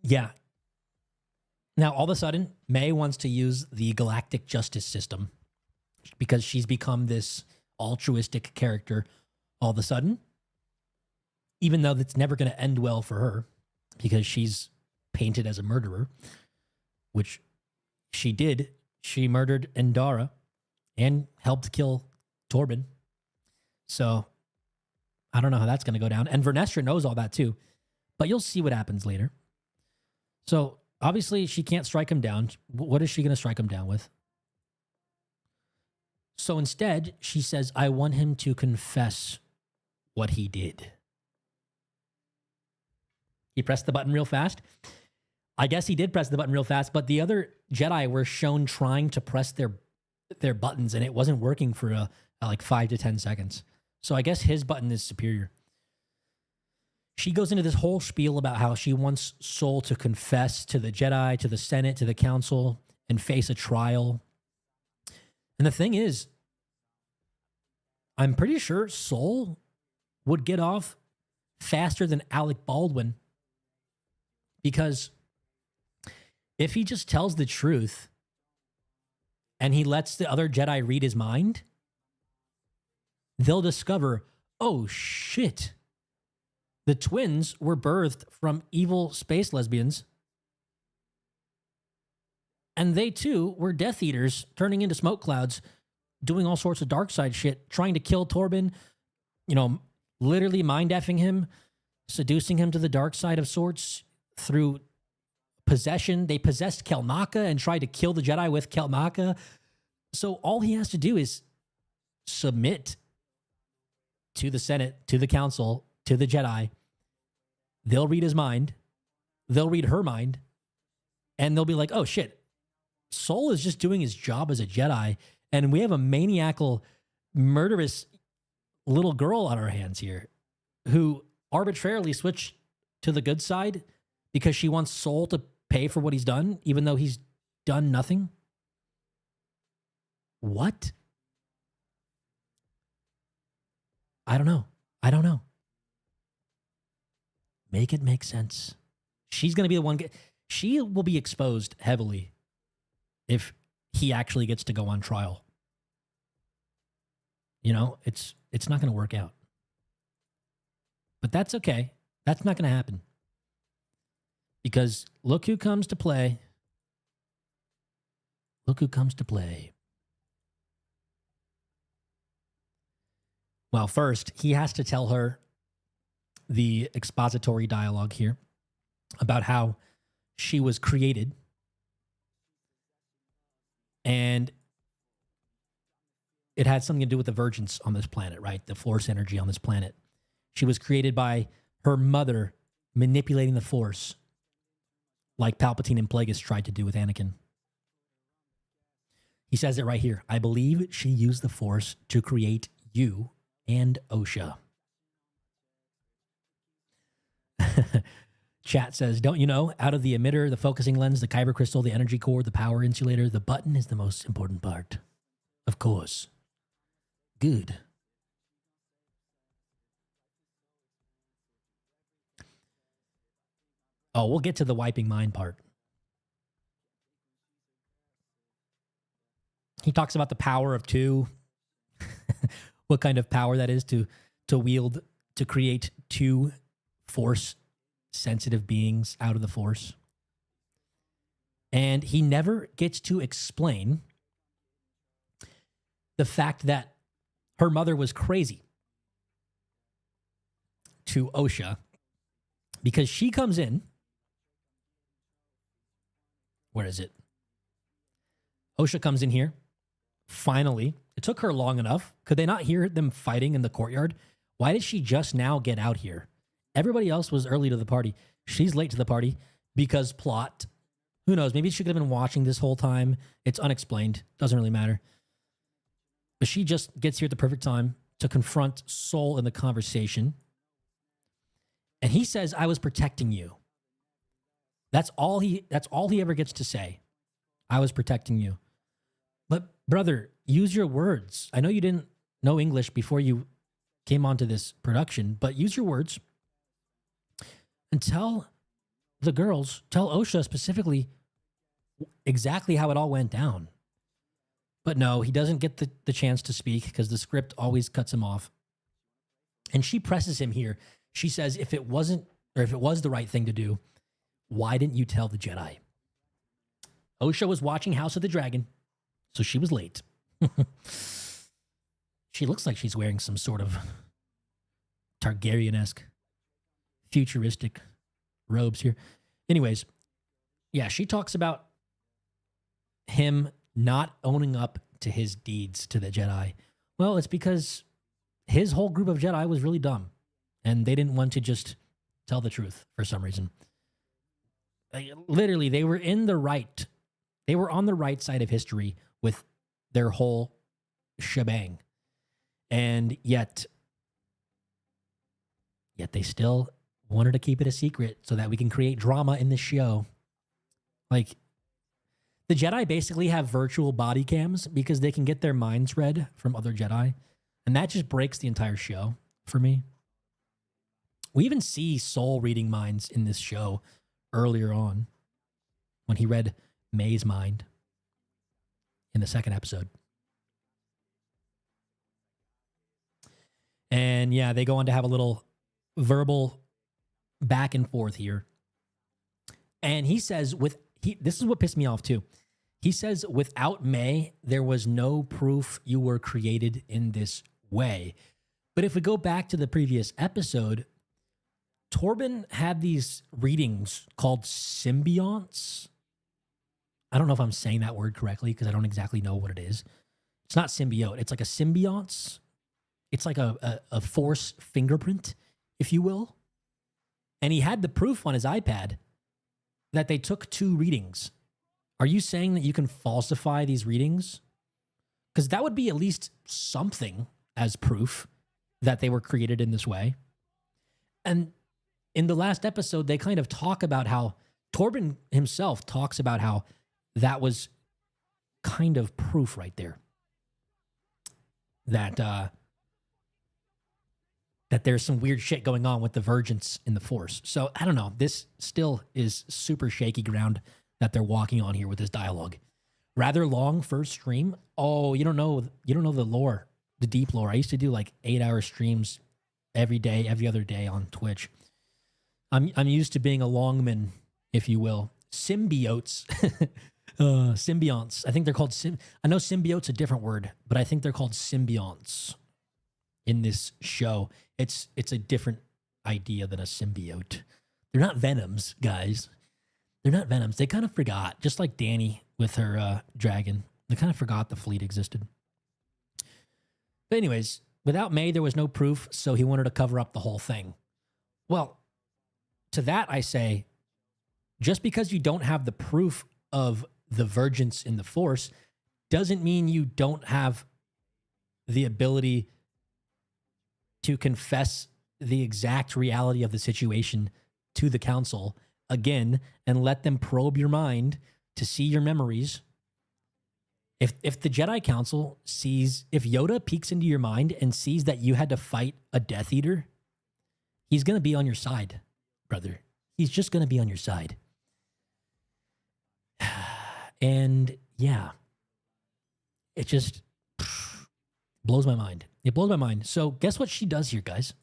Yeah. Now, all of a sudden, May wants to use the galactic justice system because she's become this altruistic character all of a sudden, even though that's never going to end well for her because she's painted as a murderer, which she did. She murdered Endara and helped kill Torben. So I don't know how that's going to go down. And Vernestra knows all that too. But you'll see what happens later. So obviously she can't strike him down. What is she going to strike him down with? So instead, she says, I want him to confess what he did. He pressed the button real fast. I guess he did press the button real fast, but the other Jedi were shown trying to press their buttons, and it wasn't working for like 5 to 10 seconds. So I guess his button is superior. She goes into this whole spiel about how she wants Sol to confess to the Jedi, to the Senate, to the Council, and face a trial. And the thing is, I'm pretty sure Sol would get off faster than Alec Baldwin, because if he just tells the truth and he lets the other Jedi read his mind, they'll discover, oh shit, the twins were birthed from evil space lesbians, and they too were Death Eaters turning into smoke clouds, doing all sorts of dark side shit, trying to kill Torben, literally mind-effing him, seducing him to the dark side of sorts through possession. They possessed Kelnaka and tried to kill the Jedi with Kelnaka. So all he has to do is submit to the Senate, to the Council, to the Jedi. They'll read his mind. They'll read her mind. And they'll be like, oh shit, Sol is just doing his job as a Jedi, and we have a maniacal, murderous little girl on our hands here who arbitrarily switched to the good side because she wants Sol to pay for what he's done, even though he's done nothing. What? I don't know. Make it make sense. She's going to be the one. She will be exposed heavily if he actually gets to go on trial. It's not going to work out. But that's okay. That's not going to happen. Because look who comes to play. Look who comes to play. Well, first, he has to tell her the expository dialogue here about how she was created. And it had something to do with the virgins on this planet, right? The Force energy on this planet. She was created by her mother manipulating the Force, like Palpatine and Plagueis tried to do with Anakin. He says it right here. I believe she used the Force to create you and Osha. Chat says, don't you know, out of the emitter, the focusing lens, the kyber crystal, the energy core, the power insulator, the button is the most important part. Of course. Good. Oh, we'll get to the wiping mind part. He talks about the power of two. What kind of power that is to wield, to create two Force-sensitive beings out of the Force. And he never gets to explain the fact that her mother was crazy to Osha, because she comes in. Where is it? Osha comes in here. Finally. It took her long enough. Could they not hear them fighting in the courtyard? Why did she just now get out here? Everybody else was early to the party. She's late to the party because plot. Who knows? Maybe she could have been watching this whole time. It's unexplained. Doesn't really matter. But she just gets here at the perfect time to confront Sol in the conversation. And he says, I was protecting you. That's all he ever gets to say. I was protecting you. But brother, use your words. I know you didn't know English before you came onto this production, but use your words and tell the girls, tell Osha specifically exactly how it all went down. But no, he doesn't get the chance to speak because the script always cuts him off. And she presses him here. She says, if it was the right thing to do, why didn't you tell the Jedi? Osha was watching House of the Dragon, so she was late. She looks like she's wearing some sort of Targaryen-esque, futuristic robes here. Anyways, yeah, she talks about him not owning up to his deeds to the Jedi. Well, it's because his whole group of Jedi was really dumb, and they didn't want to just tell the truth for some reason. Like, literally, they were in the right. They were on the right side of history with their whole shebang, and yet they still wanted to keep it a secret so that we can create drama in the show. Like, the Jedi basically have virtual body cams because they can get their minds read from other Jedi, and that just breaks the entire show for me. We even see Soul reading minds in this show earlier on when he read May's mind in the second episode. And yeah, they go on to have a little verbal back and forth here. And he says, this is what pissed me off too. He says, without May, there was no proof you were created in this way. But if we go back to the previous episode, Torben had these readings called symbionts. I don't know if I'm saying that word correctly because I don't exactly know what it is. It's not symbiote. It's like a symbionts. It's like a force fingerprint, if you will. And he had the proof on his iPad that they took 2 readings. Are you saying that you can falsify these readings? Because that would be at least something as proof that they were created in this way. And in the last episode, they kind of talk about how Torben himself talks about how that was kind of proof right there. That there's some weird shit going on with the Vergence in the Force. So I don't know. This still is super shaky ground that they're walking on here with this dialogue. Rather long first stream. Oh, you don't know the lore, the deep lore. I used to do like 8-hour streams every day, every other day on Twitch. I'm used to being a longman, if you will. Symbiotes. Symbionts. I think they're called I know symbiote's a different word, but I think they're called symbionts in this show. It's a different idea than a symbiote. They're not venoms, guys. They're not venoms. They kind of forgot, just like Dany with her dragon. They kind of forgot the fleet existed. But anyways, without May, there was no proof, so he wanted to cover up the whole thing. Well, to that I say, just because you don't have the proof of the Vergence in the Force doesn't mean you don't have the ability to confess the exact reality of the situation to the Council again and let them probe your mind to see your memories. If the Jedi Council sees, if Yoda peeks into your mind and sees that you had to fight a Death Eater, he's going to be on your side, brother. He's just going to be on your side. And yeah, it just blows my mind. It blows my mind. So guess what she does here, guys?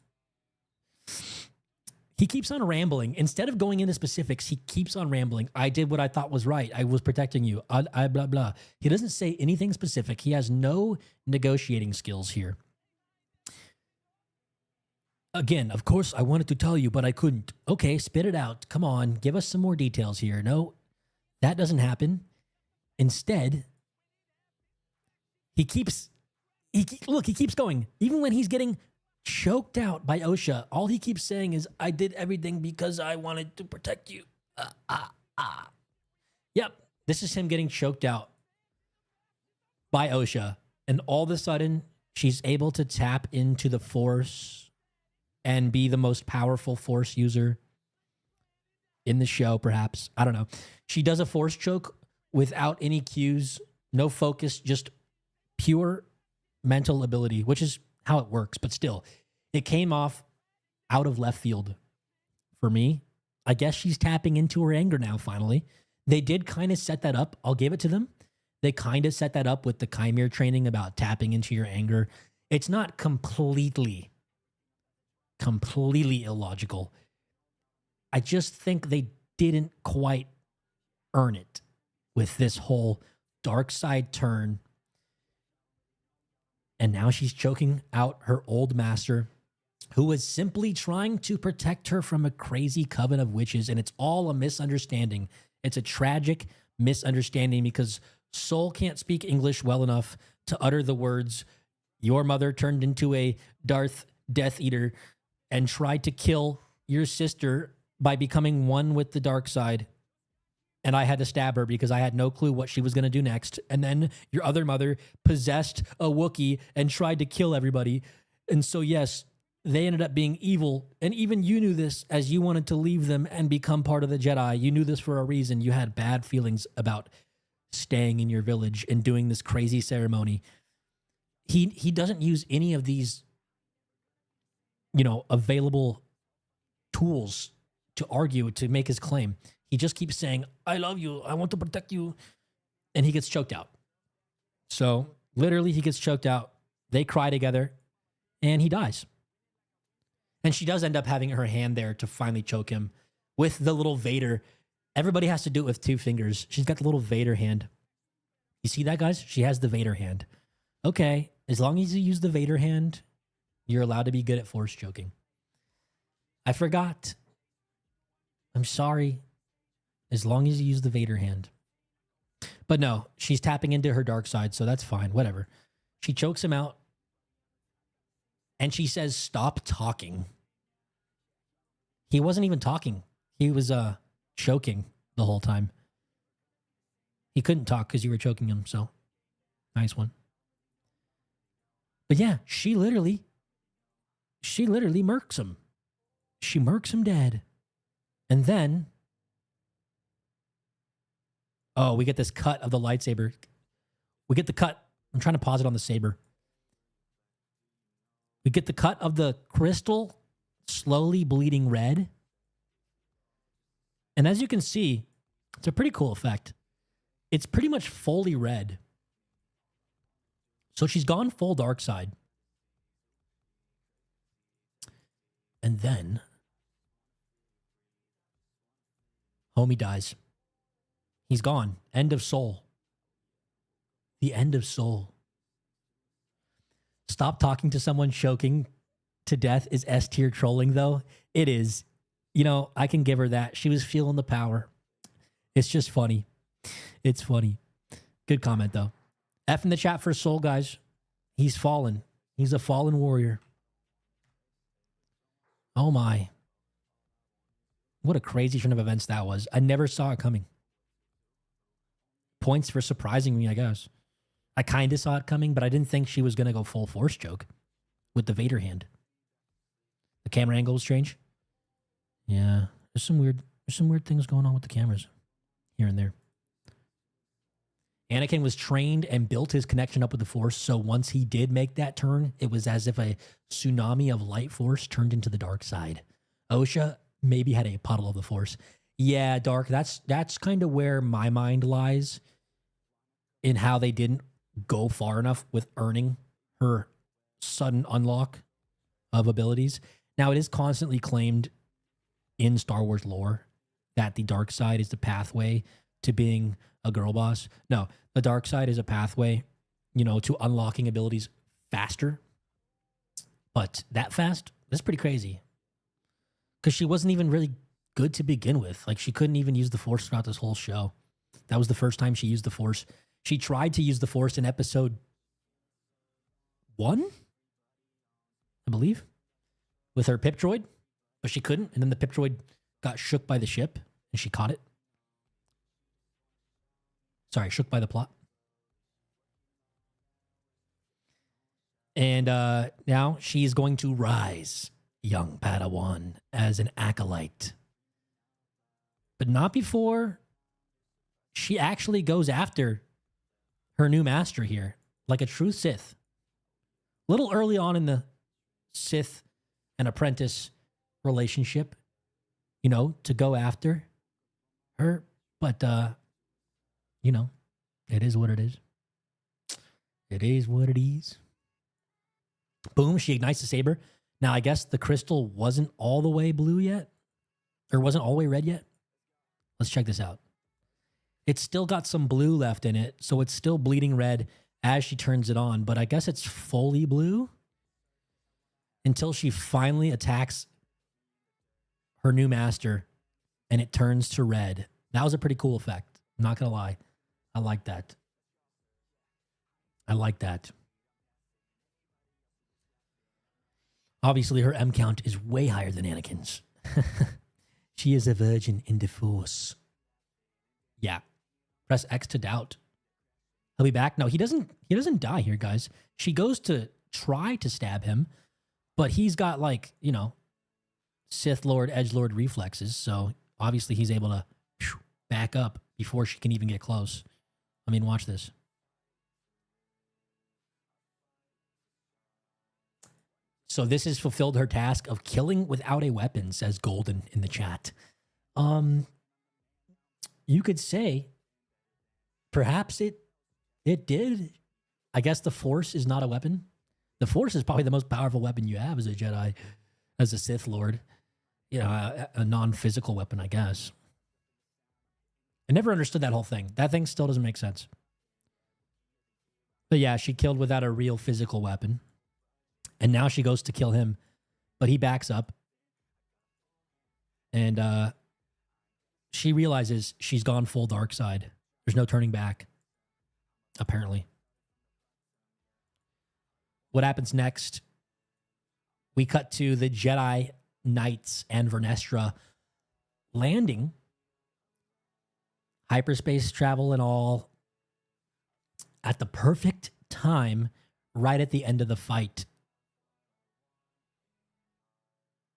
He keeps on rambling. Instead of going into specifics, he keeps on rambling. I did what I thought was right. I was protecting you. I blah, blah. He doesn't say anything specific. He has no negotiating skills here. Again, of course, I wanted to tell you, but I couldn't. Okay, spit it out. Come on, give us some more details here. No, that doesn't happen. Instead, he keeps going. Even when he's getting choked out by Osha, all he keeps saying is, I did everything because I wanted to protect you. Yep, this is him getting choked out by Osha. And all of a sudden, she's able to tap into the Force and be the most powerful Force user in the show, perhaps. I don't know. She does a Force choke without any cues, no focus, just pure mental ability, which is how it works. But still, it came off out of left field for me. I guess she's tapping into her anger now, finally. They did kind of set that up. I'll give it to them. They kind of set that up with the Qimir training about tapping into your anger. It's not completely illogical. I just think they didn't quite earn it with this whole dark side turn. And now she's choking out her old master who was simply trying to protect her from a crazy coven of witches. And it's all a misunderstanding. It's a tragic misunderstanding because Soul can't speak English well enough to utter the words, "Your mother turned into a Darth Death Eater and tried to kill your sister by becoming one with the dark side. And I had to stab her because I had no clue what she was going to do next. And then your other mother possessed a Wookiee and tried to kill everybody. And so, yes, they ended up being evil. And even you knew this as you wanted to leave them and become part of the Jedi. You knew this for a reason. You had bad feelings about staying in your village and doing this crazy ceremony." He doesn't use any of these, available tools to argue, to make his claim. He just keeps saying, "I love you. I want to protect you." And he gets choked out. So literally he gets choked out. They cry together and he dies. And she does end up having her hand there to finally choke him with the little Vader. Everybody has to do it with 2 fingers. She's got the little Vader hand. You see that, guys? She has the Vader hand. Okay, as long as you use the Vader hand, you're allowed to be good at force choking. I forgot. I'm sorry. As long as you use the Vader hand. But no, she's tapping into her dark side, so that's fine. Whatever. She chokes him out. And she says, "Stop talking." He wasn't even talking. He was choking the whole time. He couldn't talk because you were choking him, so nice one. But yeah, she literally murks him. She murks him dead. And then, we get this cut of the lightsaber. We get the cut. I'm trying to pause it on the saber. We get the cut of the crystal slowly bleeding red. And as you can see, it's a pretty cool effect. It's pretty much fully red. So she's gone full dark side. And then homie dies. He's gone. End of Soul. The end of Soul. Stop talking to someone choking to death is S tier trolling, though. It is. I can give her that. She was feeling the power. It's just funny. It's funny. Good comment, though. F in the chat for Soul, guys. He's fallen. He's a fallen warrior. Oh, my. What a crazy turn of events that was. I never saw it coming. Points for surprising me, I guess. I kind of saw it coming, but I didn't think she was going to go full force choke with the Vader hand. The camera angle was strange. Yeah, there's some weird things going on with the cameras here and there. Anakin was trained and built his connection up with the Force, so once he did make that turn, it was as if a tsunami of light force turned into the dark side. Osha maybe had a puddle of the Force. Yeah, Dark, that's kind of where my mind lies in how they didn't go far enough with earning her sudden unlock of abilities. Now, it is constantly claimed in Star Wars lore that the dark side is the pathway to being a girl boss. No, the dark side is a pathway, to unlocking abilities faster. But that fast? That's pretty crazy. Because she wasn't even really good to begin with. Like, she couldn't even use the Force throughout this whole show. That was the first time she used the Force. She tried to use the Force in episode 1, I believe, with her pip droid, but she couldn't. And then the pip droid got shook by the ship and she caught it. Sorry, shook by the plot. And now she's going to rise, young Padawan, as an acolyte. But not before she actually goes after her new master here, like a true Sith. A little early on in the Sith and apprentice relationship, to go after her. But, it is what it is. It is what it is. Boom, she ignites the saber. Now, I guess the crystal wasn't all the way blue yet, or wasn't all the way red yet. Let's check this out. It's still got some blue left in it, so it's still bleeding red as she turns it on, but I guess it's fully blue. until she finally attacks her new master and it turns to red. That was a pretty cool effect. I'm not going to lie. I like that. I like that. Obviously, her M count is way higher than Anakin's. She is a virgin in the Force. Yeah. Press X to doubt. He'll be back. No, he doesn't die here, guys. She goes to try to stab him, but he's got like, you know, Sith Lord, Edgelord reflexes. So obviously he's able to back up before she can even get close. I mean, watch this. So this has fulfilled her task of killing without a weapon, says Golden in the chat. You could say perhaps it did. I guess the Force is not a weapon. The Force is probably the most powerful weapon you have as a Jedi, as a Sith Lord. You know, a non-physical weapon, I guess. I never understood that whole thing. That thing still doesn't make sense. But yeah, she killed without a real physical weapon. And now she goes to kill him, but he backs up. And she realizes she's gone full dark side. There's no turning back, apparently. What happens next? We cut to the Jedi Knights and Vernestra landing. Hyperspace travel and all. At the perfect time, right at the end of the fight.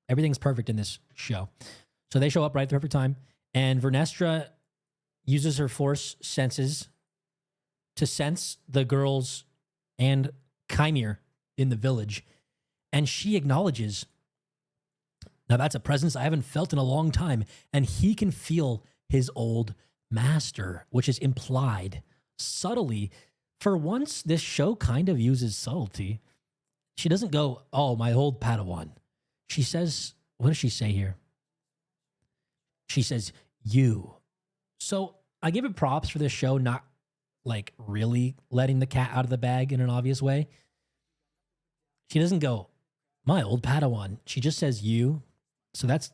Everything's perfect in this show. So they show up right at the perfect time. And Vernestra uses her Force senses to sense the girls and Qimir in the village. And she acknowledges, now that's a presence I haven't felt in a long time. And he can feel his old master, which is implied subtly. For once, this show kind of uses subtlety. She doesn't go, oh, my old Padawan. She says, what does she say here? She says, you. So I give it props for this show not like really letting the cat out of the bag in an obvious way. She doesn't go, my old Padawan. She just says you. So it's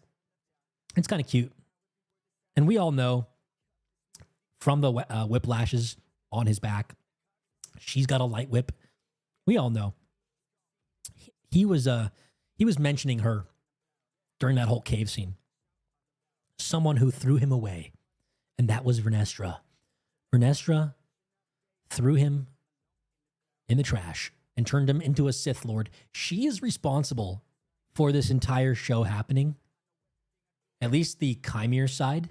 kind of cute. And we all know from the whiplashes on his back, she's got a light whip. We all know. He was mentioning her during that whole cave scene. Someone who threw him away, and that was Vernestra. Vernestra threw him in the trash and turned him into a Sith Lord. She is responsible for this entire show happening, at least the Qimir side.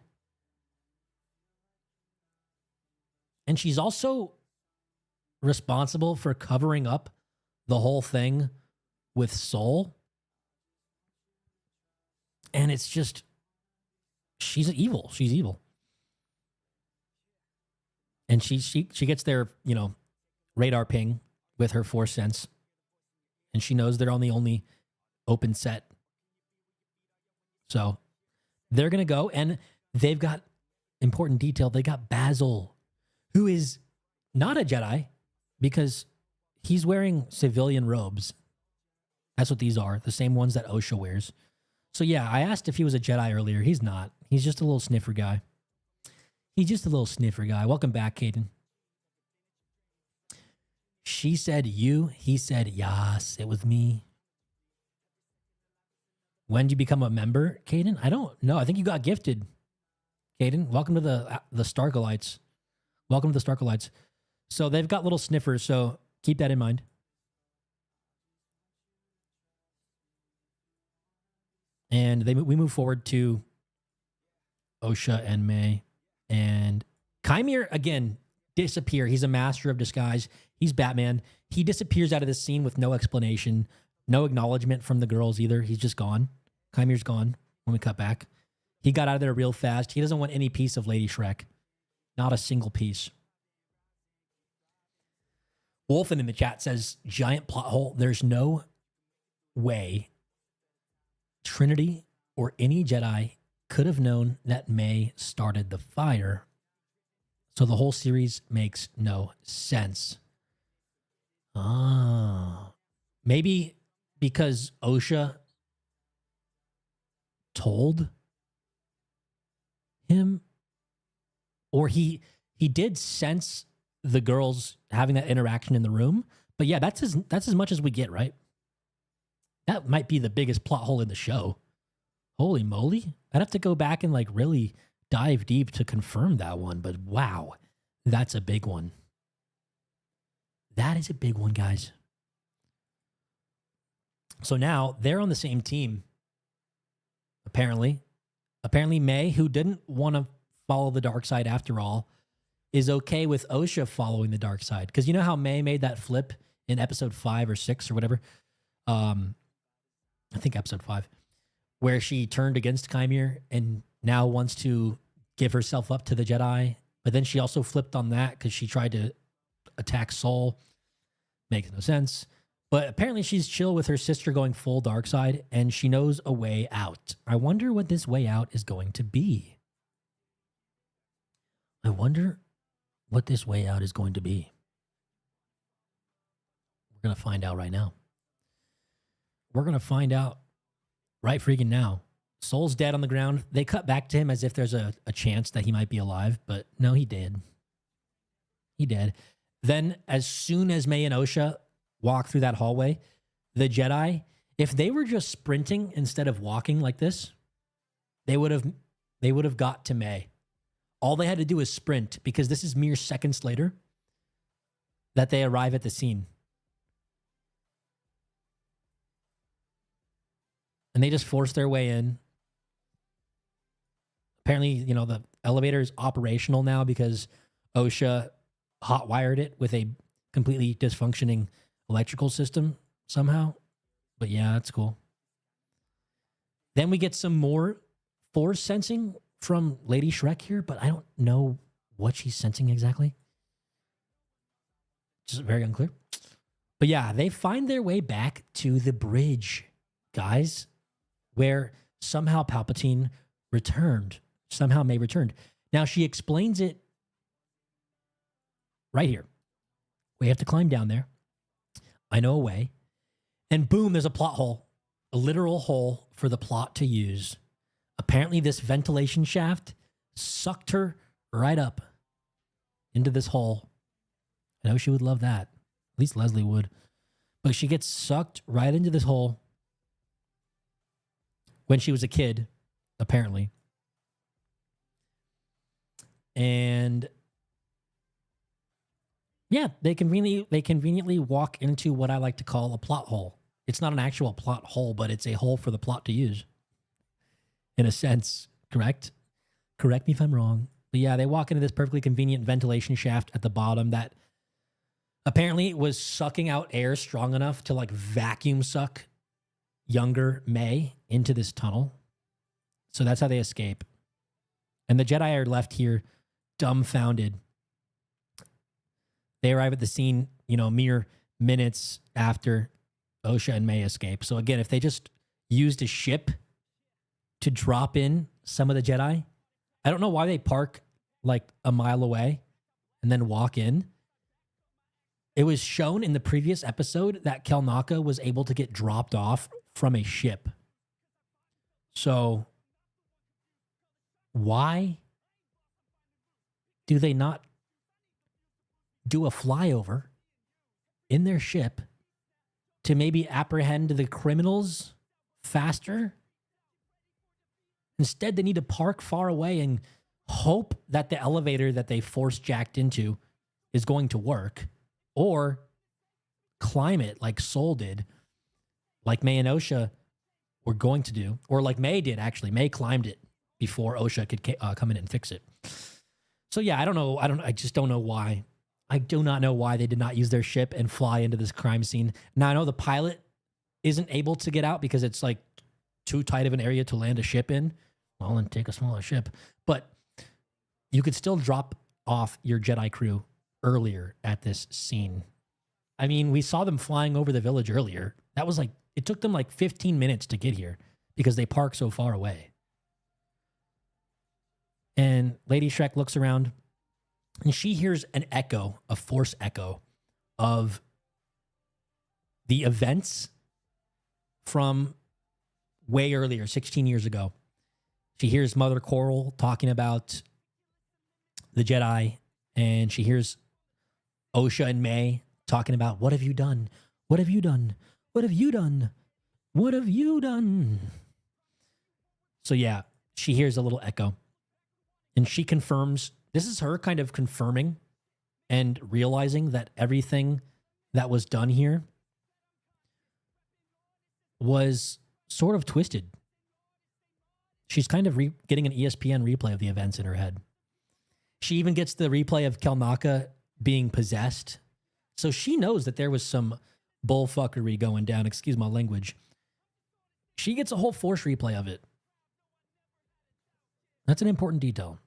And she's also responsible for covering up the whole thing with Soul. And it's just, she's evil. She's evil. And she gets their, you know, radar ping with her Force sense. And she knows they're on the only open set. So they're going to go, and they've got important detail. They got Basil, who is not a Jedi because he's wearing civilian robes. That's what these are, the same ones that Osha wears. So yeah, I asked if he was a Jedi earlier. He's not. He's just a little sniffer guy. He's just a little sniffer guy. Welcome back, Caden. She said you. He said yas. It was me. When did you become a member, Caden? I don't know. I think you got gifted, Caden. Welcome to the Starkalites. Welcome to the Starkalites. So they've got little sniffers, so keep that in mind. And we move forward to Osha and May. And Qimir, again, disappear. He's a master of disguise. He's Batman. He disappears out of this scene with no explanation, no acknowledgement from the girls either. He's just gone. Qimir's gone when we cut back. He got out of there real fast. He doesn't want any piece of Lady Shrek. Not a single piece. Wolfen in the chat says, giant plot hole. There's no way Trinity or any Jedi could have known that May started the fire. So the whole series makes no sense. Maybe because Osha told him, or he did sense the girls having that interaction in the room. But yeah, that's as much as we get, right? That might be the biggest plot hole in the show. Holy moly. I'd have to go back and like really dive deep to confirm that one. But wow, that's a big one. That is a big one, guys. So now they're on the same team, apparently. Apparently May, who didn't want to follow the dark side after all, is okay with Osha following the dark side. Because you know how May made that flip in episode 5 or 6 or whatever? I think episode 5, where she turned against Qimir and now wants to give herself up to the Jedi. But then she also flipped on that because she tried to attack Soul. Makes no sense. But apparently she's chill with her sister going full dark side, and she knows a way out. I wonder what this way out is going to be. I wonder what this way out is going to be. We're going to find out right now. We're going to find out right freaking now. Soul's dead on the ground. They cut back to him as if there's a chance that he might be alive, but no, he did. He did. Then as soon as May and Osha walk through that hallway, the Jedi, if they were just sprinting instead of walking like this, they would have got to May. All they had to do is sprint, because this is mere seconds later that they arrive at the scene. And they just force their way in. Apparently, you know, the elevator is operational now because Osha hotwired it with a completely dysfunctioning electrical system somehow. But yeah, that's cool. Then we get some more force sensing from Lady Shrek here, but I don't know what she's sensing exactly. Just very unclear. But yeah, they find their way back to the bridge, guys, where somehow Palpatine returned. Somehow May returned. Now she explains it right here. We have to climb down there. I know a way. And boom, there's a plot hole. A literal hole for the plot to use. Apparently this ventilation shaft sucked her right up into this hole. I know she would love that. At least Leslie would. But she gets sucked right into this hole when she was a kid, apparently. And yeah, they conveniently walk into what I like to call a plot hole. It's not an actual plot hole, but it's a hole for the plot to use. In a sense, correct? Correct me if I'm wrong. But yeah, they walk into this perfectly convenient ventilation shaft at the bottom that apparently was sucking out air strong enough to like vacuum suck younger May into this tunnel. So that's how they escape. And the Jedi are left here dumbfounded. They arrive at the scene, you know, mere minutes after Osha and May escape. So again, if they just used a ship to drop in some of the Jedi, I don't know why they park like a mile away and then walk in. It was shown in the previous episode that Kelnaka was able to get dropped off from a ship. So why do they not do a flyover in their ship to maybe apprehend the criminals faster? Instead, they need to park far away and hope that the elevator that they force jacked into is going to work, or climb it like Soul did, like May and Osha were going to do, or like May did, actually. May climbed it before Osha could come in and fix it. So yeah, I just don't know why. I do not know why they did not use their ship and fly into this crime scene. Now, I know the pilot isn't able to get out because it's like too tight of an area to land a ship in. Well, then take a smaller ship. But you could still drop off your Jedi crew earlier at this scene. I mean, we saw them flying over the village earlier. That was like, it took them like 15 minutes to get here because they parked so far away. And Lady Shrek looks around and she hears an echo, a force echo of the events from way earlier, 16 years ago. She hears Mother Coral talking about the Jedi, and she hears Osha and May talking about, what have you done? What have you done? What have you done? What have you done? So yeah, she hears a little echo. And she confirms, this is her kind of confirming and realizing that everything that was done here was sort of twisted. She's kind of getting an ESPN replay of the events in her head. She even gets the replay of Kelnaka being possessed. So she knows that there was some bullfuckery going down, excuse my language. She gets a whole force replay of it. That's an important detail.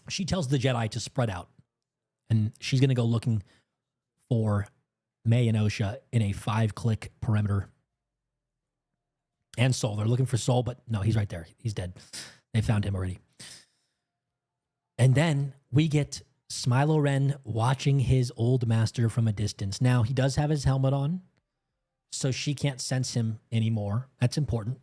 She tells the Jedi to spread out, and she's going to go looking for May and Osha in a 5-click perimeter. And Sol. They're looking for Sol, but no, he's right there. He's dead. They found him already. And then we get Smilo Ren watching his old master from a distance. Now, he does have his helmet on, so she can't sense him anymore. That's important.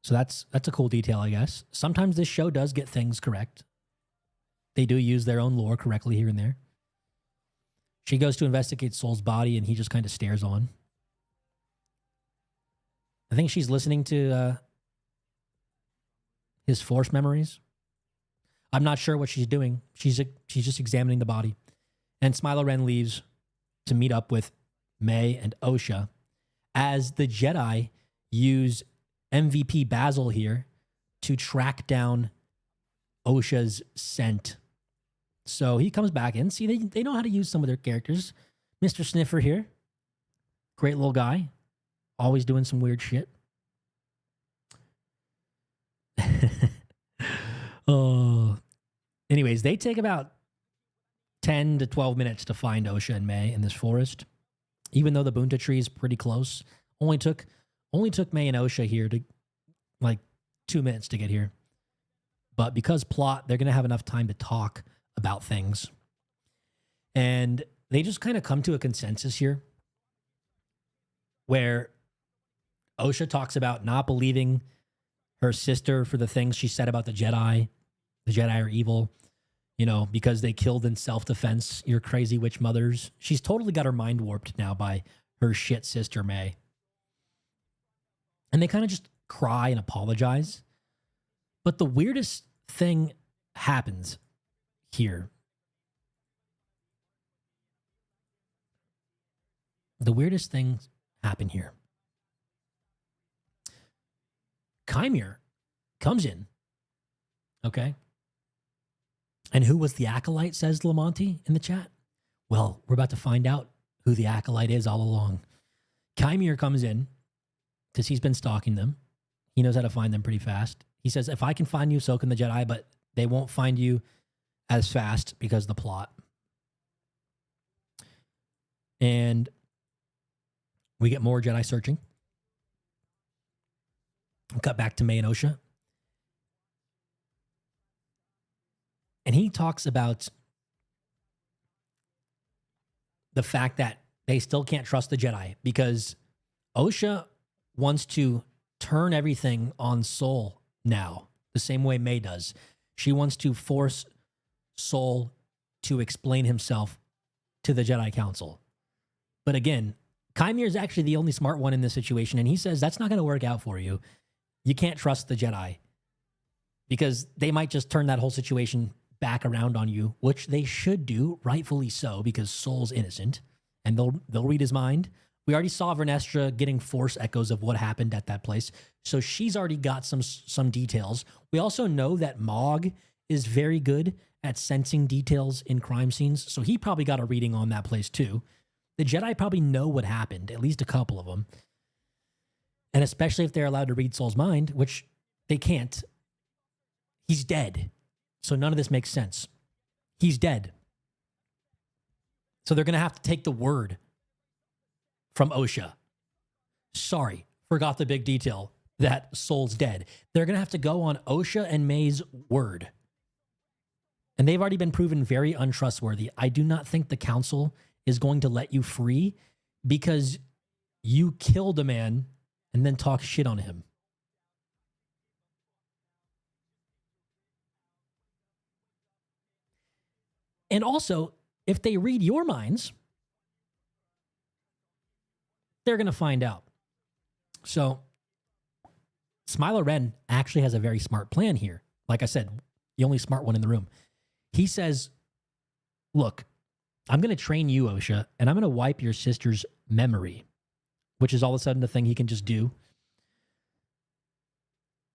So that's a cool detail, I guess. Sometimes this show does get things correct. They do use their own lore correctly here and there. She goes to investigate Sol's body, and he just kind of stares on. I think she's listening to his force memories. I'm not sure what she's doing. She's just examining the body. And Smilo Ren leaves to meet up with May and Osha as the Jedi use MVP Basil here to track down Osha's scent. So he comes back in. See, they know how to use some of their characters. Mr. Sniffer here. Great little guy. Always doing some weird shit. Oh. Anyways, they take about 10 to 12 minutes to find Osha and May in this forest. Even though the Bunta tree is pretty close. Only took May and Osha here to like 2 minutes to get here. But because plot, they're going to have enough time to talk about things. And they just kind of come to a consensus here where Osha talks about not believing her sister for the things she said about the Jedi. The Jedi are evil, because they killed in self-defense, your crazy witch mothers. She's totally got her mind warped now by her shit sister, May. And they kind of just cry and apologize. But the weirdest thing happens here. The weirdest things happen here. Qimir comes in. Okay. And who was the Acolyte, says Lamonti in the chat? Well, we're about to find out who the Acolyte is all along. Qimir comes in because he's been stalking them. He knows how to find them pretty fast. He says, if I can find you, so can the Jedi, but they won't find you as fast because of the plot. And we get more Jedi searching. We'll cut back to May and Osha. And he talks about the fact that they still can't trust the Jedi because Osha wants to turn everything on Sol now, the same way May does. She wants to force Sol to explain himself to the Jedi Council. But again, Qimir is actually the only smart one in this situation, and he says that's not going to work out for you. You can't trust the Jedi because they might just turn that whole situation back around on you, which they should do, rightfully so, because Sol's innocent, and they'll read his mind. We already saw Vernestra getting force echoes of what happened at that place, so she's already got some details. We also know that Mog is very good at sensing details in crime scenes, so he probably got a reading on that place too. The Jedi probably know what happened, at least a couple of them, and especially if they're allowed to read Sol's mind, which they can't. He's dead. So none of this makes sense. He's dead. So they're going to have to take the word from Osha. Sorry, forgot the big detail that Sol's dead. They're going to have to go on Osha and May's word. And they've already been proven very untrustworthy. I do not think the council is going to let you free because you killed a man and then talk shit on him. And also, if they read your minds, they're going to find out. So, Smiler Ren actually has a very smart plan here. Like I said, the only smart one in the room. He says, look, I'm going to train you, Osha, and I'm going to wipe your sister's memory, which is all of a sudden a thing he can just do.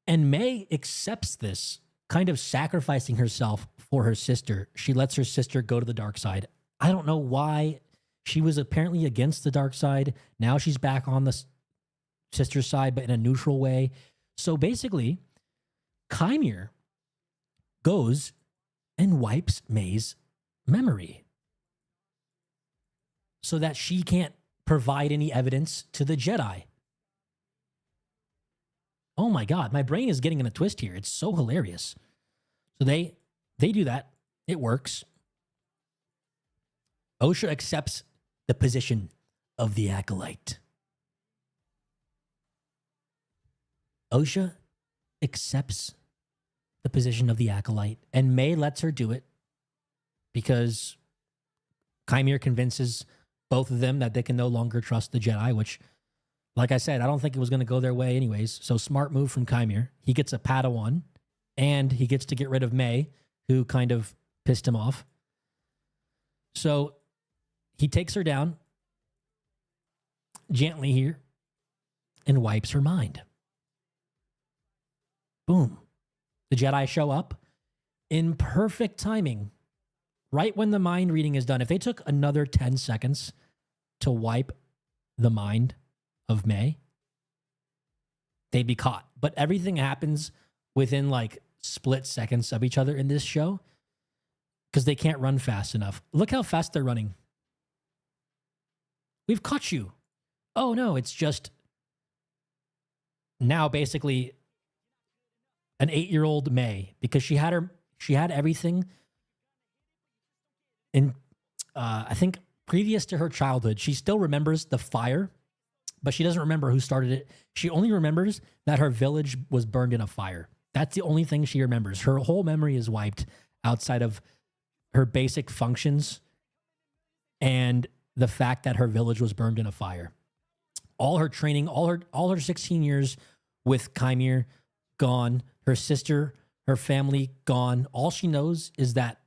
And May accepts this, kind of sacrificing herself for her sister. She lets her sister go to the dark side. I don't know why. She was apparently against the dark side. Now she's back on the sister's side, but in a neutral way. So basically, Qimir goes and wipes May's memory so that she can't provide any evidence to the Jedi. Oh my God, my brain is getting in a twist here. It's so hilarious. So they do that. It works. Osha accepts the position of the Acolyte. Osha accepts the position of the Acolyte, and May lets her do it because Qimir convinces both of them that they can no longer trust the Jedi, which, like I said, I don't think it was going to go their way anyways. So smart move from Qimir. He gets a Padawan, and he gets to get rid of May, who kind of pissed him off. So he takes her down gently here and wipes her mind. Boom. The Jedi show up in perfect timing, right when the mind reading is done. If they took another 10 seconds to wipe the mind of May, they'd be caught. But everything happens within like split seconds of each other in this show because they can't run fast enough. Look how fast they're running. We've caught you. Oh no, it's just now basically an 8-year-old May, because she had everything in I think previous to her childhood. She still remembers the fire, but she doesn't remember who started it. She only remembers that her village was burned in a fire. That's the only thing she remembers. Her whole memory is wiped outside of her basic functions and the fact that her village was burned in a fire. All her training, all her 16 years with Qimir gone. Her sister, her family gone. All she knows is that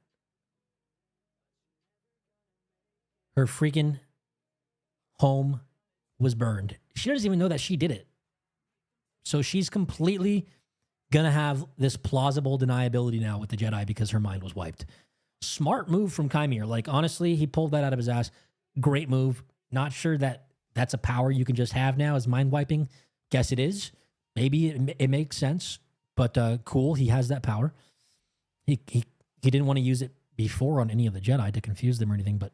her freaking home was burned. She doesn't even know that she did it. So she's completely going to have this plausible deniability now with the Jedi because her mind was wiped. Smart move from Qimir. Like, honestly, he pulled that out of his ass. Great move. Not sure that that's a power you can just have now as mind wiping. Guess it is. Maybe it makes sense, but cool. He has that power. He didn't want to use it before on any of the Jedi to confuse them or anything, but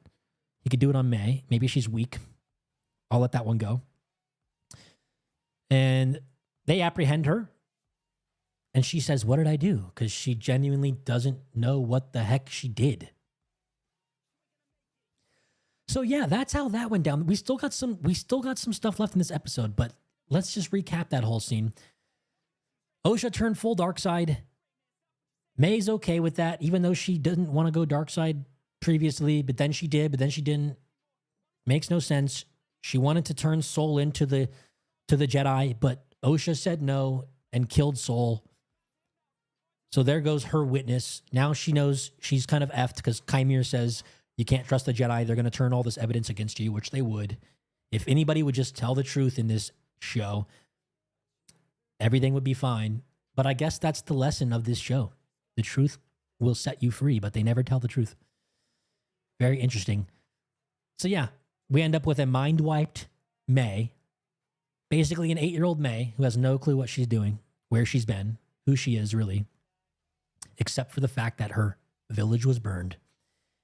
he could do it on May. Maybe she's weak. I'll let that one go. And they apprehend her. And she says, "What did I do?" Because she genuinely doesn't know what the heck she did. So yeah, that's how that went down. We still got some stuff left in this episode, but let's just recap that whole scene. Osha turned full dark side. May's okay with that, even though she didn't want to go dark side previously, but then she did, but then she didn't. Makes no sense. She wanted to turn Soul into the Jedi, but Osha said no and killed Soul. So there goes her witness. Now she knows she's kind of effed because Qimir says you can't trust the Jedi. They're going to turn all this evidence against you, which they would. If anybody would just tell the truth in this show, everything would be fine. But I guess that's the lesson of this show. The truth will set you free, but they never tell the truth. Very interesting. So yeah, we end up with a mind-wiped May. Basically an 8-year-old May who has no clue what she's doing, where she's been, who she is really, except for the fact that her village was burned.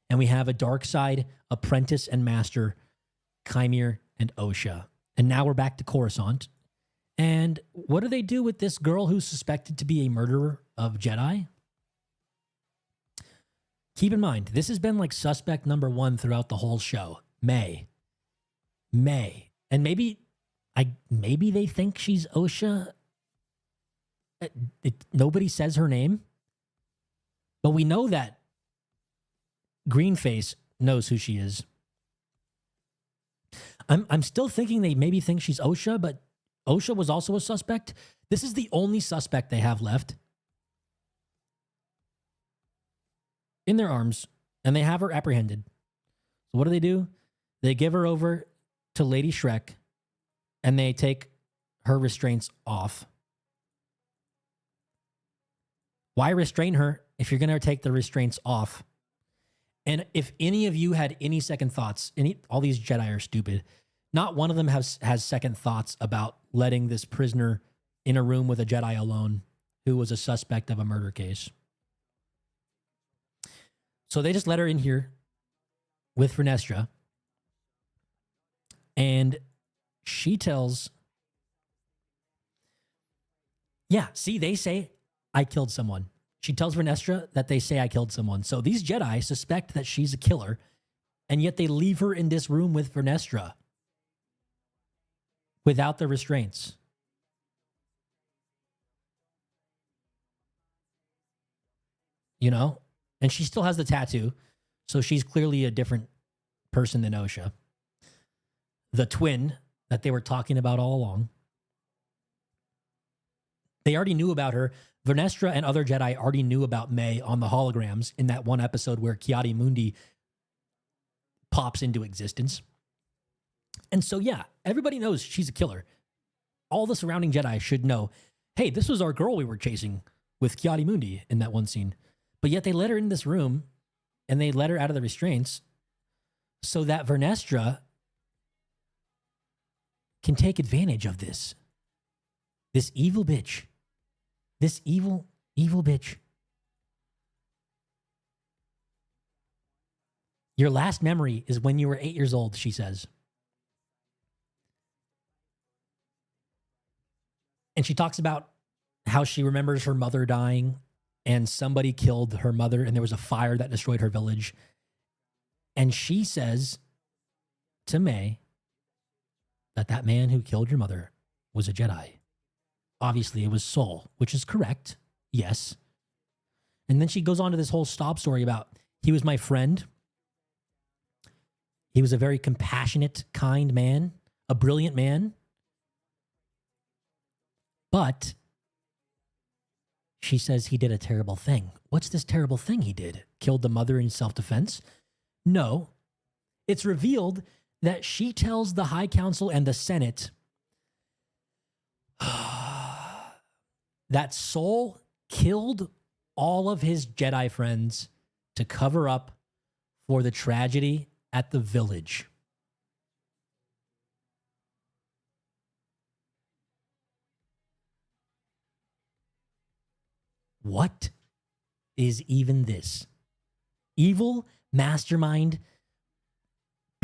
And we have a dark side apprentice and master, Qimir and Osha. And now we're back to Coruscant. And what do they do with this girl who's suspected to be a murderer of Jedi? Keep in mind, this has been like suspect number 1 throughout the whole show. May. And maybe they think she's Osha. Nobody says her name. But we know that Greenface knows who she is. I'm still thinking they maybe think she's Osha, but Osha was also a suspect. This is the only suspect they have left in their arms, and they have her apprehended. So what do? They give her over to Lady Shrek, and they take her restraints off. Why restrain her if you're going to take the restraints off? And if any of you had any second thoughts, all these Jedi are stupid. Not one of them has second thoughts about letting this prisoner in a room with a Jedi alone who was a suspect of a murder case. So they just let her in here with Vernestra. And she tells, they say, I killed someone. She tells Vernestra that they say I killed someone. So these Jedi suspect that she's a killer, and yet they leave her in this room with Vernestra without the restraints. You know? And she still has the tattoo, so she's clearly a different person than Osha. The twin that they were talking about all along. They already knew about her. Vernestra and other Jedi already knew about May on the holograms in that one episode where Ki-Adi-Mundi pops into existence. And so, everybody knows she's a killer. All the surrounding Jedi should know, hey, this was our girl we were chasing with Ki-Adi-Mundi in that one scene. But yet they let her in this room and they let her out of the restraints so that Vernestra can take advantage of this. This evil bitch. This evil bitch. Your last memory is when you were 8 years old, she says. And she talks about how she remembers her mother dying and somebody killed her mother and there was a fire that destroyed her village. And she says to May that man who killed your mother was a Jedi. Obviously, it was Sol, which is correct. Yes. And then she goes on to this whole sob story about he was my friend. He was a very compassionate, kind man, a brilliant man. But she says he did a terrible thing. What's this terrible thing he did? Killed the mother in self-defense? No. It's revealed that she tells the High Council and the Senate that Sol killed all of his Jedi friends to cover up for the tragedy at the village. What is even this? Evil mastermind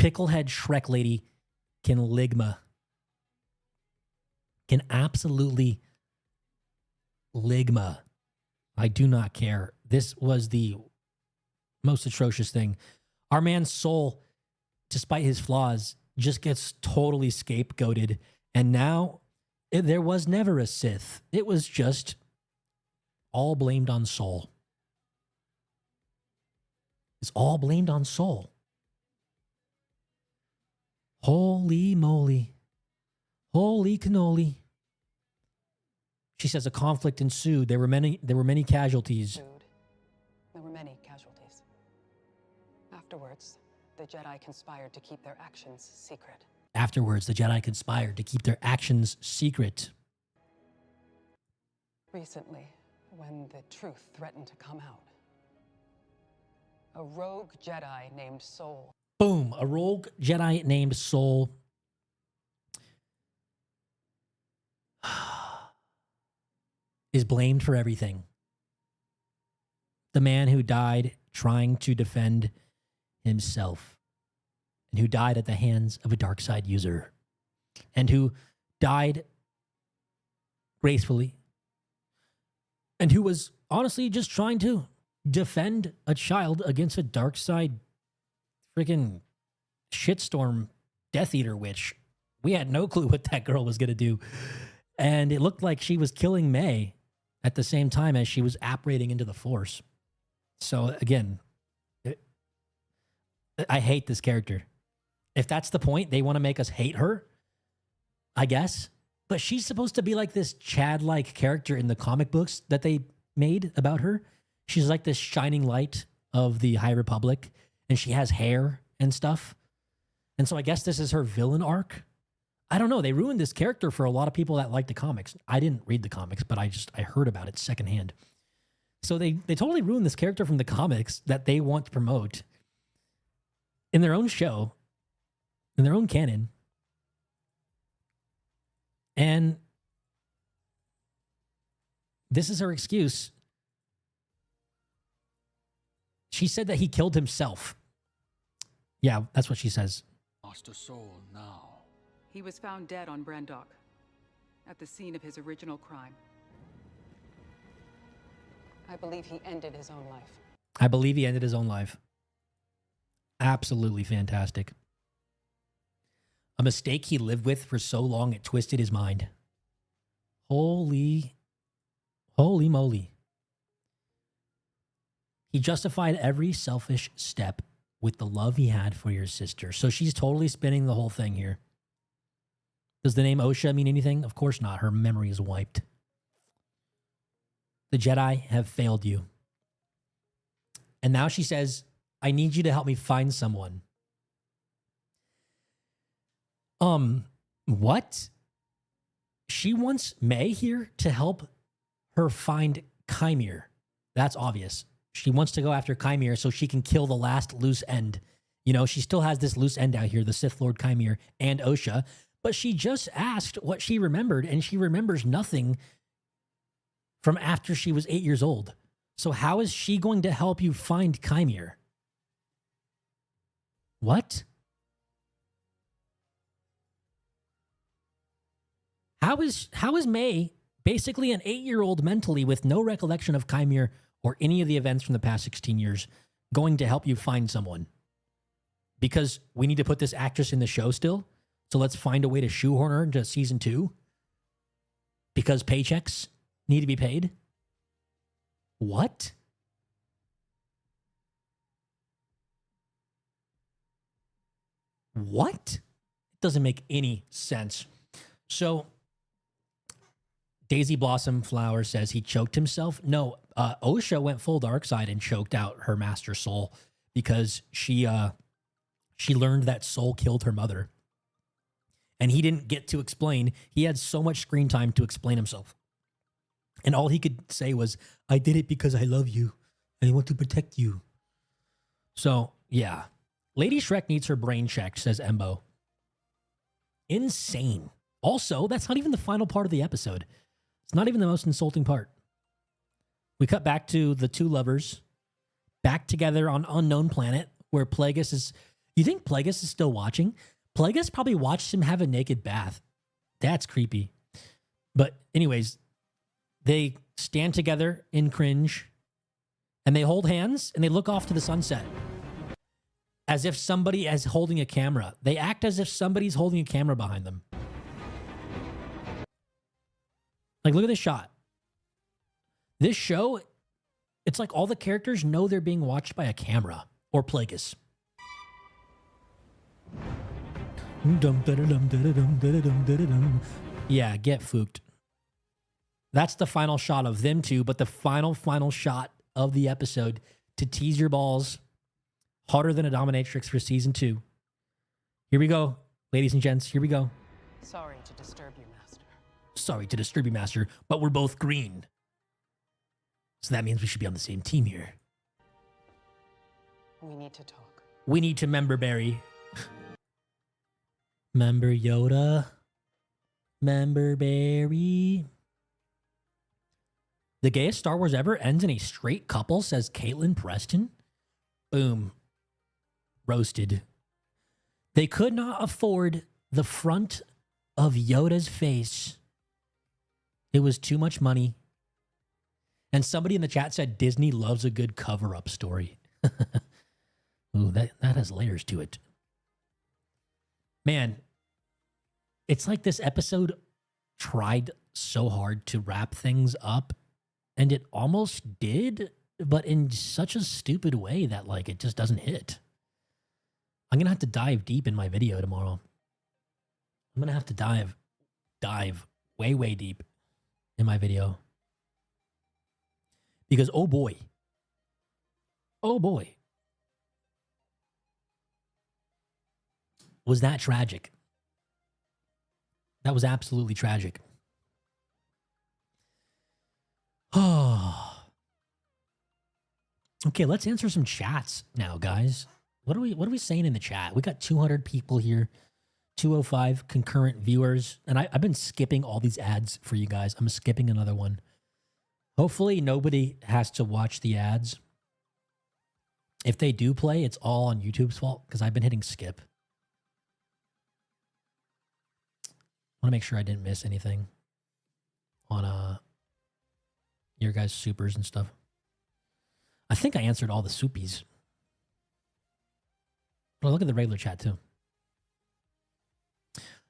picklehead Shrek lady can ligma. Can absolutely ligma. I do not care. This was the most atrocious thing. Our man Sol, despite his flaws, just gets totally scapegoated. And now there was never a Sith. It was just all blamed on Sol. It's all blamed on Sol. Holy moly. Holy cannoli. She says a conflict ensued. There were many casualties. There were many casualties. Afterwards, the Jedi conspired to keep their actions secret. Recently, when the truth threatened to come out, a rogue Jedi named Sol. Boom, a rogue Jedi named Sol is blamed for everything. The man who died trying to defend himself, and who died at the hands of a dark side user, and who died gracefully, and who was honestly just trying to defend a child against a dark side freaking shitstorm Death Eater witch. We had no clue what that girl was going to do. And it looked like she was killing May at the same time as she was apparating into the Force. So again, I hate this character. If that's the point, they want to make us hate her, I guess. But she's supposed to be like this Chad-like character in the comic books that they made about her. She's like this shining light of the High Republic, and she has hair and stuff. And so I guess this is her villain arc. I don't know. They ruined this character for a lot of people that like the comics. I didn't read the comics, but I heard about it secondhand. So they totally ruined this character from the comics that they want to promote in their own show, in their own canon. And this is her excuse. She said that he killed himself. Yeah, that's what she says. Lost a soul now. He was found dead on Brenok, at the scene of his original crime. I believe he ended his own life. I believe he ended his own life. Absolutely fantastic. A mistake he lived with for so long it twisted his mind. Holy moly. He justified every selfish step with the love he had for your sister. So she's totally spinning the whole thing here. Does the name Osha mean anything? Of course not. Her memory is wiped. The Jedi have failed you. And now she says, I need you to help me find someone. What? She wants May here to help her find Qimir. That's obvious. She wants to go after Qimir so she can kill the last loose end. You know, she still has this loose end out here, the Sith Lord Qimir and Osha, but she just asked what she remembered, and she remembers nothing from after she was 8 years old. So how is she going to help you find Qimir? What? How is May, basically an 8-year-old mentally with no recollection of Qimir or any of the events from the past 16 years, going to help you find someone? Because we need to put this actress in the show still, so let's find a way to shoehorn her into season 2? Because paychecks need to be paid? What? What? It doesn't make any sense. So Daisy Blossom Flower says he choked himself. No, Osha went full dark side and choked out her master soul because she learned that Soul killed her mother. And he didn't get to explain. He had so much screen time to explain himself. And all he could say was, I did it because I love you. And I want to protect you. So, yeah. Lady Shrek needs her brain checked, says Embo. Insane. Also, that's not even the final part of the episode. It's not even the most insulting part. We cut back to the two lovers back together on unknown planet where Plagueis is... You think Plagueis is still watching? Plagueis probably watched him have a naked bath. That's creepy. But anyways, they stand together in cringe and they hold hands and they look off to the sunset as if somebody is holding a camera. They act as if somebody's holding a camera behind them. Like, look at this shot. This show, it's like all the characters know they're being watched by a camera or Plagueis. Yeah, get fooked. That's the final shot of them two, but the final shot of the episode to tease your balls harder than a dominatrix for season 2. Here we go, ladies and gents. Here we go. Sorry to disturb you, Master. Sorry to disturb you, Master, but we're both green. So that means we should be on the same team here. We need to talk. We need to member Barry. Member Yoda. Member Barry. The gayest Star Wars ever ends in a straight couple, says Caitlin Preston. Boom. Roasted. They could not afford the front of Yoda's face. It was too much money. And somebody in the chat said Disney loves a good cover-up story. Ooh, that has layers to it. Man, it's like this episode tried so hard to wrap things up, and it almost did, but in such a stupid way that like it just doesn't hit. I'm gonna have to dive deep in my video tomorrow. I'm gonna have to dive way, way deep in my video. Because oh boy. Was that tragic? That was absolutely tragic. Oh. Okay, let's answer some chats now, guys. What are we saying in the chat? We got 200 people here, 205 concurrent viewers, and I've been skipping all these ads for you guys. I'm skipping another one. Hopefully nobody has to watch the ads. If they do play, it's all on YouTube's fault because I've been hitting skip. I want to make sure I didn't miss anything on your guys' supers and stuff. I think I answered all the soupies. Well, look at the regular chat too.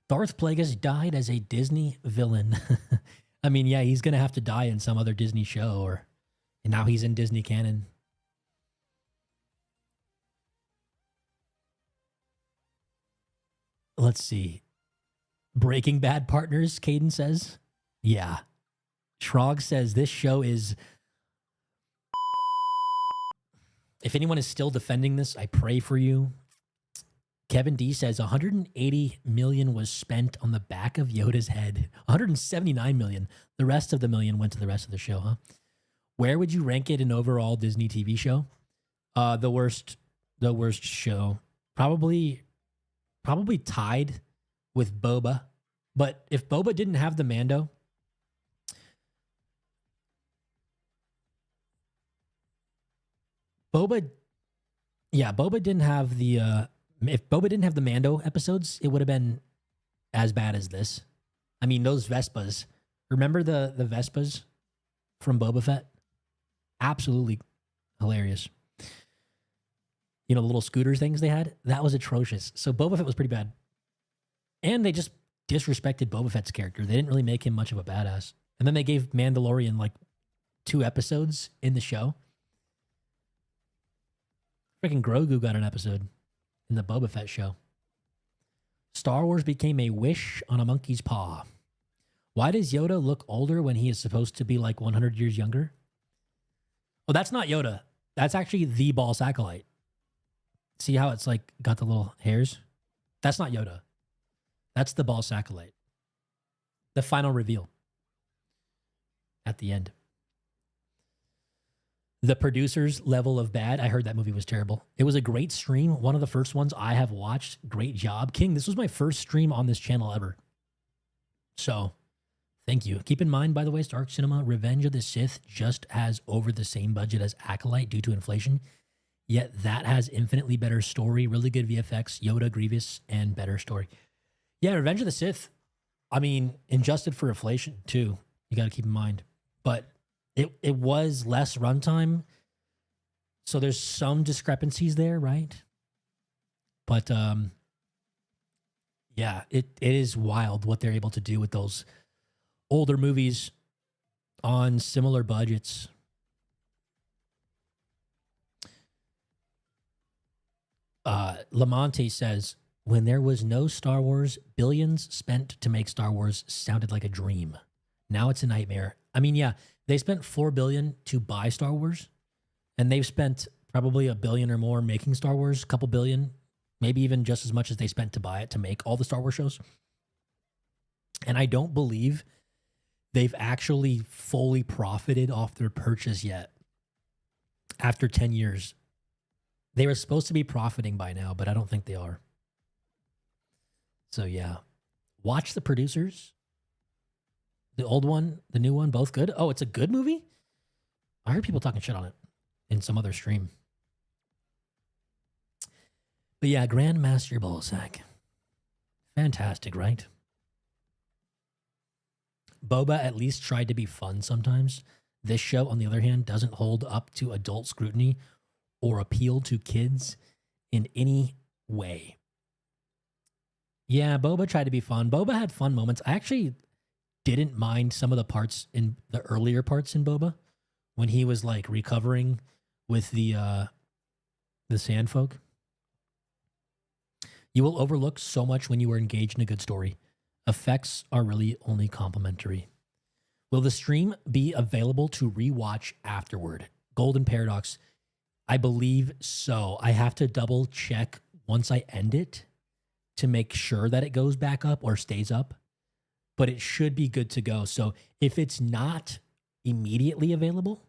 Darth Plagueis died as a Disney villain. I mean, yeah, he's going to have to die in some other Disney show, and now he's in Disney canon. Let's see. Breaking Bad partners, Caden says. Yeah. Shrog says this show is... If anyone is still defending this, I pray for you. Kevin D says 180 million was spent on the back of Yoda's head. 179 million. The rest of the million went to the rest of the show, huh? Where would you rank it in overall Disney TV show? The worst show. Probably tied with Boba. But if Boba didn't have the Mando, Boba didn't have the if Boba didn't have the Mando episodes, it would have been as bad as this. I mean, those Vespas. Remember the Vespas from Boba Fett? Absolutely hilarious. You know, the little scooter things they had? That was atrocious. So Boba Fett was pretty bad. And they just disrespected Boba Fett's character. They didn't really make him much of a badass. And then they gave Mandalorian like 2 episodes in the show. Freaking Grogu got an episode in the Boba Fett show. Star Wars became a wish on a monkey's paw. Why does Yoda look older when he is supposed to be like 100 years younger? Oh, that's not Yoda. That's actually the Boss Acolyte. See how it's like got the little hairs? That's not Yoda. That's the Boss Acolyte. The final reveal at the end. The Producer's Level of Bad. I heard that movie was terrible. It was a great stream. One of the first ones I have watched. Great job. King, this was my first stream on this channel ever. So, thank you. Keep in mind, by the way, Stark Cinema, Revenge of the Sith just has over the same budget as Acolyte due to inflation. Yet that has infinitely better story, really good VFX, Yoda, Grievous, and better story. Yeah, Revenge of the Sith, I mean, adjusted for inflation too. You got to keep in mind. But it was less runtime. So there's some discrepancies there, right? But yeah, it is wild what they're able to do with those older movies on similar budgets. Lamonte says, when there was no Star Wars, billions spent to make Star Wars sounded like a dream. Now it's a nightmare. I mean, yeah, they spent $4 billion to buy Star Wars, and they've spent probably $1 billion or more making Star Wars, a couple billion, maybe even just as much as they spent to buy it to make all the Star Wars shows. And I don't believe they've actually fully profited off their purchase yet after 10 years. They were supposed to be profiting by now, but I don't think they are. So yeah, watch The Producers. The old one, the new one, both good. Oh, it's a good movie? I heard people talking shit on it in some other stream. But yeah, Grandmaster Ballsack. Fantastic, right? Boba at least tried to be fun sometimes. This show, on the other hand, doesn't hold up to adult scrutiny or appeal to kids in any way. Yeah, Boba tried to be fun. Boba had fun moments. I actually didn't mind some of the parts in the earlier parts in Boba when he was like recovering with the sand folk. You will overlook so much when you are engaged in a good story. Effects are really only complimentary. Will the stream be available to rewatch afterward? Golden Paradox. I believe so. I have to double check once I end it to make sure that it goes back up or stays up, but it should be good to go. So if it's not immediately available,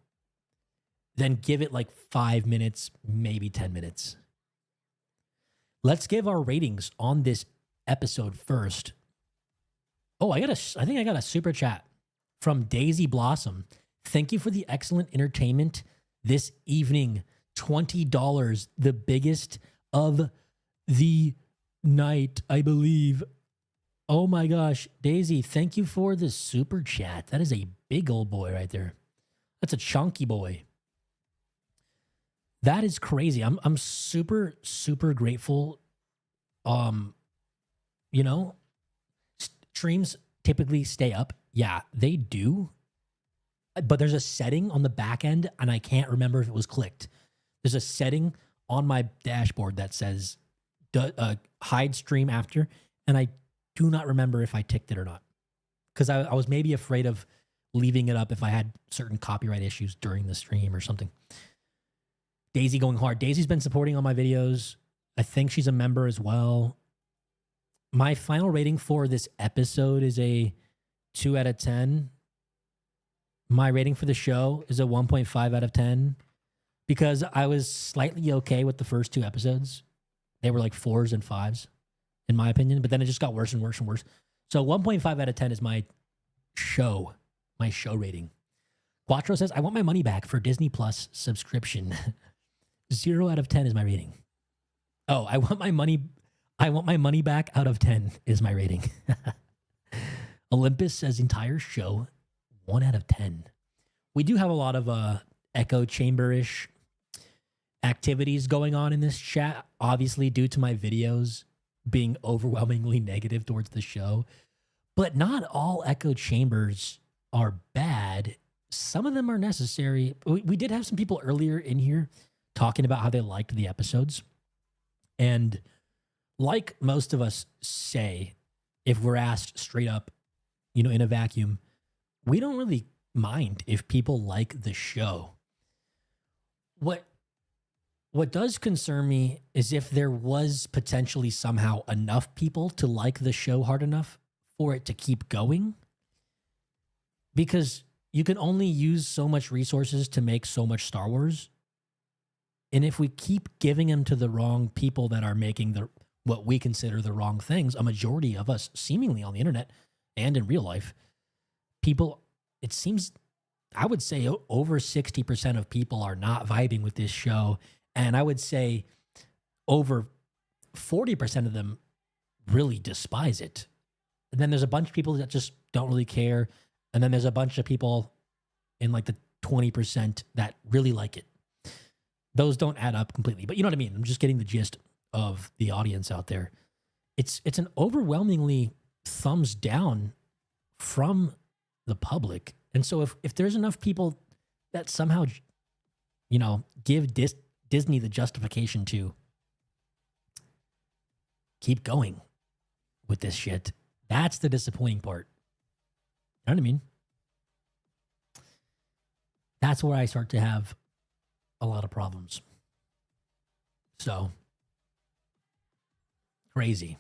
then give it like 5 minutes, maybe 10 minutes. Let's give our ratings on this episode first. Oh, I think I got a super chat from Daisy Blossom. Thank you for the excellent entertainment this evening. $20, the biggest of the night, I believe. Oh my gosh, Daisy, thank you for the super chat. That is a big old boy right there. That's a chunky boy. That is crazy. I'm super, super grateful. You know, streams typically stay up. Yeah, they do. But there's a setting on the back end, and I can't remember if it was clicked. There's a setting on my dashboard that says hide stream after, and I do not remember if I ticked it or not. Because I was maybe afraid of leaving it up if I had certain copyright issues during the stream or something. Daisy going hard. Daisy's been supporting on my videos. I think she's a member as well. My final rating for this episode is a 2 out of 10. My rating for the show is a 1.5 out of 10 because I was slightly okay with the first 2 episodes. They were like 4s and 5s, in my opinion, but then it just got worse and worse and worse. So 1.5 out of 10 is my show rating. Quattro says, I want my money back for Disney Plus subscription. 0 out of 10 is my rating. Oh, I want my money back out of 10 is my rating. Olympus says entire show 1 out of 10. We do have a lot of echo chamber-ish activities going on in this chat, obviously due to my videos being overwhelmingly negative towards the show. But not all echo chambers are bad. Some of them are necessary. We did have some people earlier in here talking about how they liked the episodes. And like most of us say, if we're asked straight up, in a vacuum, we don't really mind if people like the show. What does concern me is if there was potentially somehow enough people to like the show hard enough for it to keep going. Because you can only use so much resources to make so much Star Wars. And if we keep giving them to the wrong people that are making what we consider the wrong things, a majority of us seemingly on the internet and in real life, people, it seems, I would say over 60% of people are not vibing with this show. And I would say over 40% of them really despise it. And then there's a bunch of people that just don't really care. And then there's a bunch of people in like the 20% that really like it. Those don't add up completely, but you know what I mean? I'm just getting the gist of the audience out there. It's an overwhelmingly thumbs down from the public. And so if there's enough people that somehow, give Disney the justification to keep going with this shit, that's the disappointing part. You know what I mean? That's where I start to have a lot of problems. So, crazy.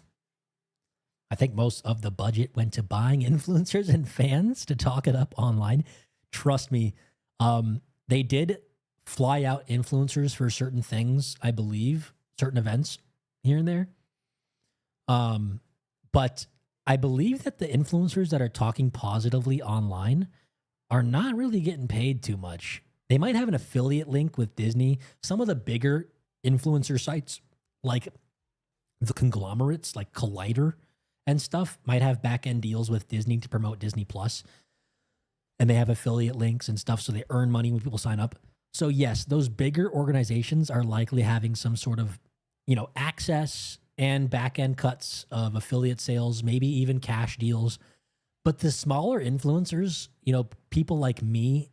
I think most of the budget went to buying influencers and fans to talk it up online. Trust me, they did fly out influencers for certain things, I believe, certain events here and there. But I believe that the influencers that are talking positively online are not really getting paid too much. They might have an affiliate link with Disney. Some of the bigger influencer sites, like the conglomerates, like Collider and stuff, might have back-end deals with Disney to promote Disney Plus. And they have affiliate links and stuff, so they earn money when people sign up. So yes, those bigger organizations are likely having some sort of, access and back end cuts of affiliate sales, maybe even cash deals. But the smaller influencers, people like me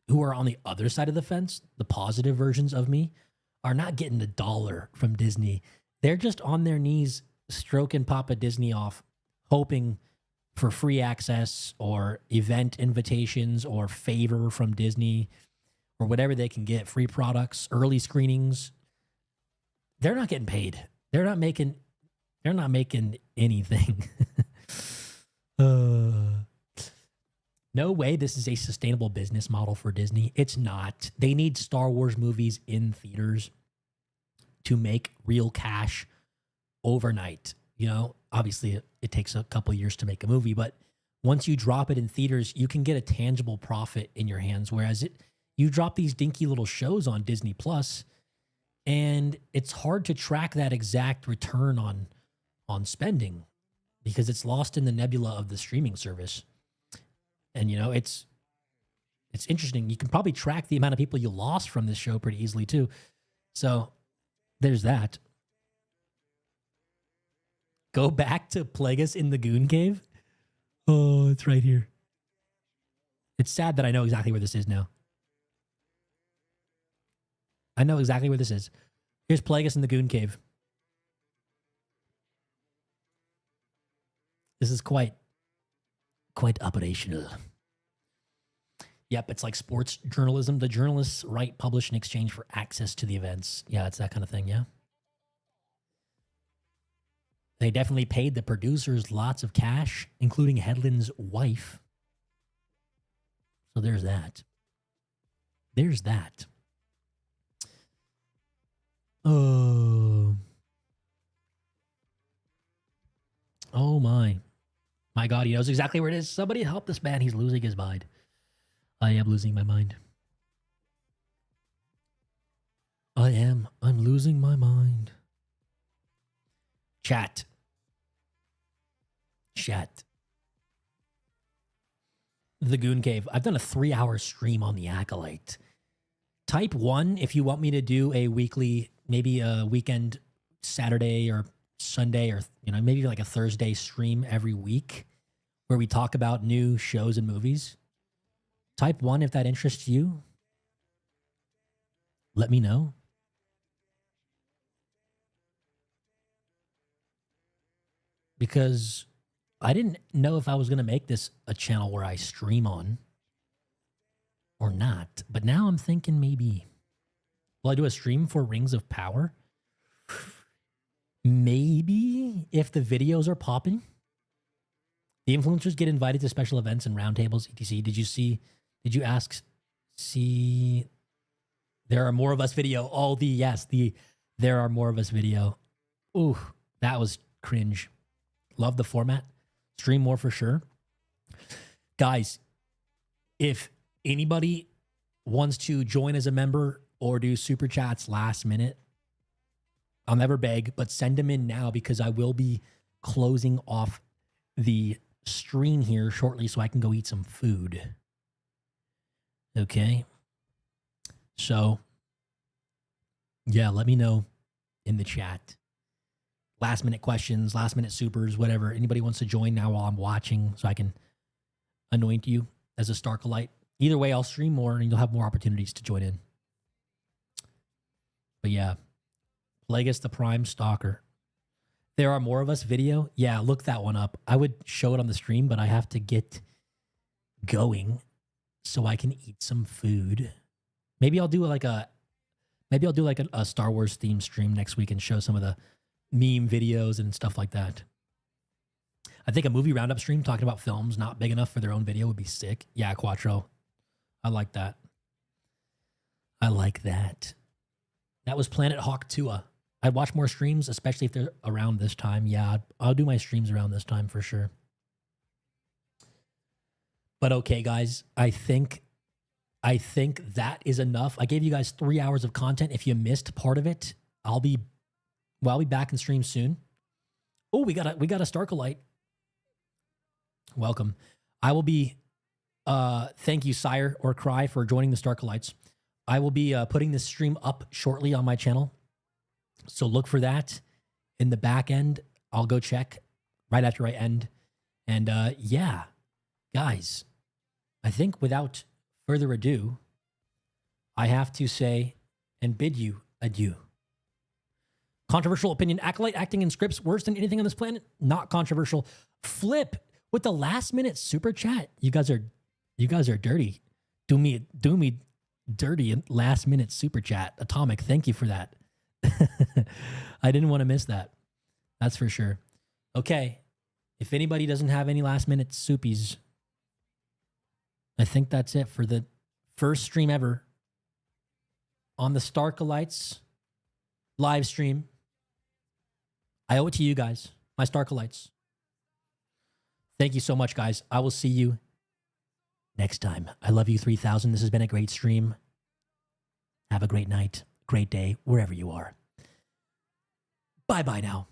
who are on the other side of the fence, the positive versions of me, are not getting a dollar from Disney. They're just on their knees stroking Papa Disney off, hoping for free access or event invitations or favor from Disney or whatever they can get, free products, early screenings. They're not getting paid. They're not making anything. No way this is a sustainable business model for Disney. It's not. They need Star Wars movies in theaters to make real cash overnight. Obviously it takes a couple years to make a movie, but once you drop it in theaters, you can get a tangible profit in your hands. Whereas you drop these dinky little shows on Disney Plus, and it's hard to track that exact return on spending because it's lost in the nebula of the streaming service. And it's interesting. You can probably track the amount of people you lost from this show pretty easily too. So there's that. Go back to Plagueis in the Goon Cave. Oh, it's right here. It's sad that I know exactly where this is now. I know exactly where this is. Here's Plagueis in the Goon Cave. This is quite operational. Yep, it's like sports journalism. The journalists write, publish in exchange for access to the events. Yeah, it's that kind of thing, yeah. They definitely paid the producers lots of cash, including Hedlund's wife. So there's that. There's that. Oh my. My God, he knows exactly where it is. Somebody help this man. He's losing his mind. I am losing my mind. I'm losing my mind. Chat. The Goon Cave. I've done a 3-hour stream on the Acolyte. Type 1 if you want me to do a weekly, maybe a weekend Saturday or Sunday or maybe like a Thursday stream every week where we talk about new shows and movies. Type 1 if that interests you. Let me know. Because I didn't know if I was going to make this a channel where I stream on or not. But now I'm thinking maybe. Will I do a stream for Rings of Power? Maybe if the videos are popping. The influencers get invited to special events and roundtables, etc. Did you see There Are More of Us video? Oh, the There Are More of Us video. Ooh, that was cringe. Love the format. Stream more for sure. Guys, if anybody wants to join as a member or do super chats last minute, I'll never beg, but send them in now because I will be closing off the stream here shortly so I can go eat some food. Okay. So, yeah, let me know in the chat. Last minute questions, last minute supers, whatever. Anybody wants to join now while I'm watching so I can anoint you as a Starkolite. Either way, I'll stream more and you'll have more opportunities to join in. But yeah, Plagueis the Prime Stalker. There Are More of Us video. Yeah, look that one up. I would show it on the stream, but I have to get going so I can eat some food. Maybe I'll do like a Star Wars themed stream next week and show some of the meme videos and stuff like that. I think a movie roundup stream talking about films not big enough for their own video would be sick. Yeah, Quattro. I like that. I like that. That was Planet Hawk Tua. I'd watch more streams, especially if they're around this time. Yeah, I'll do my streams around this time for sure. But okay, guys, I think that is enough. I gave you guys 3 hours of content. If you missed part of it, I'll be back in stream soon. Oh, we got a Starkolite. Welcome. I will be thank you, Sire or Cry, for joining the Starkolites. I will be putting this stream up shortly on my channel. So look for that. in the back end. I'll go check right after I end. And yeah, guys, I think without further ado, I have to say and bid you adieu. Controversial opinion. Acolyte acting in scripts worse than anything on this planet? Not controversial. Flip with the last minute super chat. You guys are dirty. Do me dirty last minute super chat. Atomic, thank you for that. I didn't want to miss that. That's for sure. Okay. If anybody doesn't have any last minute soupies, I think that's it for the first stream ever on the Starkalites live stream. I owe it to you guys, my Starkalites. Thank you so much, guys. I will see you next time. I love you 3000. This has been a great stream. Have a great night, great day, wherever you are. Bye-bye now.